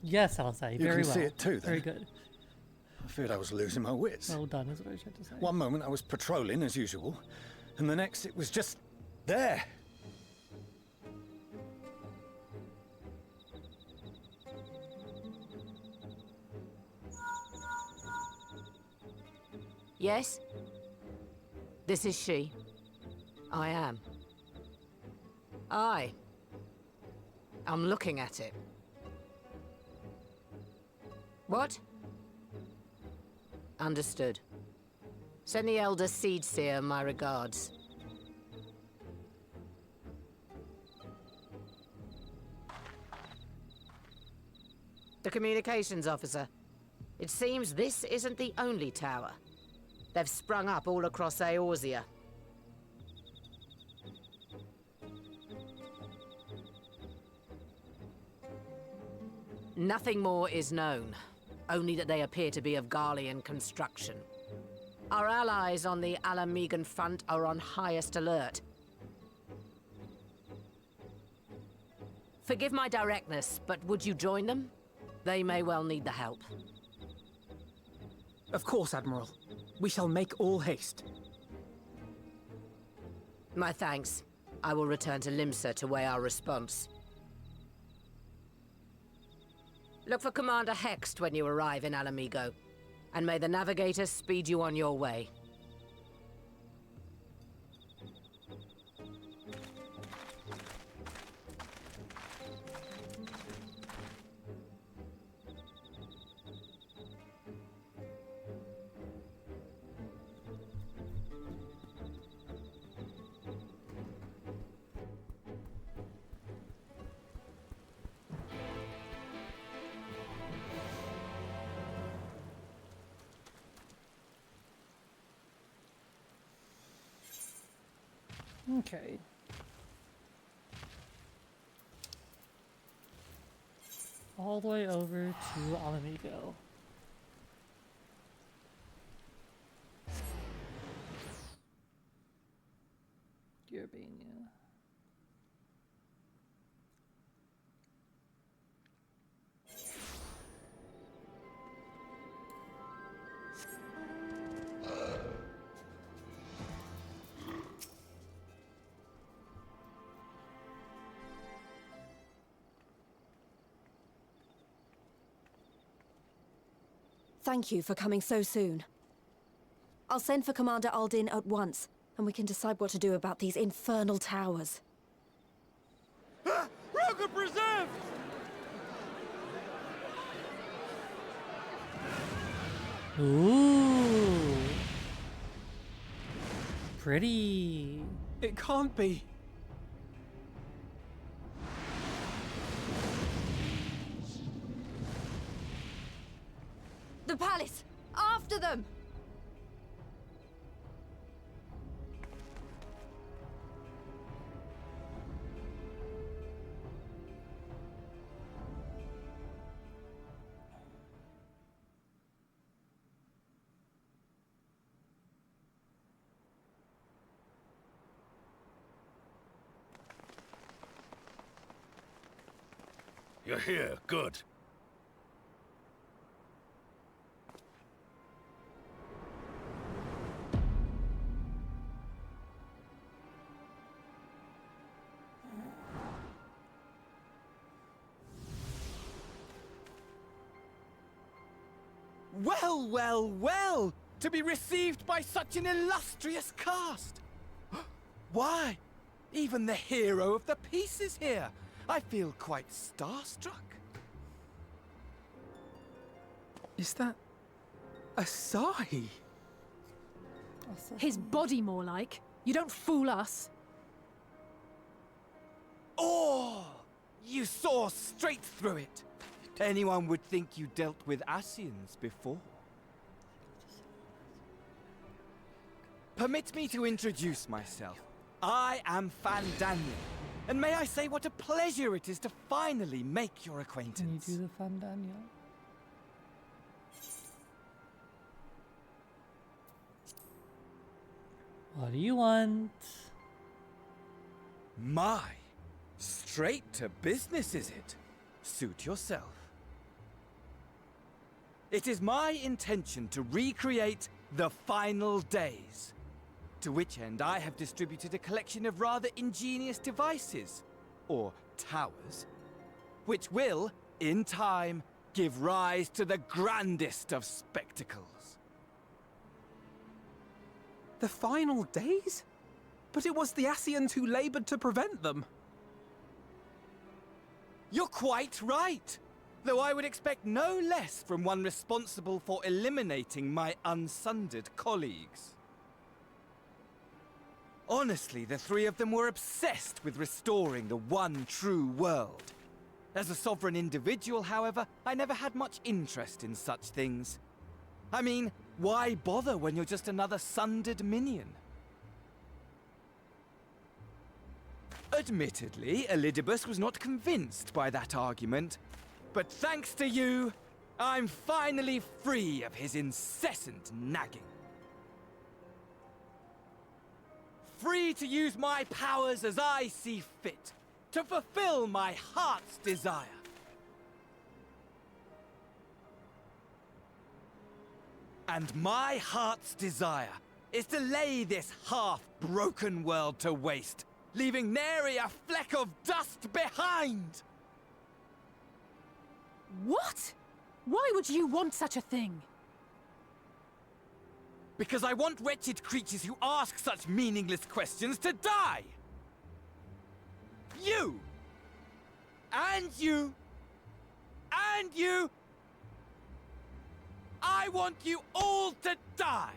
Yes, I'll say. You Very can well. see it too, then? Very good. I feared I was losing my wits. Well done, is what I was trying to say. One moment I was patrolling as usual, and the next it was just there. Yes? This is she. I am. I'm looking at it. What? Understood. Send the Elder Seedseer my regards. The communications officer. It seems this isn't the only tower. They've sprung up all across Eorzea. Nothing more is known, only that they appear to be of Garlean construction. Our allies on the Alamegan front are on highest alert. Forgive my directness, but would you join them? They may well need the help. Of course, Admiral. We shall make all haste. My thanks. I will return to Limsa to weigh our response. Look for Commander Hext when you arrive in Alamigo, and may the Navigator speed you on your way. Okay. All the way over to Alamigo. Urbania. Thank you for coming so soon. I'll send for Commander Aldin at once, and we can decide what to do about these infernal towers. Roger preserved! Ooh. Pretty. It can't be. The palace! After them! You're here, good. Well, well, well! To be received by such an illustrious cast! Why, even the hero of the piece is here! I feel quite starstruck. Is that a sigh? His body, more like. You don't fool us. Oh! You saw straight through it! Anyone would think you dealt with Asians before. Permit me to introduce myself. I am Fandaniel, and may I say what a pleasure it is to finally make your acquaintance. Can you do the Fandaniel? What do you want? My, straight to business is it? Suit yourself. It is my intention to recreate the final days, to which end I have distributed a collection of rather ingenious devices, or towers, which will, in time, give rise to the grandest of spectacles. The final days? But it was the Asians who labored to prevent them. You're quite right, though I would expect no less from one responsible for eliminating my unsundered colleagues. Honestly, the three of them were obsessed with restoring the one true world. As a sovereign individual, however, I never had much interest in such things. I mean, why bother when you're just another sundered minion? Admittedly, Elidibus was not convinced by that argument, But thanks to you, I'm finally free of his incessant nagging. Free to use my powers as I see fit, to fulfill my heart's desire. And my heart's desire is to lay this half-broken world to waste, leaving nary a fleck of dust behind! What? Why would you want such a thing? Because I want wretched creatures who ask such meaningless questions to die! You! And you! And you! I want you all to die!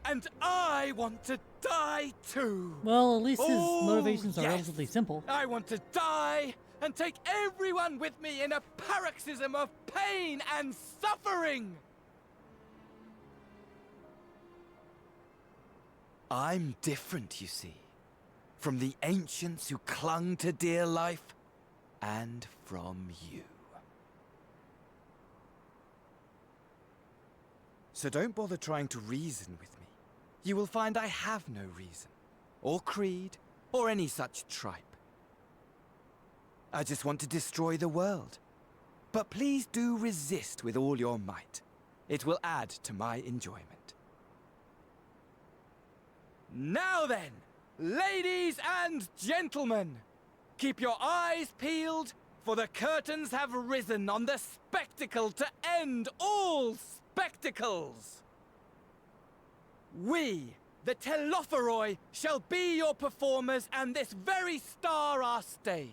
And I want to die too! Well, at least his Oh, motivations are yes. relatively simple. I want to die and take everyone with me in a paroxysm of pain and suffering! I'm different, you see, from the ancients who clung to dear life, and from you. So don't bother trying to reason with me. You will find I have no reason, or creed, or any such tripe. I just want to destroy the world. But please do resist with all your might. It will add to my enjoyment. Now then, ladies and gentlemen, keep your eyes peeled, for the curtains have risen on the spectacle to end all spectacles. We, the Telophoroi, shall be your performers and this very star our stage.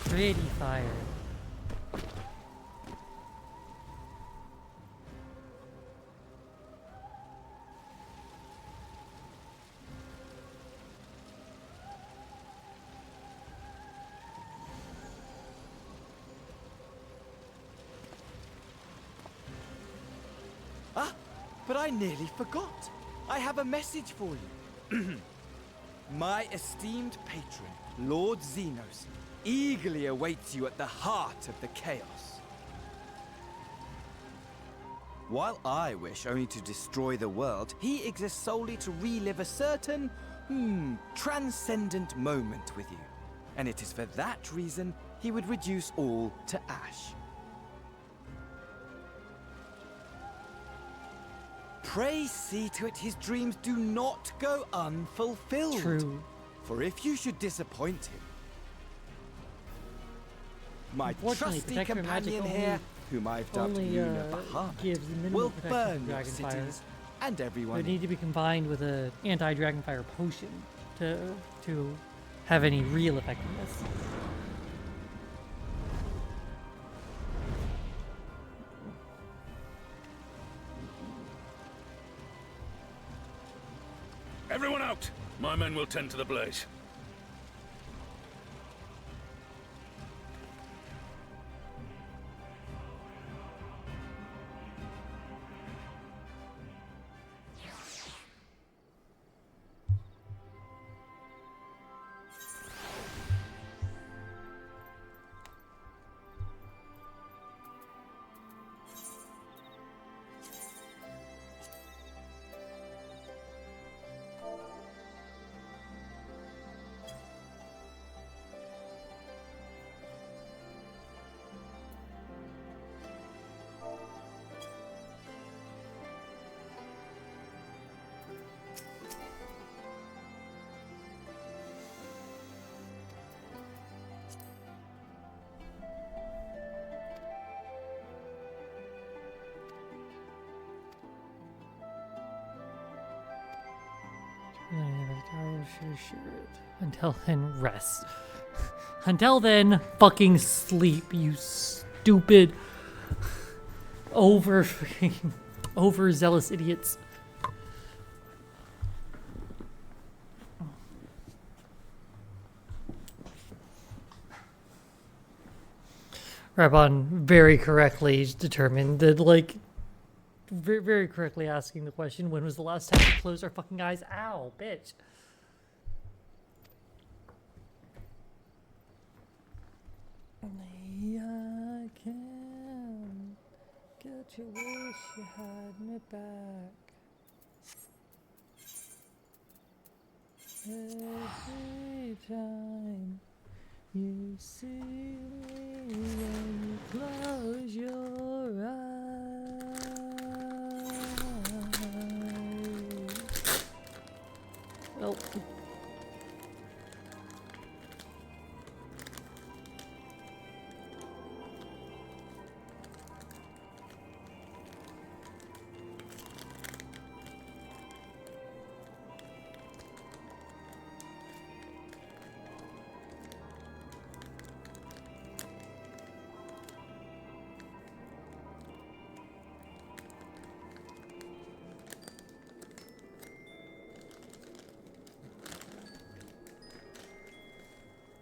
Pretty fire. Ah, but I nearly forgot. I have a message for you. My esteemed patron, Lord Xenos, eagerly awaits you at the heart of the chaos. While I wish only to destroy the world, he exists solely to relive a certain, transcendent moment with you. And it is for that reason he would reduce all to ash. Pray see to it his dreams do not go unfulfilled. True. For if you should disappoint him, my Unfortunately, trusty Protector Magic companion only- here, whom I've dubbed only, Luna Bahamut, gives minimal will protection burn from your Dragonfire. cities and everyone. They need to be combined with a anti-Dragonfire potion to have any real effectiveness. Everyone out! My men will tend to the blaze. Until then, rest. Until then, fucking sleep, you stupid over Overzealous idiots. Rabon very correctly determined that, like, very, very correctly asking the question, when was the last time we closed our fucking eyes? Ow, bitch. I can get you, wish you had me back. Every time you see me when you close your eyes. Oh.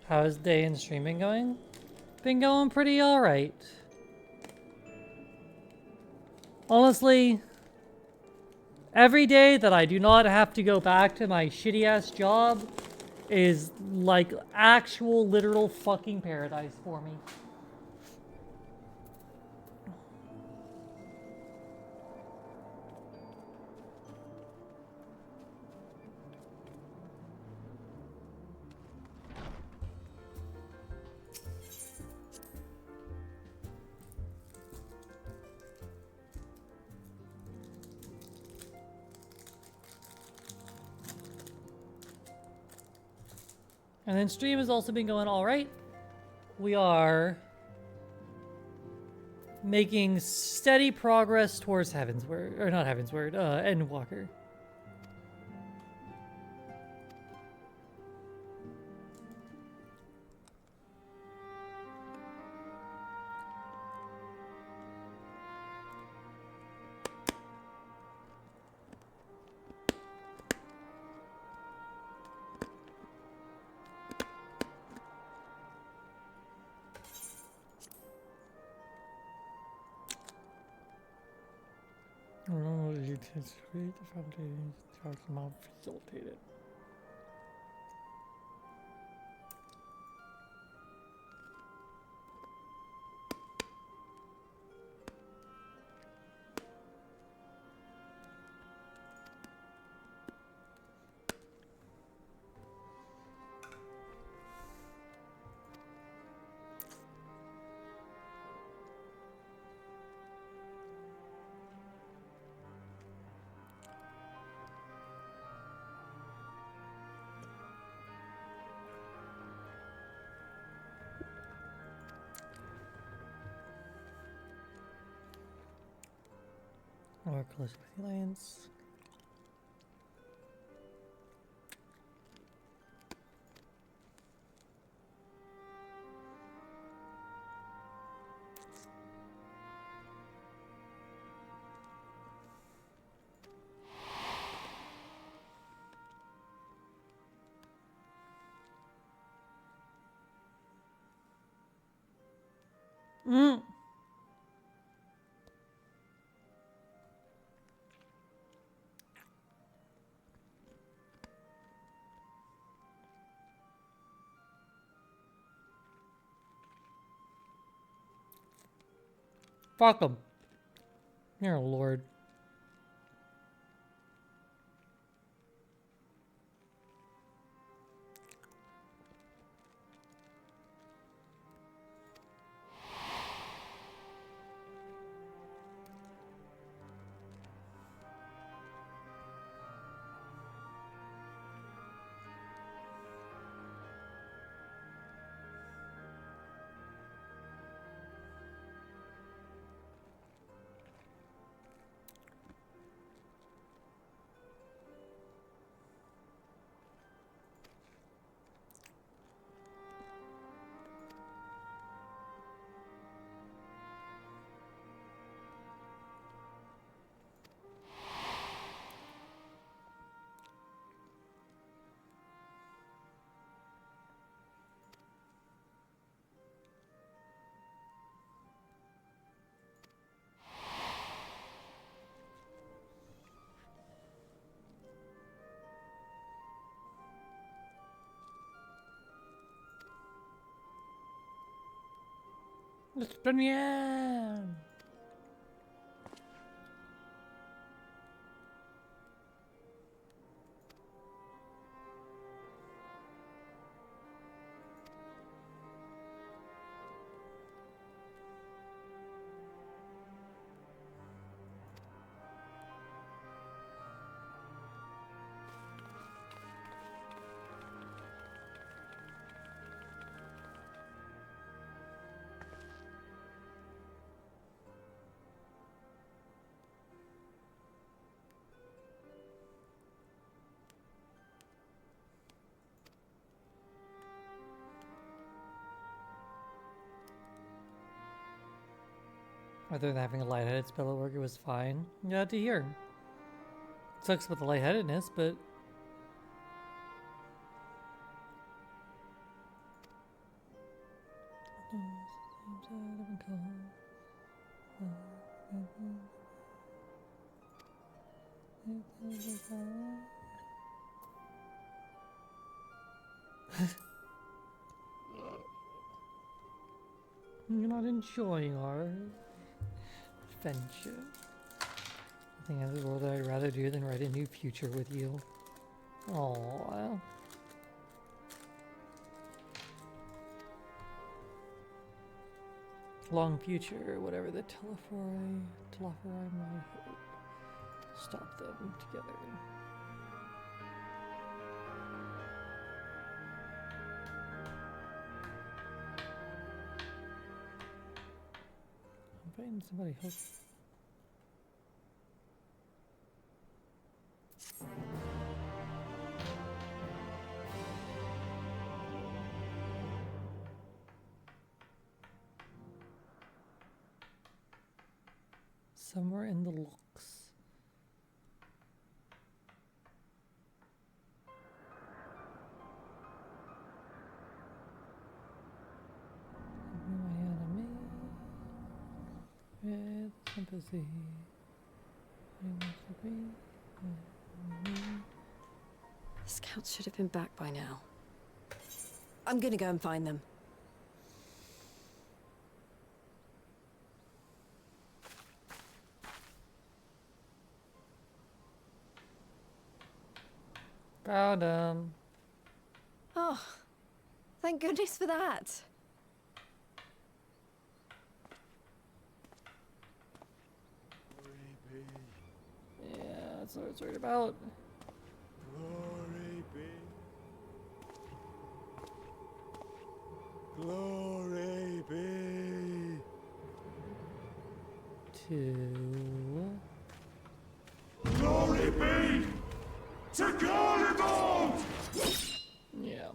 How's day in streaming going? Been going pretty alright. Honestly, every day that I do not have to go back to my shitty ass job is like actual literal fucking paradise for me. And then stream has also been going all right. We are making steady progress towards Heavensward, or not Heavensward, Endwalker. Oh, you can create the foundation, CatMom facilitated. Or close with the alliance. Mm. Fuck them. You're a lord. It's premiere. Other than having a lightheaded spell at work, it was fine. Glad to hear. Sucks with the lightheadedness, but you're not enjoying our adventure. Nothing in the world that I'd rather do than write a new future with you. Aww. Long future, whatever the Telephori might hope. Stop them together. I'm fighting somebody hope. Somewhere in the locks. My enemy with sympathy. The scouts should have been back by now. I'm gonna go and find them. Found him. Oh, thank goodness for that. Yeah, that's what I was worried about. Glory be. Glory be. To... Glory be to Garlemald! Yeah.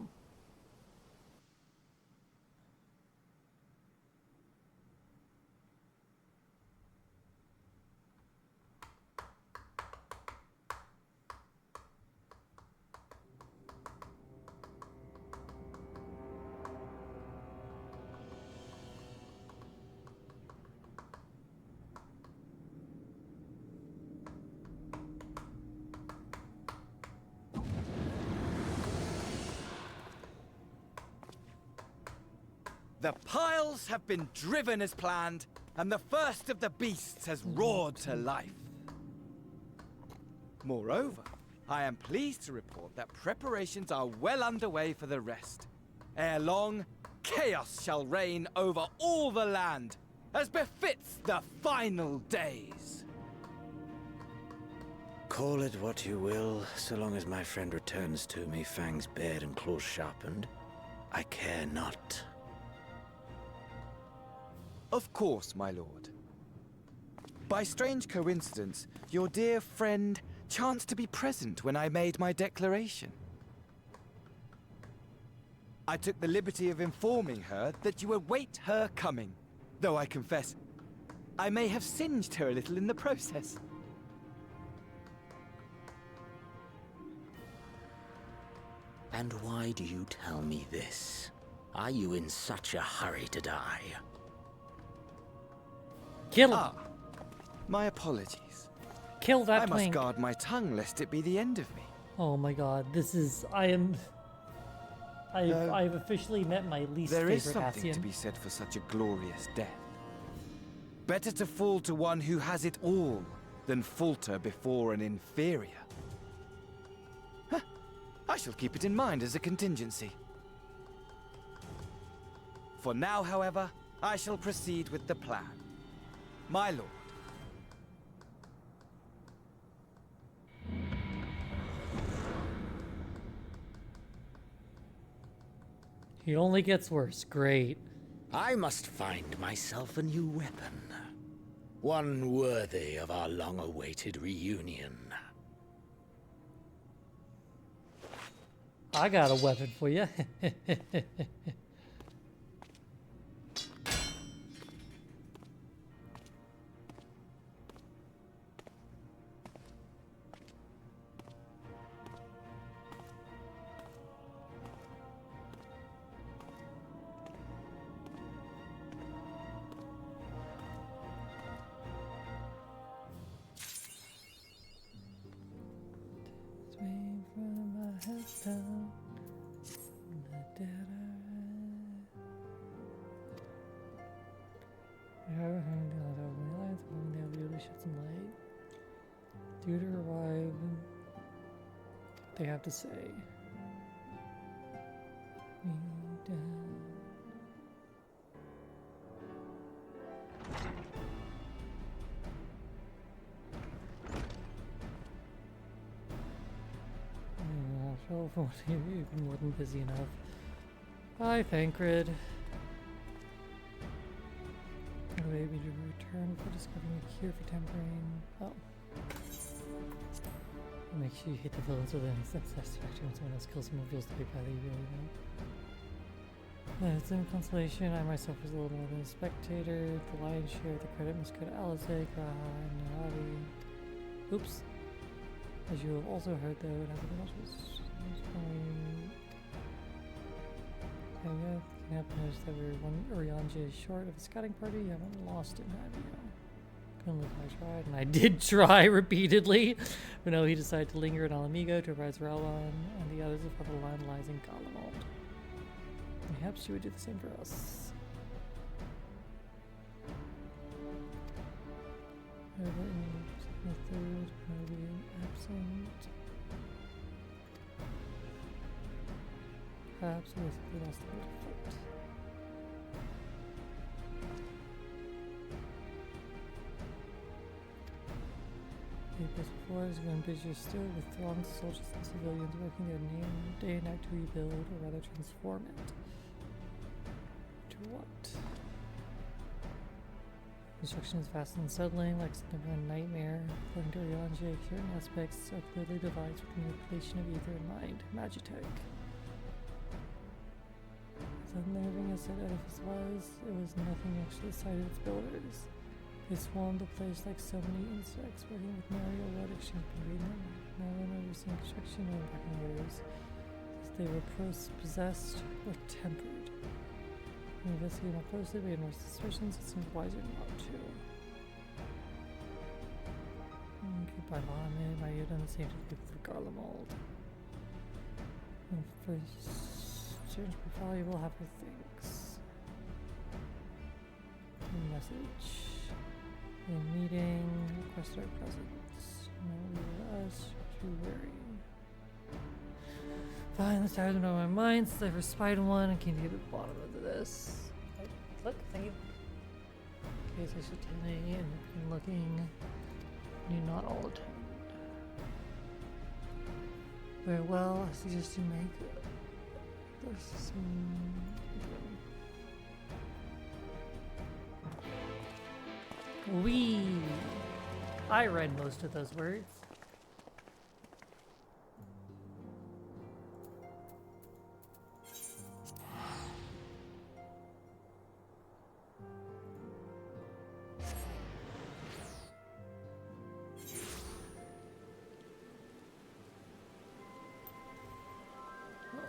The piles have been driven as planned, and the first of the beasts has roared to life. Moreover, I am pleased to report that preparations are well underway for the rest. Ere long, chaos shall reign over all the land, as befits the final days. Call it what you will, so long as my friend returns to me, fangs bared and claws sharpened. I care not. Of course, my lord. By strange coincidence, your dear friend chanced to be present when I made my declaration. I took the liberty of informing her that you await her coming, though I confess, I may have singed her a little in the process. And why do you tell me this? Are you in such a hurry to die? Kill him! Ah, my apologies. Kill that I must twink. guard my tongue lest it be the end of me. Oh my god, this is... I am... I've officially met my least There favorite is something to Ascian. be said for such a glorious death. Better to fall to one who has it all than falter before an inferior. Huh. I shall keep it in mind as a contingency. For now, however, I shall proceed with the plan. My lord. He only gets worse. Great. I must find myself a new weapon. One worthy of our long-awaited reunion. I got a weapon for you. Due to arrive, they have to say. You've been more than busy enough. Bye, Thancred. Maybe to return for discovering a cure for tempering. Oh. Make sure you hit the villains with an instant satisfaction when someone else kills them, reveals the big guy that you really want. It's in consolation. I myself was a little more than a spectator. The lion's share of the credit must go to Alice, Graha, and Navi. Oops. As you have also heard, though, it hasn't been much. Yeah, you have noticed that we're one Urianje short of a scouting party. You haven't lost it, have you? Couldn't look I tried, and I did try repeatedly. But no, he decided to linger in Alamigo to rise Ralon, and the others of the line lies in Galamond. Perhaps she would do the same for us. The third, maybe absent. Perhaps we lost the will to fight. As before, as when busier still with throngs of soldiers and civilians working their day and night to rebuild, or rather transform it. To what? Construction is fast and unsettling, like some kind of nightmare. According to Urianje, certain aspects are clearly divided with the manipulation of ether and mind. Magitech. Unnerving as that edifice was, it was nothing actually the sight of its builders. They swarmed the place like so many insects, working with Mario what exchange between them. No one overseeing construction or backing orders, as they were possessed or tempered. When investigating more closely, we had more suspicions. It seems wiser not to. Goodbye, Lana. Might have done the same to the people of Garlemald. And first. Search for valuable have her things. Message. A meeting. Request our presence. No leave us. Too weary. Fine, let's dive into my mind since I've respited one and came to the bottom of this. Oh, look, thank you. Okay, so Shitani and looking. You're not all attend. Very well, I suggest you make it. Wee! I read most of those words.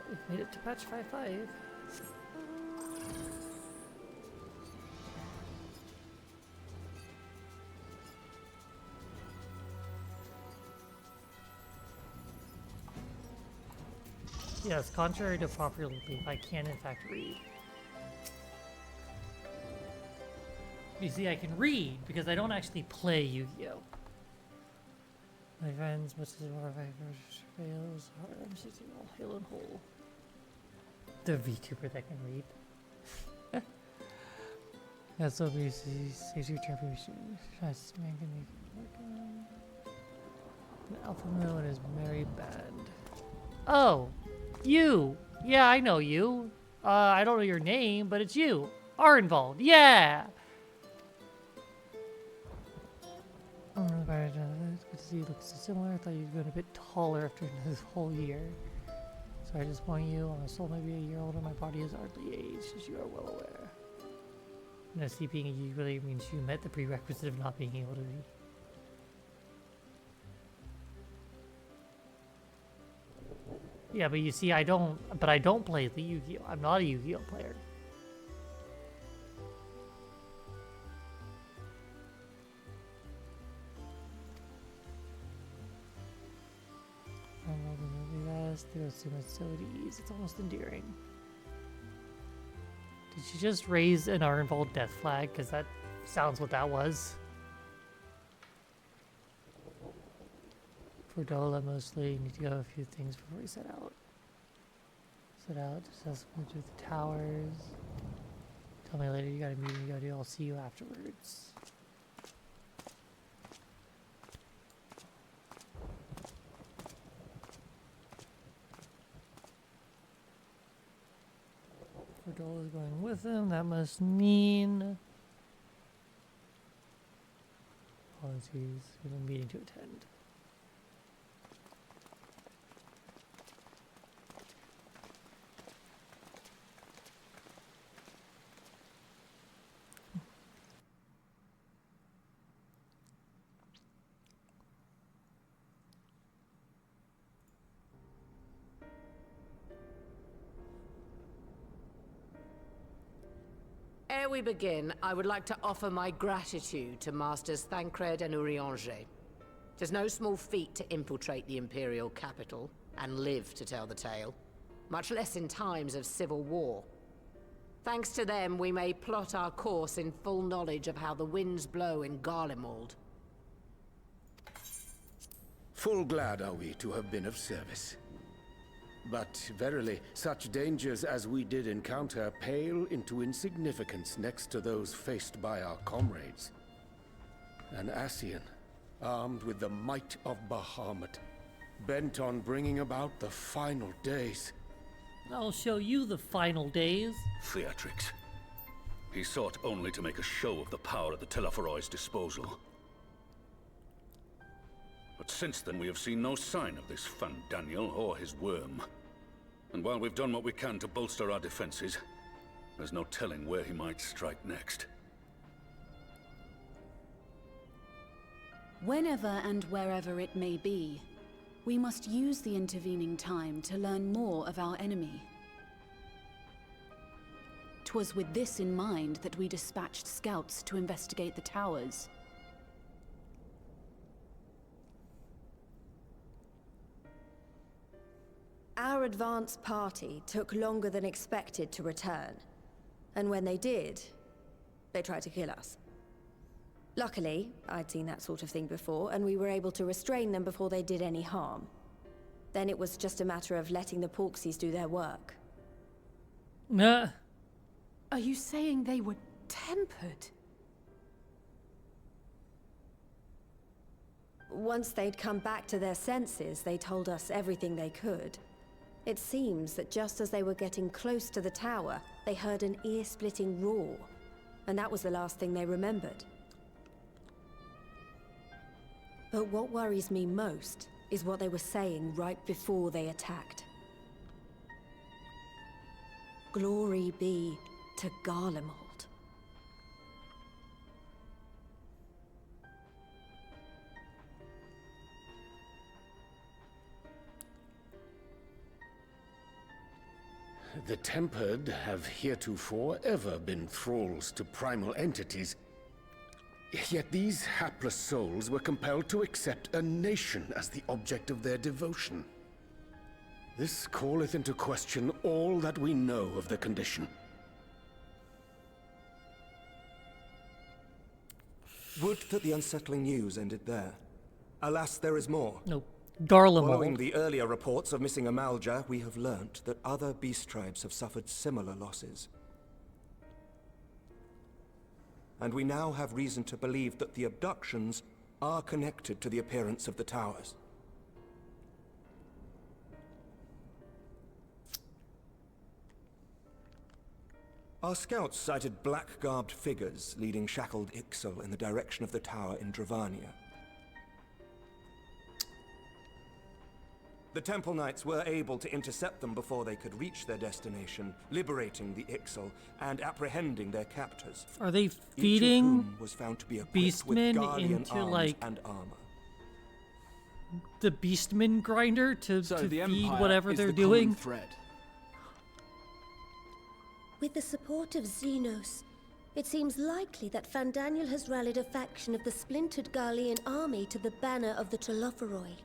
We've made it to patch 5.5. Yes, contrary to popular belief, I can in fact read. You see, I can read because I don't actually play Yu-Gi-Oh! My friends, much as more fails, I'm sitting all hale and whole. The VTuber that can read. That's so busy. Says your interpretation. Trust man can make it work. The Alpha Male and his merry band. Oh, you. Yeah, I know you. I don't know your name, but it's you. Arnvald. Yeah. Good to see you look so similar. I thought you'd been a bit taller after this whole year. So I just want you. My soul may be a year older. My body is hardly aged, as you are well aware. No, see, being a you really means you met the prerequisite of not being able to read. Yeah, but you see, I don't play the Yu-Gi-Oh! I'm not a Yu-Gi-Oh! Player. It's almost endearing. Did you just raise an Arnvald death flag? Because that sounds what that was. For Dola, mostly, you need to go a few things before we set out. Just has to do the towers. Tell me later, you got a meeting you gotta do. I'll see you afterwards. Ferdola's going with him. That must mean apologies. We have a meeting to attend. Ere we begin, I would like to offer my gratitude to Masters Thancred and Urianger. Tis no small feat to infiltrate the Imperial capital and live to tell the tale, much less in times of civil war. Thanks to them, we may plot our course in full knowledge of how the winds blow in Garlemald. Full glad are we to have been of service. But verily, such dangers as we did encounter pale into insignificance next to those faced by our comrades. An Ascian, armed with the might of Bahamut, bent on bringing about the final days. I'll show you the final days. Theatrics. He sought only to make a show of the power at the Teleforoi's disposal. But since then we have seen no sign of this Fan Daniel or his worm. And while we've done what we can to bolster our defenses, there's no telling where he might strike next. Whenever and wherever it may be, we must use the intervening time to learn more of our enemy. 'Twas with this in mind that we dispatched scouts to investigate the towers. Our advance party took longer than expected to return. And when they did, they tried to kill us. Luckily, I'd seen that sort of thing before, and we were able to restrain them before they did any harm. Then it was just a matter of letting the Porksies do their work. Nah. Are you saying they were tempered? Once they'd come back to their senses, they told us everything they could. It seems that just as they were getting close to the tower, they heard an ear-splitting roar. And that was the last thing they remembered. But what worries me most is what they were saying right before they attacked. Glory be to Garlemald. The Tempered have heretofore ever been thralls to primal entities. Yet these hapless souls were compelled to accept a nation as the object of their devotion. This calleth into question all that we know of the condition. Would that the unsettling news ended there. Alas, there is more. No. Garlemald. Following the earlier reports of missing Amalja, we have learnt that other beast tribes have suffered similar losses. And we now have reason to believe that the abductions are connected to the appearance of the towers. Our scouts sighted black-garbed figures leading shackled Ixal in the direction of the tower in Dravania. The Temple Knights were able to intercept them before they could reach their destination, liberating the Ixal and apprehending their captors. Are they Each of feeding whom was found to be equipped with beastmen Guardian into arms like and armor. the beastman grinder to the feed Empire whatever is they're the doing? common thread. With the support of Xenos, it seems likely that Fandaniel has rallied a faction of the splintered Garlean army to the banner of the Telophoroi.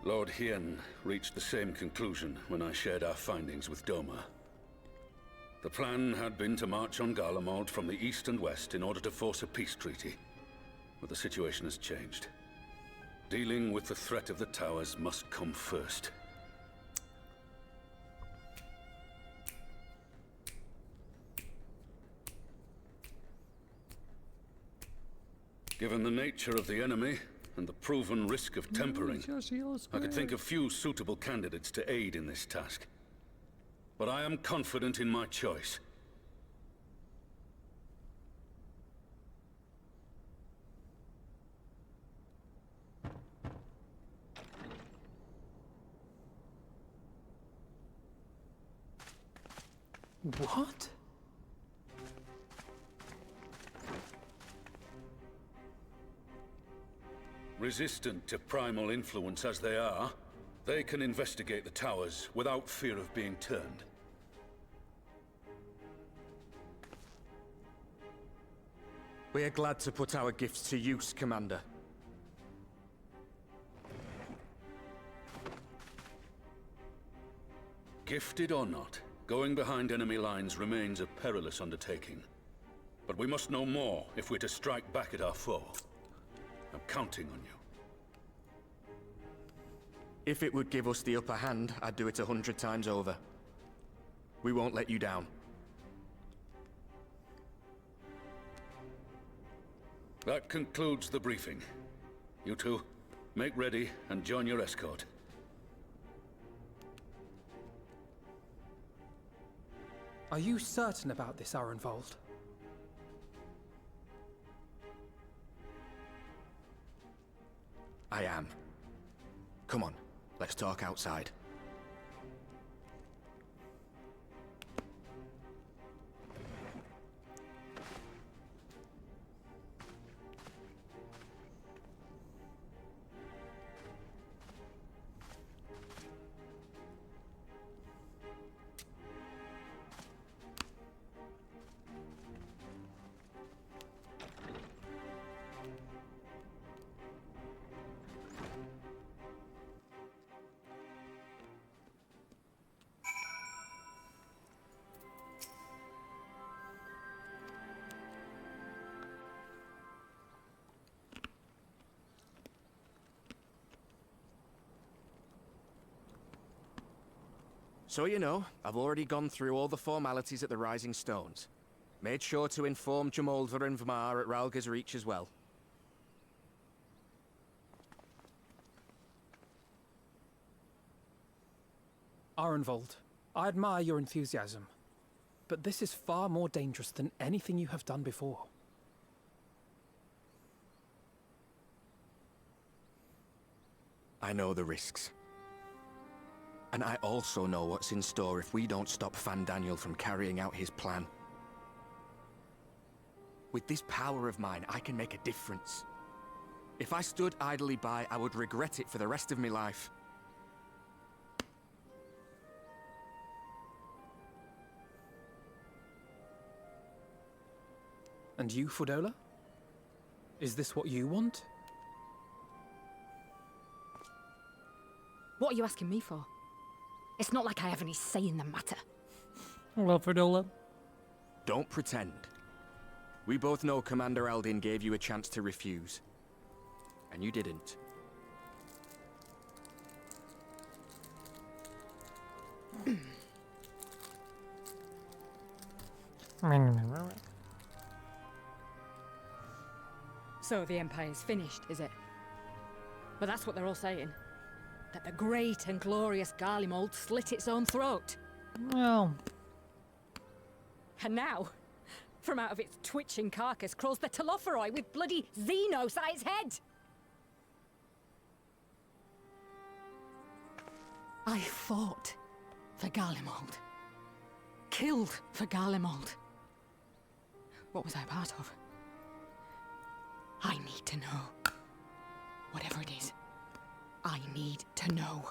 Lord Hien reached the same conclusion when I shared our findings with Doma. The plan had been to march on Garlemald from the east and west in order to force a peace treaty. But the situation has changed. Dealing with the threat of the towers must come first. Given the nature of the enemy and the proven risk of tempering, I could think of few suitable candidates to aid in this task. But I am confident in my choice. What? Resistant to primal influence as they are, they can investigate the towers without fear of being turned. We are glad to put our gifts to use, Commander. Gifted or not, going behind enemy lines remains a perilous undertaking. But we must know more if we're to strike back at our foe. I'm counting on you. If it would give us the upper hand, I'd do it 100 times over. We won't let you down. That concludes the briefing. You two, make ready and join your escort. Are you certain about this, Arenvold? I am. Come on, let's talk outside. So you know, I've already gone through all the formalities at the Rising Stones. Made sure to inform Jamoldva and Vamar at Ralga's Reach as well. Arenvold, I admire your enthusiasm, but this is far more dangerous than anything you have done before. I know the risks. And I also know what's in store if we don't stop Fandaniel from carrying out his plan. With this power of mine, I can make a difference. If I stood idly by, I would regret it for the rest of my life. And you, Fudola? Is this what you want? What are you asking me for? It's not like I have any say in the matter. Hello, Fordola. Don't pretend. We both know Commander Eldin gave you a chance to refuse. And you didn't. So the Empire's finished, is it? But that's what they're all saying. That the great and glorious Garlemald slit its own throat. Well. And now, from out of its twitching carcass crawls the Telophoroi with bloody Xenos at its head! I fought for Garlemald. Killed for Garlemald. What was I a part of? I need to know. Whatever it is, I need to know.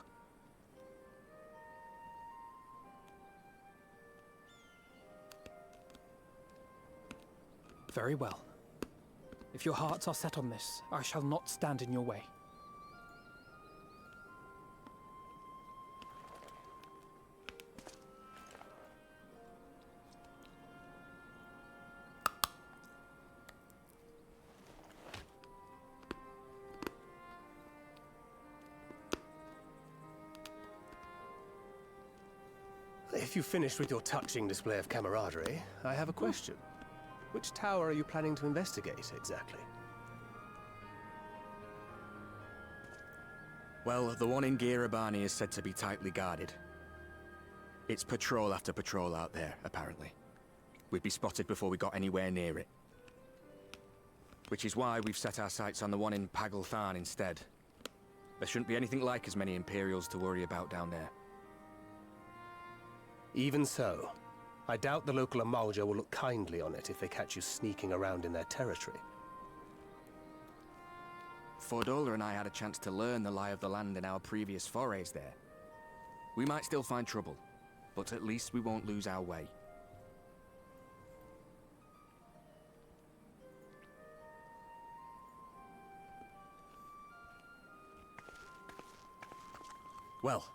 Very well. If your hearts are set on this, I shall not stand in your way. If you've finished with your touching display of camaraderie, I have a question. Which tower are you planning to investigate, exactly? Well, the one in Girabani is said to be tightly guarded. It's patrol after patrol out there, apparently. We'd be spotted before we got anywhere near it. Which is why we've set our sights on the one in Pagalthan instead. There shouldn't be anything like as many Imperials to worry about down there. Even so, I doubt the local Amalja will look kindly on it if they catch you sneaking around in their territory. Fordola and I had a chance to learn the lie of the land in our previous forays there. We might still find trouble, but at least we won't lose our way. Well,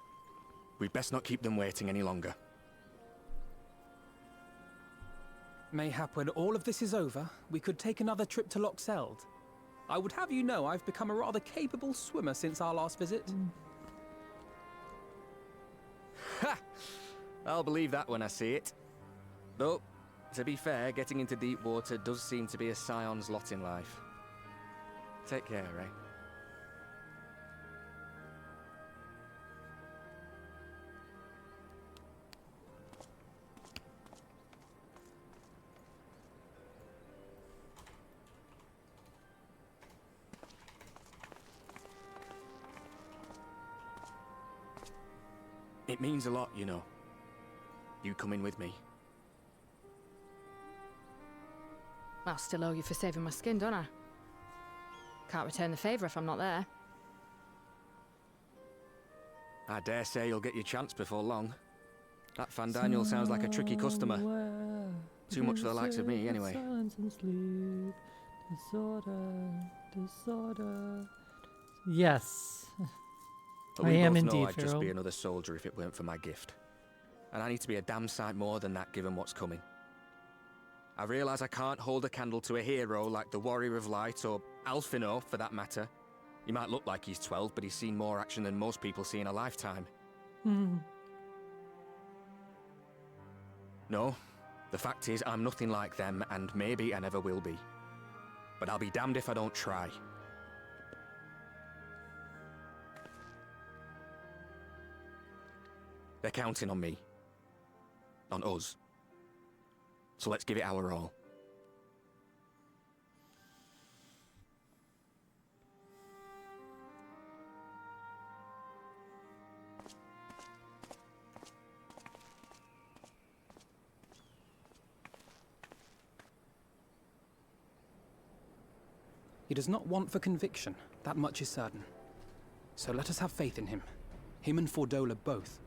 we'd best not keep them waiting any longer. Mayhap when all of this is over, we could take another trip to Loxeld. I would have you know I've become a rather capable swimmer since our last visit. Ha! I'll believe that when I see it. Though, to be fair, getting into deep water does seem to be a scion's lot in life. Take care, Ray. It means a lot, you know. You coming with me. I'll still owe you for saving my skin, don't I? Can't return the favour if I'm not there. I dare say you'll get your chance before long. That Fandaniel sounds like a tricky customer. Too much for the likes of me, anyway. Silence and sleep. Disorder. Yes. But I we am both know indeed, I'd just Pharaoh. be another soldier if it weren't for my gift. And I need to be a damn sight more than that given what's coming. I realise I can't hold a candle to a hero like the Warrior of Light or Alphino, for that matter. He might look like he's 12, but he's seen more action than most people see in a lifetime. No, the fact is I'm nothing like them, and maybe I never will be. But I'll be damned if I don't try. They're counting on me. On us. So let's give it our all. He does not want for conviction, that much is certain. So let us have faith in him. Him and Fordola both.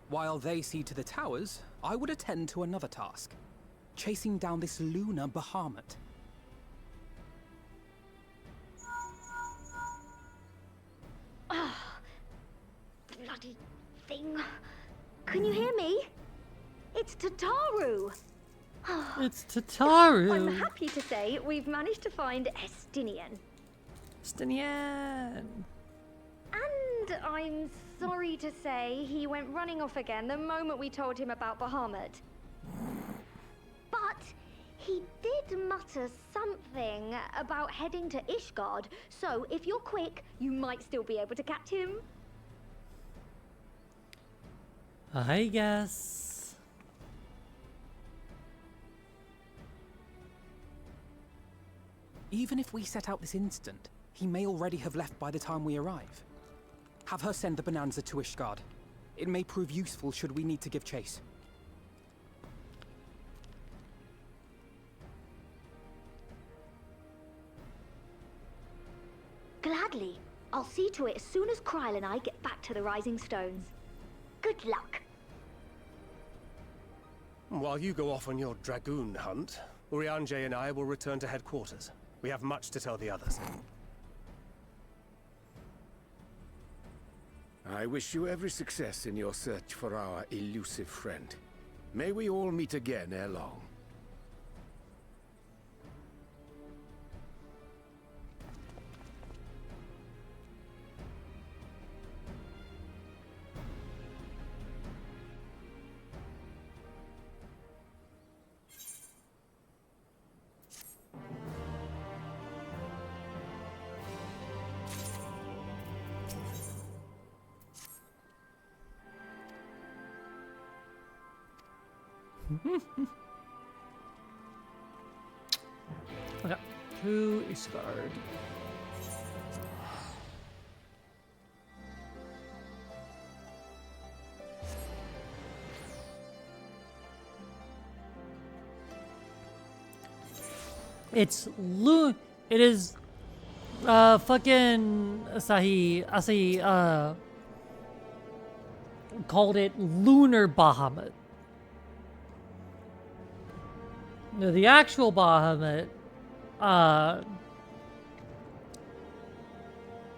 While they see to the towers, I would attend to another task. Chasing down this lunar Bahamut. bloody thing. Can you hear me? It's Tataru. It's Tataru. I'm happy to say we've managed to find Estinian. Estinian. And I'm sorry to say he went running off again the moment we told him about Bahamut. But he did mutter something about heading to Ishgard, so if you're quick, you might still be able to catch him. I guess. Even if we set out this instant, he may already have left by the time we arrive. Have her send the Bonanza to Ishgard. It may prove useful should we need to give chase. Gladly. I'll see to it as soon as Kryl and I get back to the Rising Stones. Good luck. While you go off on your dragoon hunt, Urianger and I will return to headquarters. We have much to tell the others. I wish you every success in your search for our elusive friend. May we all meet again ere long. Okay, to Ishgard. It is fucking Asahi called it Lunar Bahamut. No, the actual Bahamut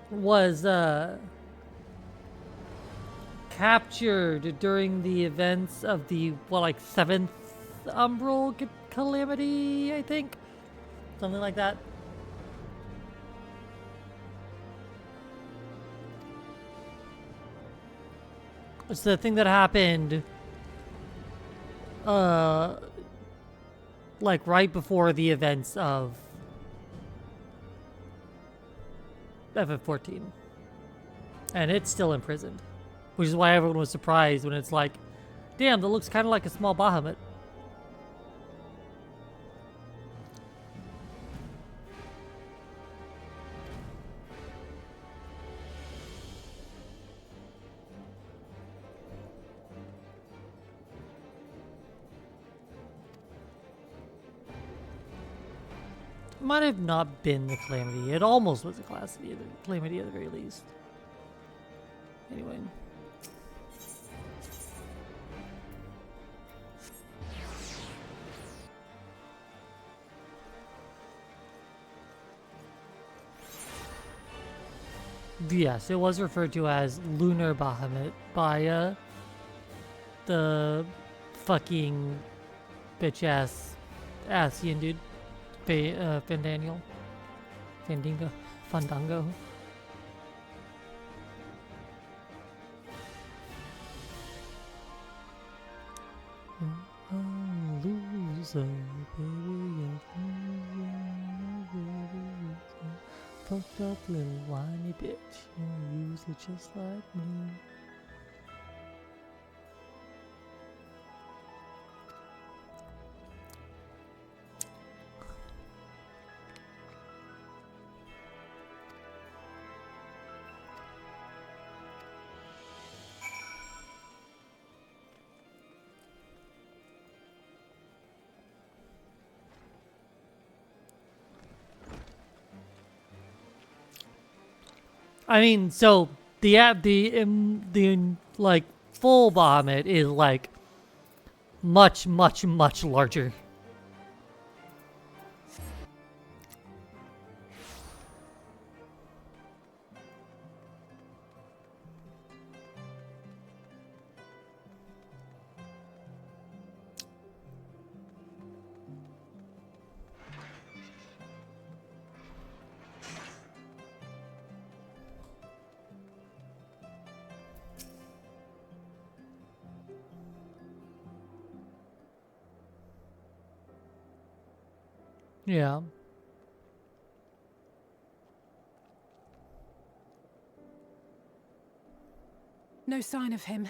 was captured during the events of the seventh Umbral calamity, I think, something like that. It's the thing that happened right before the events of FF14. And it's still imprisoned. Which is why everyone was surprised when it's like, damn, that looks kind of like a small Bahamut. Might have not been the Calamity. It almost was a Calamity at the very least. Anyway. Yes, it was referred to as Lunar Bahamut by the fucking bitch-ass Asian dude. Fandango. Fandango. Loser, baby, fucked up little whiny bitch. You use it just like me. I mean, so the full Bahamut is much larger. Yeah. No sign of him.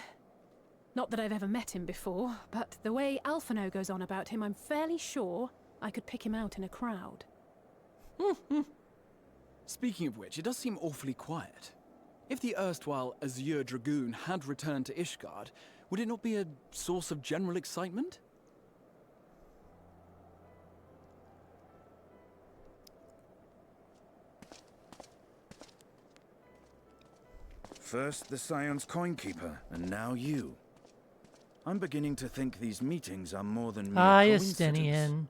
Not that I've ever met him before, but the way Alphino goes on about him, I'm fairly sure I could pick him out in a crowd. Speaking of which, it does seem awfully quiet. If the erstwhile Azure Dragoon had returned to Ishgard, would it not be a source of general excitement? First the Scion's Coinkeeper, and now you. I'm beginning to think these meetings are more than mere Hi, coincidence. Estinian.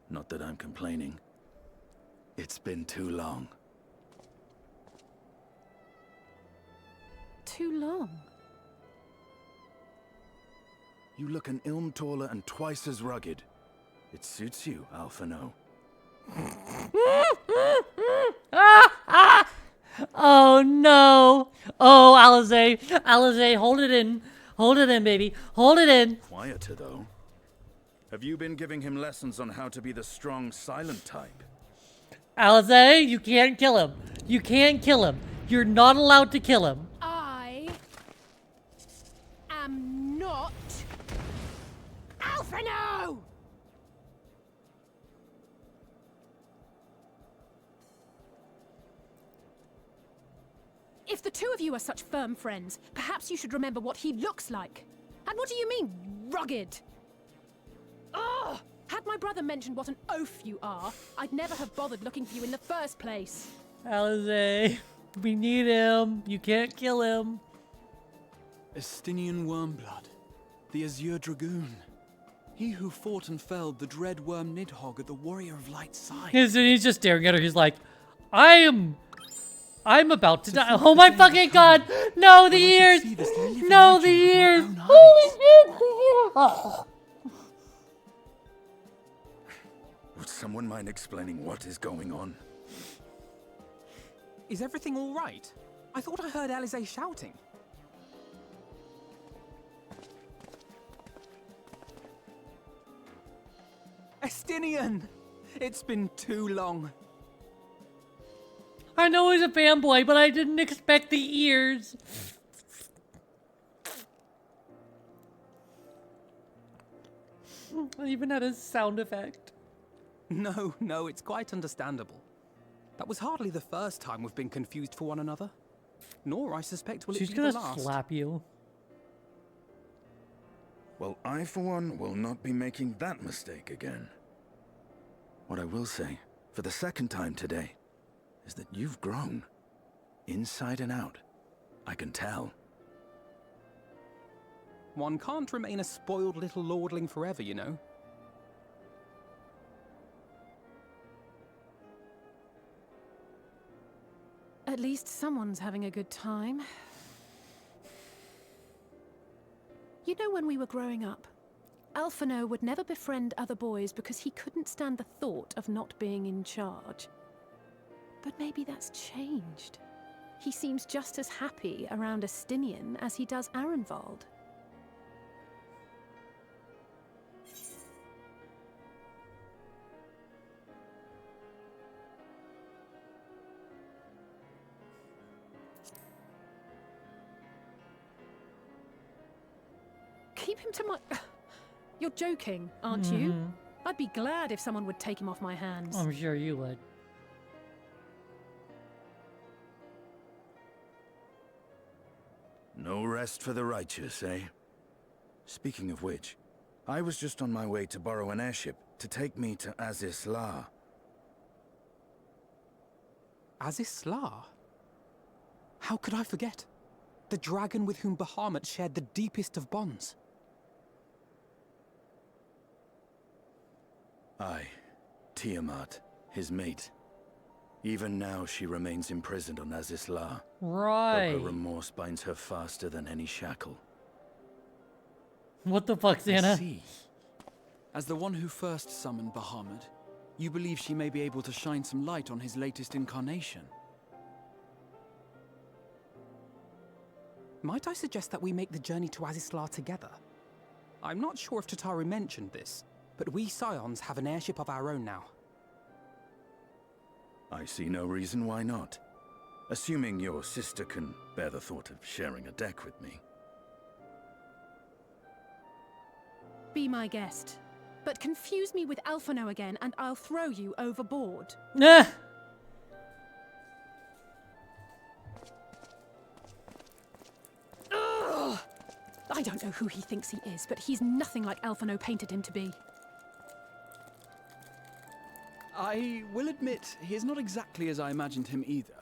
Not that I'm complaining. It's been too long. Too long? You look an ilm taller and twice as rugged. It suits you, Alphino. Oh no! Oh, Alize! Alize, hold it in. Hold it in, baby. Hold it in. Quieter, though. Have you been giving him lessons on how to be the strong, silent type? Alize, you can't kill him. You can't kill him. You're not allowed to kill him. I am not Alphino! If the two of you are such firm friends, perhaps you should remember what he looks like. And what do you mean, rugged? Ugh! Had my brother mentioned what an oaf you are, I'd never have bothered looking for you in the first place. Alize, we need him. You can't kill him. Estinian Wormblood, the Azure Dragoon. He who fought and felled the dread worm Nidhogg at the Warrior of Light's side. He's just staring at her. He's like, I'm about to die. Oh my fucking god! No, the ears! No, the ears! Holy shit, the ears! Would someone mind explaining what is going on? Is everything all right? I thought I heard Alize shouting. Estinian! It's been too long. I know he's a fanboy, but I didn't expect the ears. I even had a sound effect. No, it's quite understandable. That was hardly the first time we've been confused for one another. Nor, I suspect, will it She's be gonna the last. slap you. Well, I, for one, will not be making that mistake again. What I will say, for the second time today, is that you've grown. Inside and out. I can tell. One can't remain a spoiled little lordling forever, you know. At least someone's having a good time. You know, when we were growing up, Alphino would never befriend other boys because he couldn't stand the thought of not being in charge. But maybe that's changed. He seems just as happy around Estinian as he does Arenvald. Keep him to my... You're joking, aren't you? I'd be glad if someone would take him off my hands. I'm sure you would. No rest for the righteous, eh? Speaking of which, I was just on my way to borrow an airship to take me to Azisla. Azisla? How could I forget? The dragon with whom Bahamut shared the deepest of bonds. Aye, Tiamat, his mate. Even now she remains imprisoned on Azisla. Right. Though her remorse binds her faster than any shackle. What the fuck, Santa? As the one who first summoned Bahamut, you believe she may be able to shine some light on his latest incarnation. Might I suggest that we make the journey to Azisla together? I'm not sure if Tataru mentioned this, but we Scions have an airship of our own now. I see no reason why not. Assuming your sister can bear the thought of sharing a deck with me. Be my guest. But confuse me with Alphino again, and I'll throw you overboard. Nah. Ugh! I don't know who he thinks he is, but he's nothing like Alphino painted him to be. I will admit, he is not exactly as I imagined him either.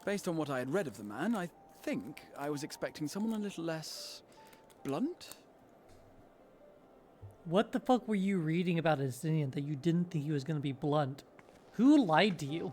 Based on what I had read of the man, I think I was expecting someone a little less blunt. What the fuck were you reading about Justinian that you didn't think he was going to be blunt? Who lied to you?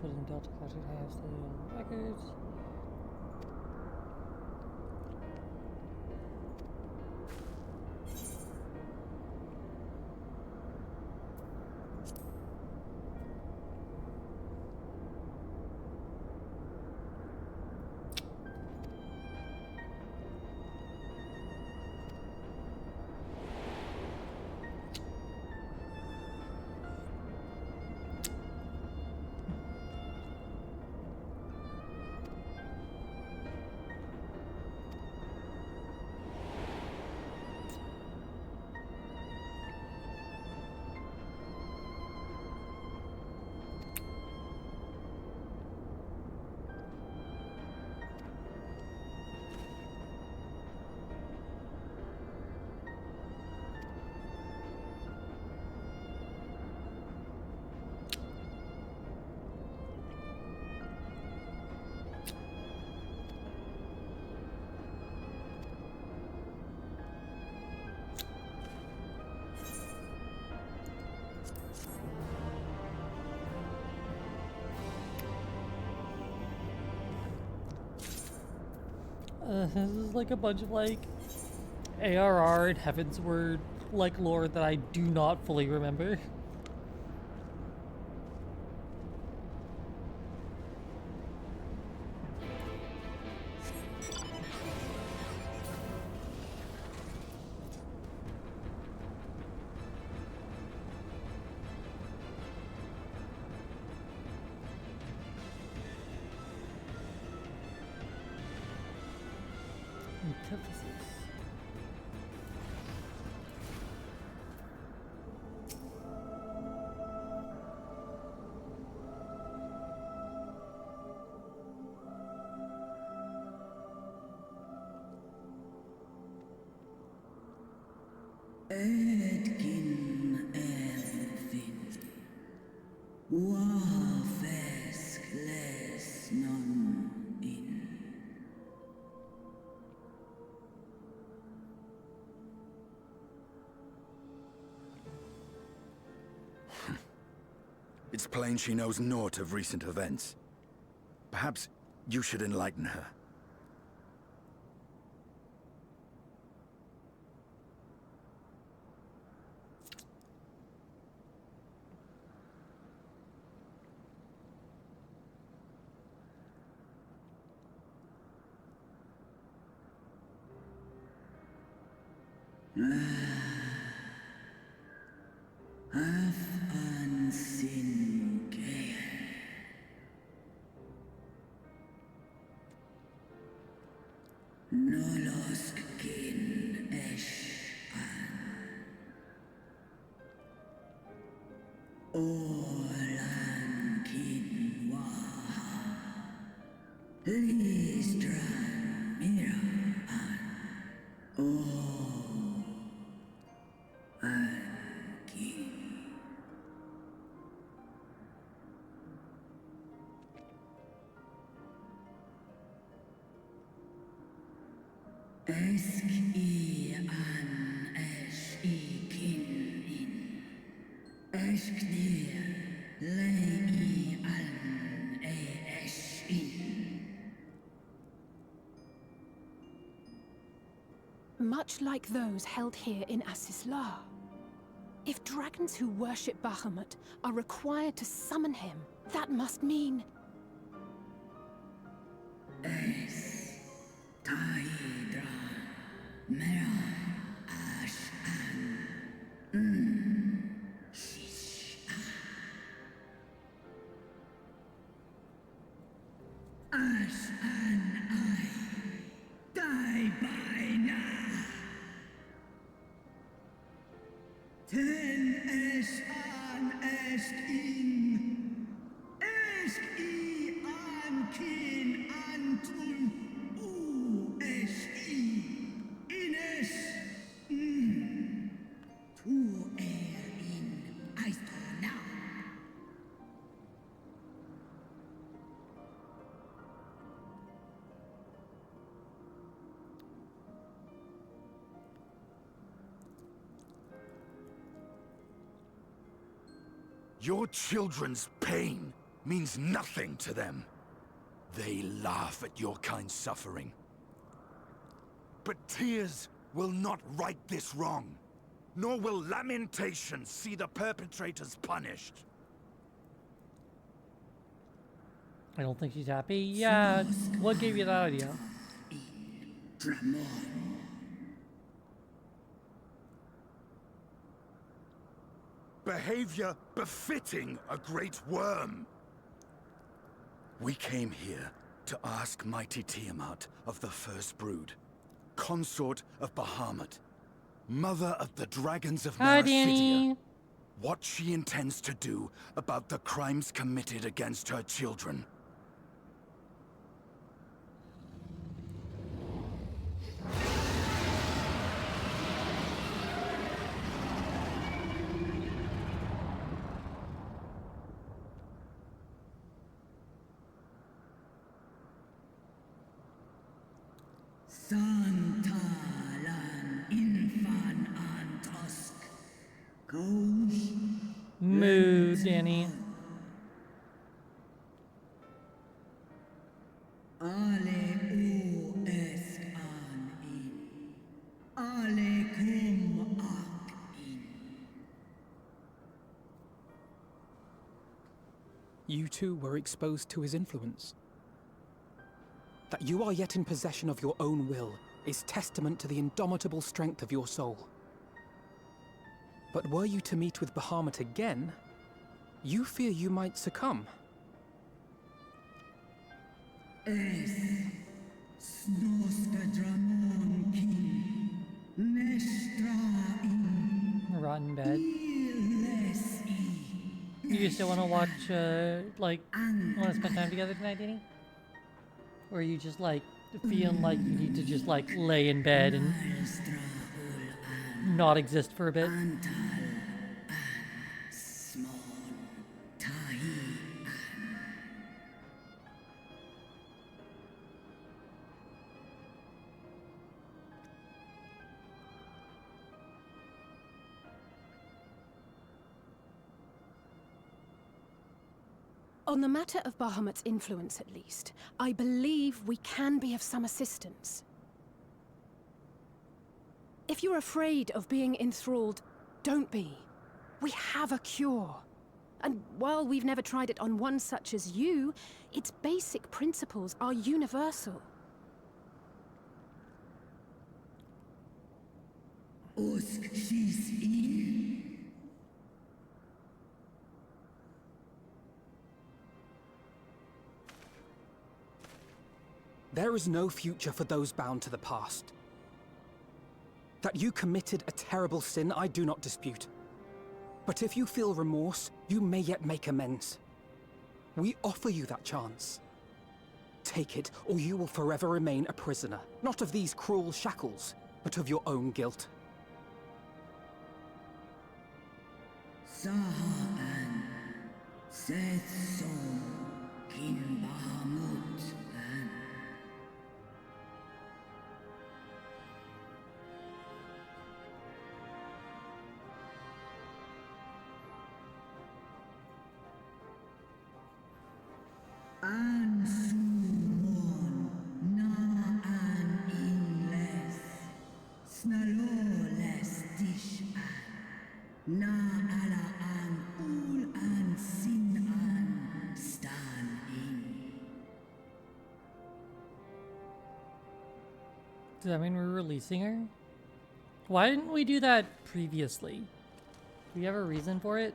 Put in Delta Classic House, the records. This is like a bunch of like ARR and Heaven's Word like lore that I do not fully remember. Antithesis. Edkin Erfin. Wafes kles non in. It's plain she knows naught of recent events. Perhaps you should enlighten her. Esk I an esh I Esknir, lei aln in. Much like those held here in Asisla. If dragons who worship Bahamut are required to summon him, that must mean... Es, Tahidra, Mera, Ash, Shish, Ash, I, die by now. Ten es in, est an kin antun, ines, tu in aistona. Your children's pain means nothing to them. They laugh at your kind suffering. But tears will not right this wrong, nor will lamentation see the perpetrators punished. I don't think she's happy. Yeah, what gave you that idea? Behavior befitting a great worm. We came here to ask mighty Tiamat of the First Brood, consort of Bahamut, mother of the dragons of Hi, Narasidia, Danny. what she intends to do about the crimes committed against her children. Santalan infan antosk. Gosh. Mood, Danny. Ale o esk an in. Ale kum ak in. You too were exposed to his influence. That you are yet in possession of your own will is testament to the indomitable strength of your soul. But were you to meet with Bahamut again, you fear you might succumb. Es snoska dramon kin. Nestra in. Rotten bed. Iles You still want to watch, like, want to spend time together tonight, Danny? Or are you just, like, feeling like you need to just, like, lay in bed and not exist for a bit? On the matter of Bahamut's influence, at least, I believe we can be of some assistance. If you're afraid of being enthralled, don't be. We have a cure. And while we've never tried it on one such as you, its basic principles are universal. Usk she's in. There is no future for those bound to the past. That you committed a terrible sin, I do not dispute. But if you feel remorse, you may yet make amends. We offer you that chance. Take it, or you will forever remain a prisoner, not of these cruel shackles, but of your own guilt. Sahaan, Seth Som, Kin Bahamut, and Does that mean we're releasing her? Why didn't we do that previously? Do we have a reason for it?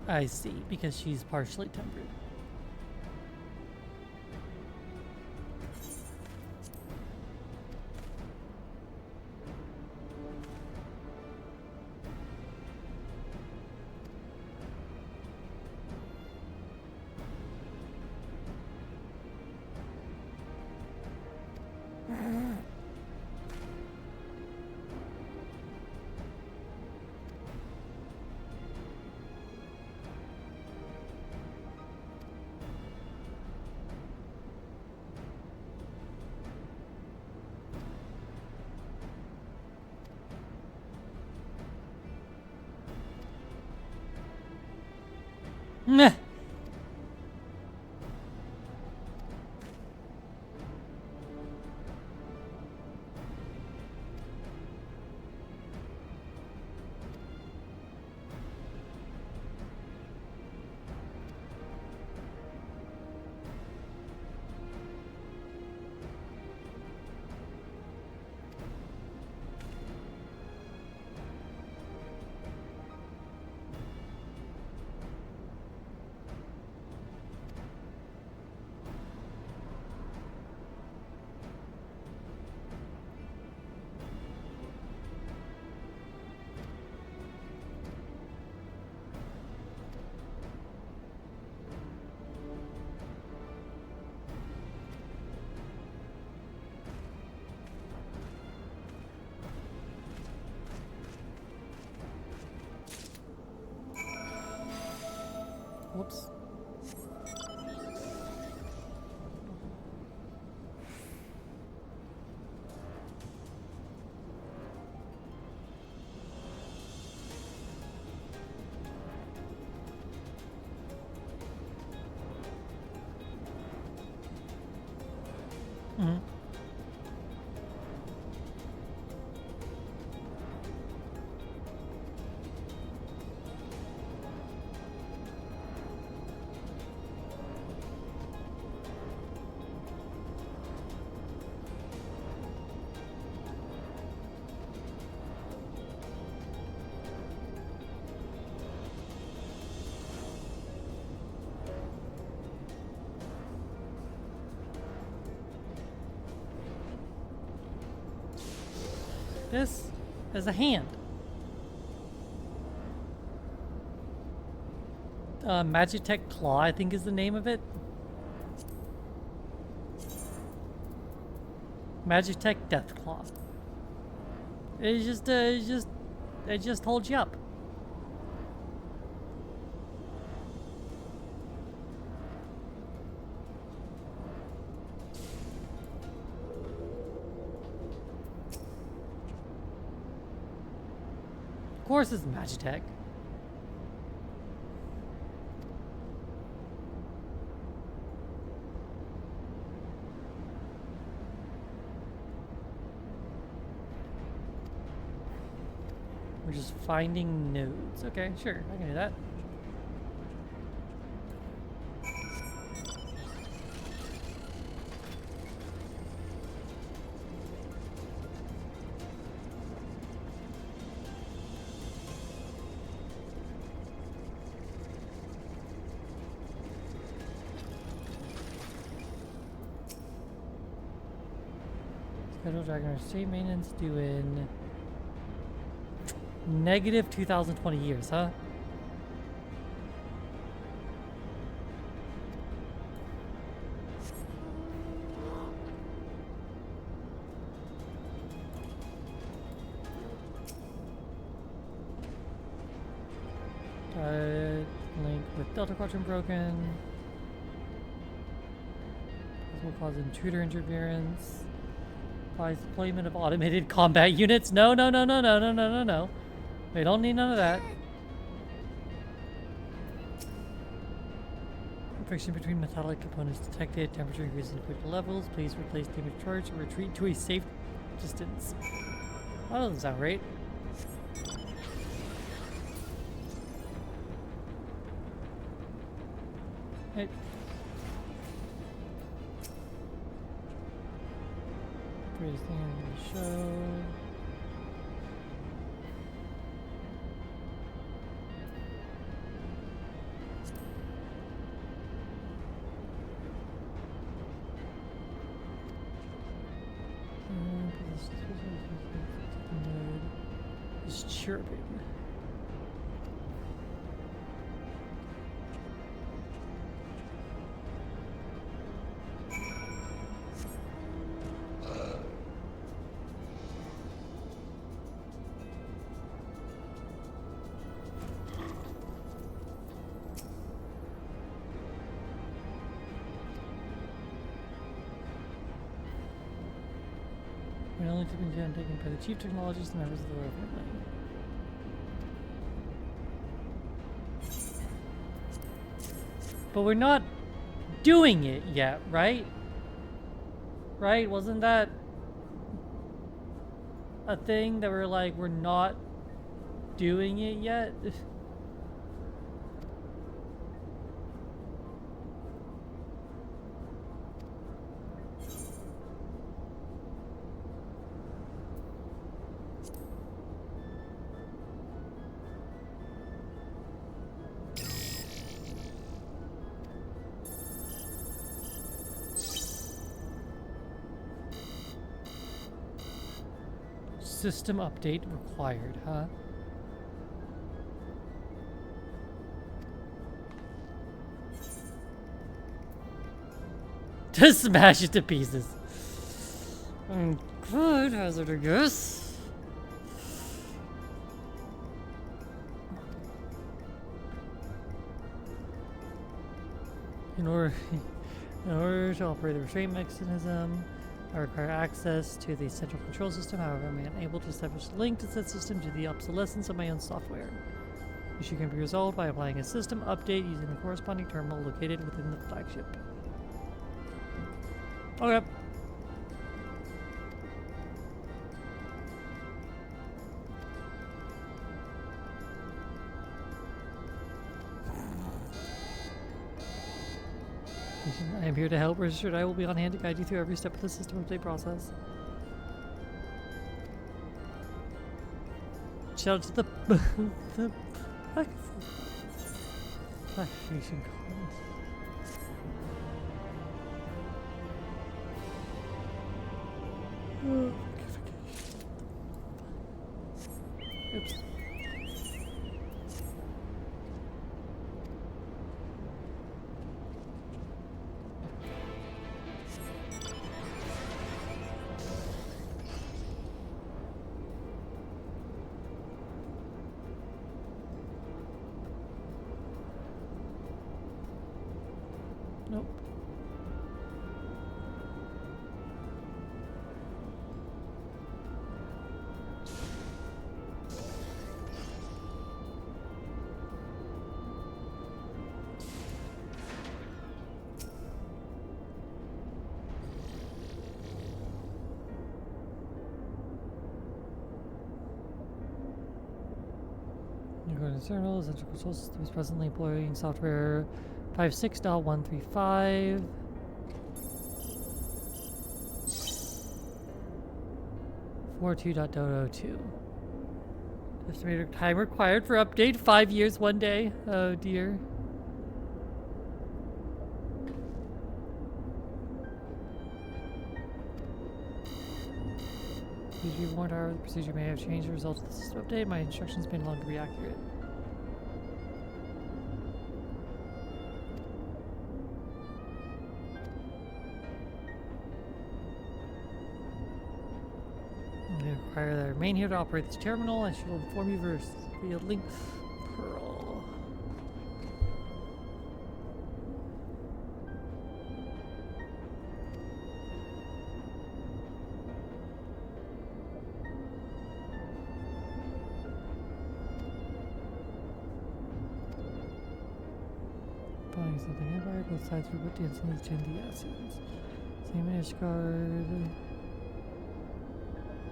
I see, because she's partially tempered. Meh. Whoops. Mm-hmm. This is a hand. Magitech Claw, I think is the name of it. Magitech Death Claw. It just holds you up. Of course it's Magitech. We're just finding nodes. Okay, sure, I can do that. Schedule Dragon State Maintenance due in negative 2020 years, huh? Link with Delta Quadrant broken. This will cause intruder interference. By deployment of automated combat units. No. We don't need none of that. Friction between metallic components detected. Temperature increases in critical levels. Please replace damage charge or retreat to a safe distance. That doesn't sound right. Hey. Greatest thing I'm gonna show. Is chirping. We're only to be taken by the chief technologists and members of the royal family. But we're not doing it yet, right? Right? Wasn't that a thing that we're like, we're not doing it yet? System update required, huh? To smash it to pieces. Good hazard, I guess. In order to operate the restraint mechanism, I require access to the central control system. However, I'm unable to establish a link to that system due to the obsolescence of my own software. The issue can be resolved by applying a system update using the corresponding terminal located within the flagship. Okay. I am here to help. Rest assured I will be on hand to guide you through every step of the system update process. Shout out to the Blackfishing comments. Oops. Nope. According to Cernal, the Central Control System is presently employing software 56.135. .2.002. Estimated time required for update 5 years, 1 day. Oh dear. Please be warned, however, the procedure may have changed as a result of the system update. My instructions may no longer be accurate. They require that I remain here to operate this terminal. I shall inform you first via link pearl. Buying something empire, both sides were put dancing with the Assyrians. Same Ishgard.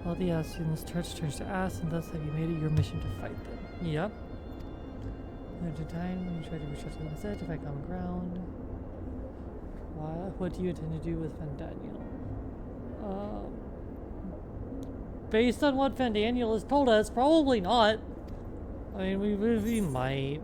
All the Assyrians turns to ass, and thus have you made it your mission to fight them. Yep. After time, when you try to reach them instead to fight common ground. What do you intend to do with Van Daniel? Based on what Van Daniel has told us, probably not. I mean, we might.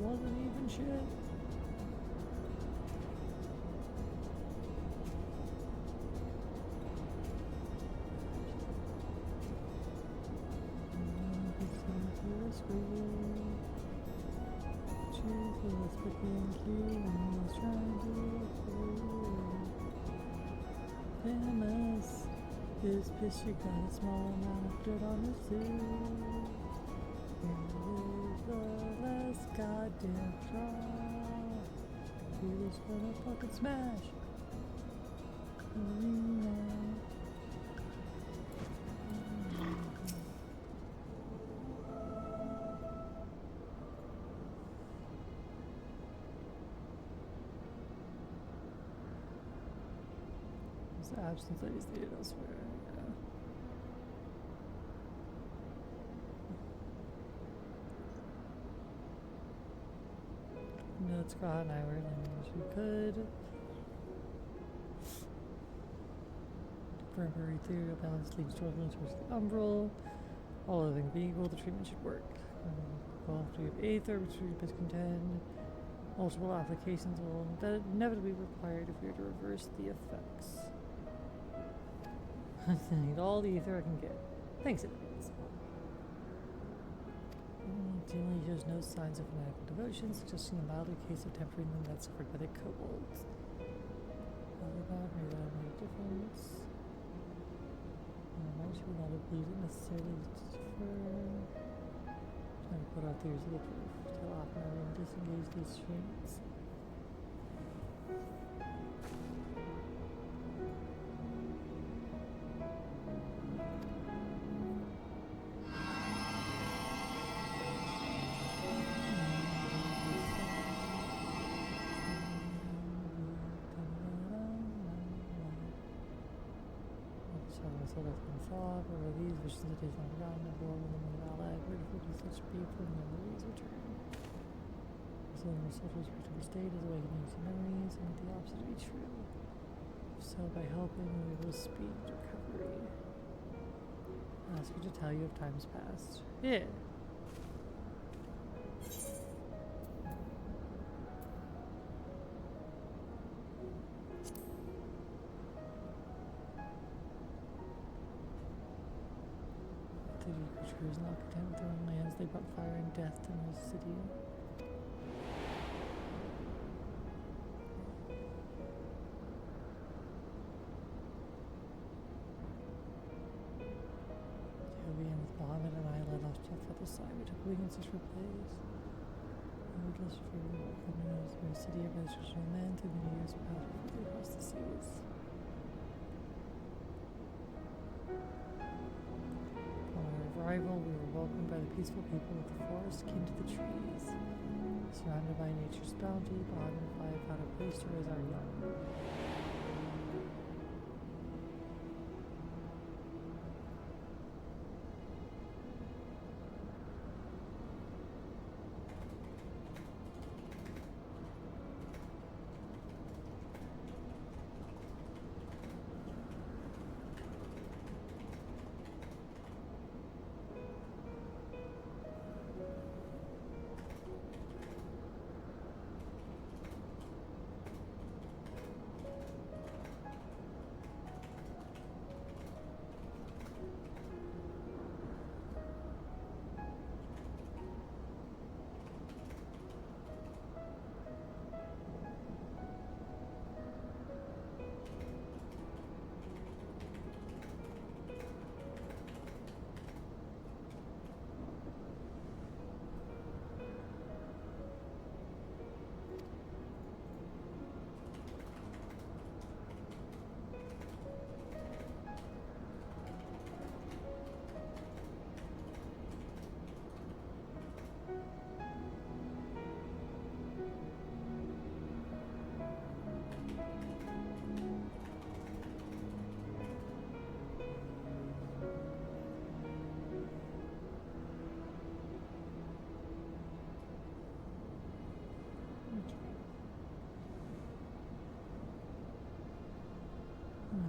Wasn't even shit. This piss, you got a small amount of dirt on the suit. The last goddamn straw. He just gonna fucking smash. There's absence that is needed elsewhere. No, Scott and I were in as we could. Primary theory of balance leads to influence towards the umbral. All other things being equal, the treatment should work. Well, we have Aether, which we could contend. Multiple applications will inevitably be required if we are to reverse the effects. I need all the Aether I can get. Thanks, in advance. Generally shows no signs of fanatical devotion, suggesting a milder case of tempering than that suffered by the kobolds. Maybe that'll make a difference. Might she would not have believed it necessarily for trying to put out theories of the proof to often and disengage these strings. So that's been solved. Over these visions of days on the ground, and born in the moon ally, grateful to such people and memories return. So the soldiers return to state as awakening to memories, and the opposite be true. So by helping, we will speed recovery. Ask her to tell you if time's passed. Yeah. Creatures not content with their own lands, they brought fire and death to the city. Jovian with Bahamut and I led off to the other side. We took wings to replace. Wordless for coming as the city of traditional men through many years of power across the seas. Arrival, we were welcomed by the peaceful people of the forest, kin to the trees. Surrounded by nature's bounty, Bahamut and I found a place to raise our young.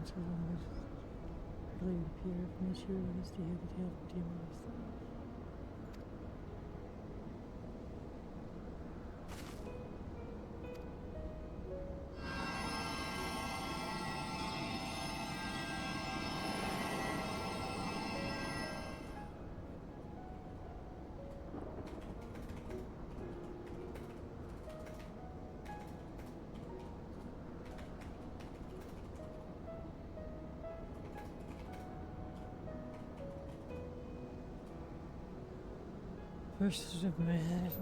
much as long as really would appear if nature was to hear the tale of Tiamat's life. First of men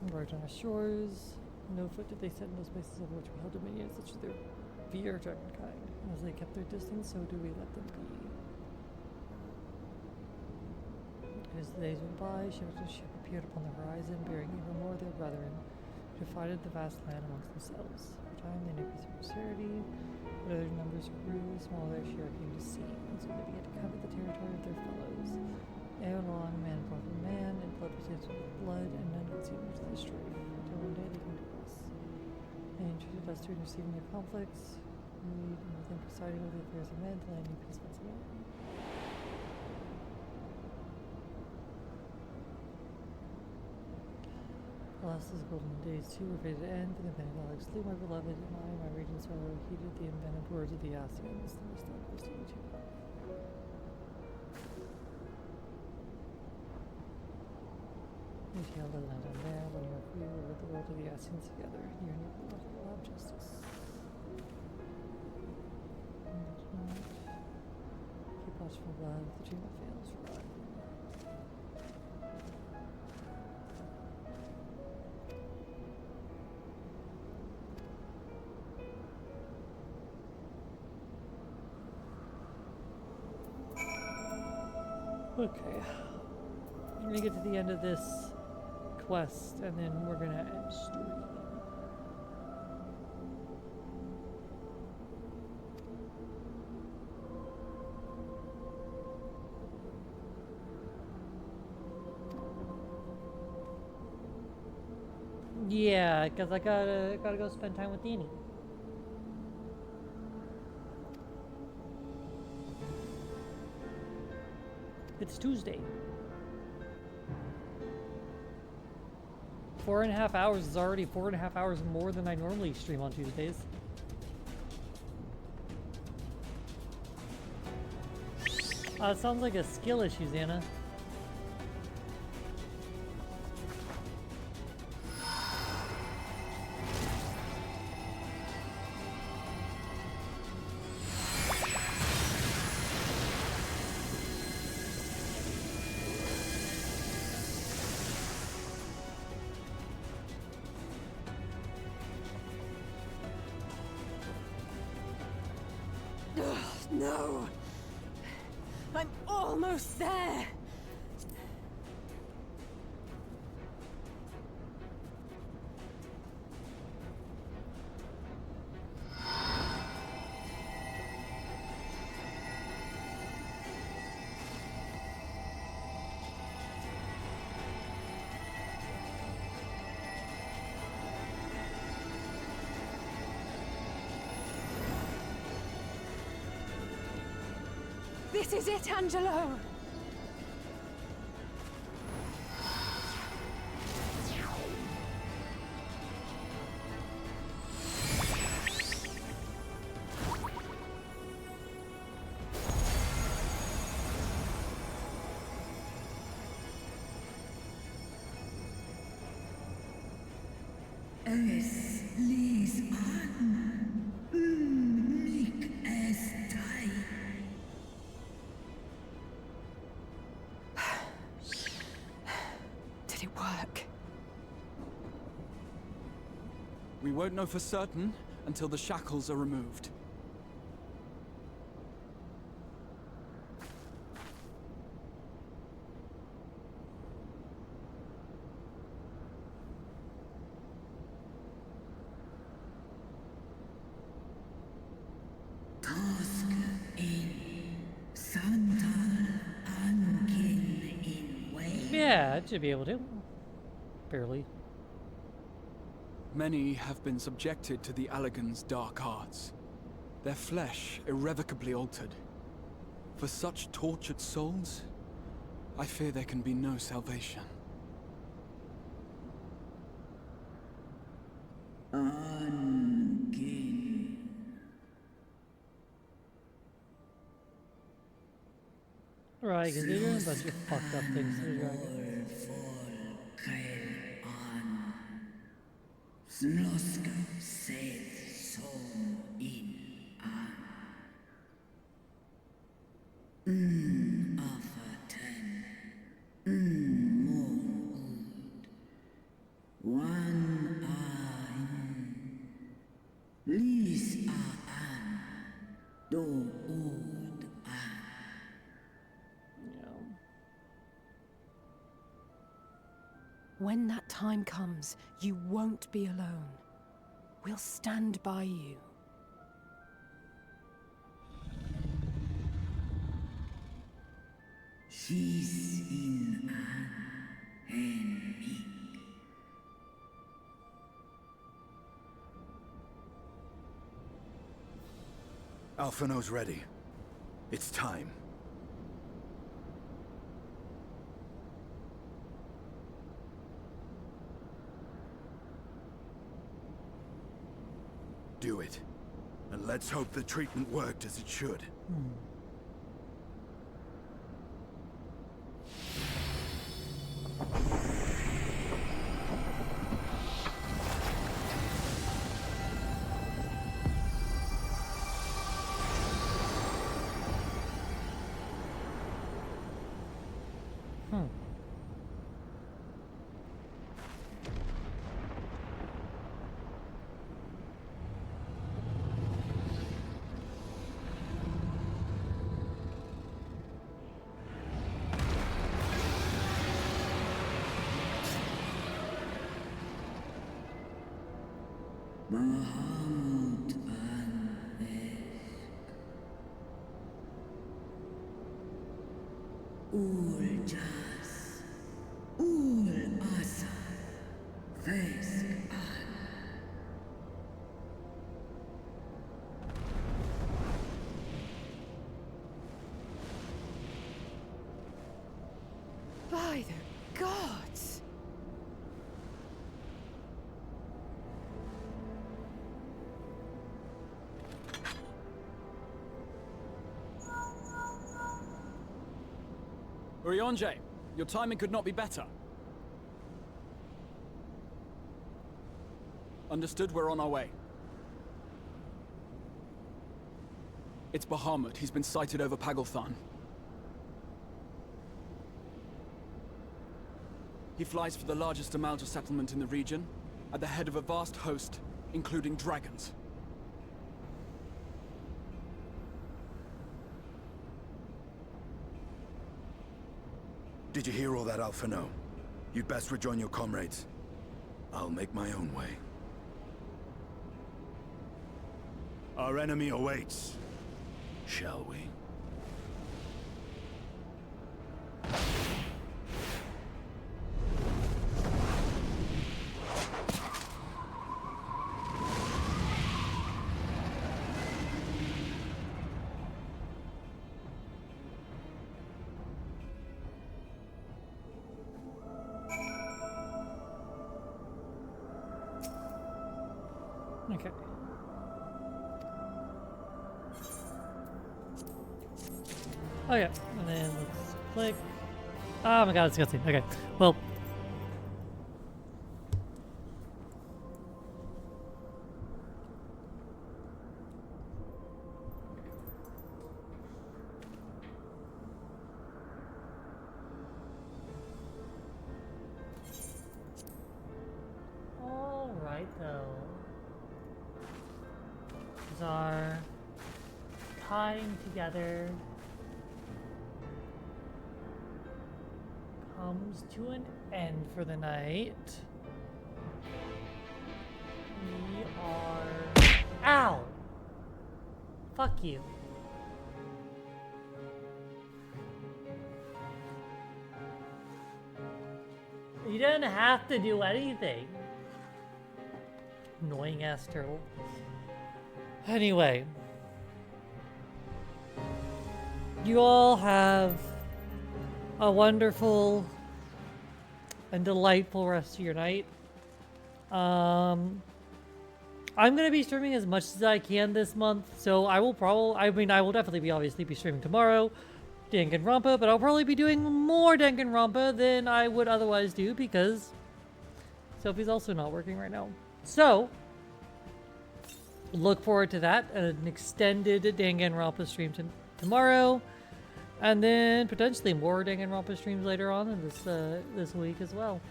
embarked on our shores. No foot did they set in those places over which we held dominion, such as their fear dragon kind. And as they kept their distance, so do we let them be. As the days went by, ship after ship appeared upon the horizon, bearing even more of their brethren, who divided the vast land amongst themselves. For time they increased their posterity, but their numbers grew, the smaller their share came to seem, and so they began to covet the territory of their fellows. Ere long, man fought with man, and blood was mixed with blood, and none could see much of the strife, until one day they came to us. They entreated us to intercede in their conflicts, lead and with them presiding over the affairs of men, to land new peace once again. Alas, those golden days too were fated to end, for the impending knowledge slew my beloved, and I, my raging sorrow, heeded the inventive words of the Asians, the most close to you too. We shall live land on there, when you are free, we'll rid the world of the Asians together. You and your beloved will have justice. Keep watchful love, the dream that fails, run. Okay. I'm gonna get to the end of this quest and then we're gonna end stream. Yeah, because I gotta go spend time with Danny. It's Tuesday. 4.5 hours is already 4.5 hours more than I normally stream on Tuesdays. It sounds like a skill issue, Xana. No! I'm almost there! This is it, Angelo! Es lies an, mich es dai. Did it work? We won't know for certain until the shackles are removed. Task in Santal Ankin in way. Yeah, I should be able to. Barely. Many have been subjected to the Allagan's dark arts. their flesh irrevocably altered. For such tortured souls, I fear there can be no salvation. Right, because they're doing a bunch of fucked up things to the dragon. Sloska seth som in an. Afatan. Mon ud. Wan an. Lis an. Do ud an. When that time comes, you won't be alone. We'll stand by you. She's in an and me. Alphino's ready. It's time. Do it. And let's hope the treatment worked as it should. Bahamut an Ul jas. Ul asa. Vesk an. By the gods! Urianger, your timing could not be better. Understood, we're on our way. It's Bahamut. He's been sighted over Pagalthan. He flies for the largest Amalja settlement in the region, at the head of a vast host, including dragons. Did you hear all that, Alphino? You'd best rejoin your comrades. I'll make my own way. Our enemy awaits. Shall we? Okay. Okay, and then let's click. Oh my god, it's cutscene. Okay, well. Alright, though. These are tying together. Comes to an end for the night. We are... Ow! Fuck you. You don't have to do anything. Annoying ass turtle. Anyway, you all have a wonderful and delightful rest of your night. I'm gonna be streaming as much as I can this month, so I will definitely be obviously be streaming tomorrow, Danganronpa, but I'll probably be doing more Danganronpa than I would otherwise do because Sophie's also not working right now. So, look forward to that, an extended Danganronpa stream tomorrow, and then potentially more Danganronpa streams later on in this week as well.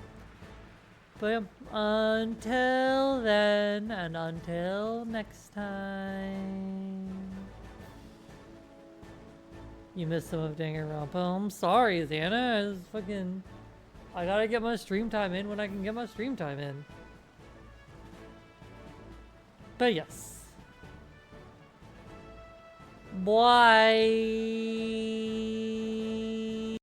But yeah, until then, and until next time. You missed some of Danganronpa. I'm sorry, Xana. I gotta get my stream time in when I can get my stream time in. But yes. Bye.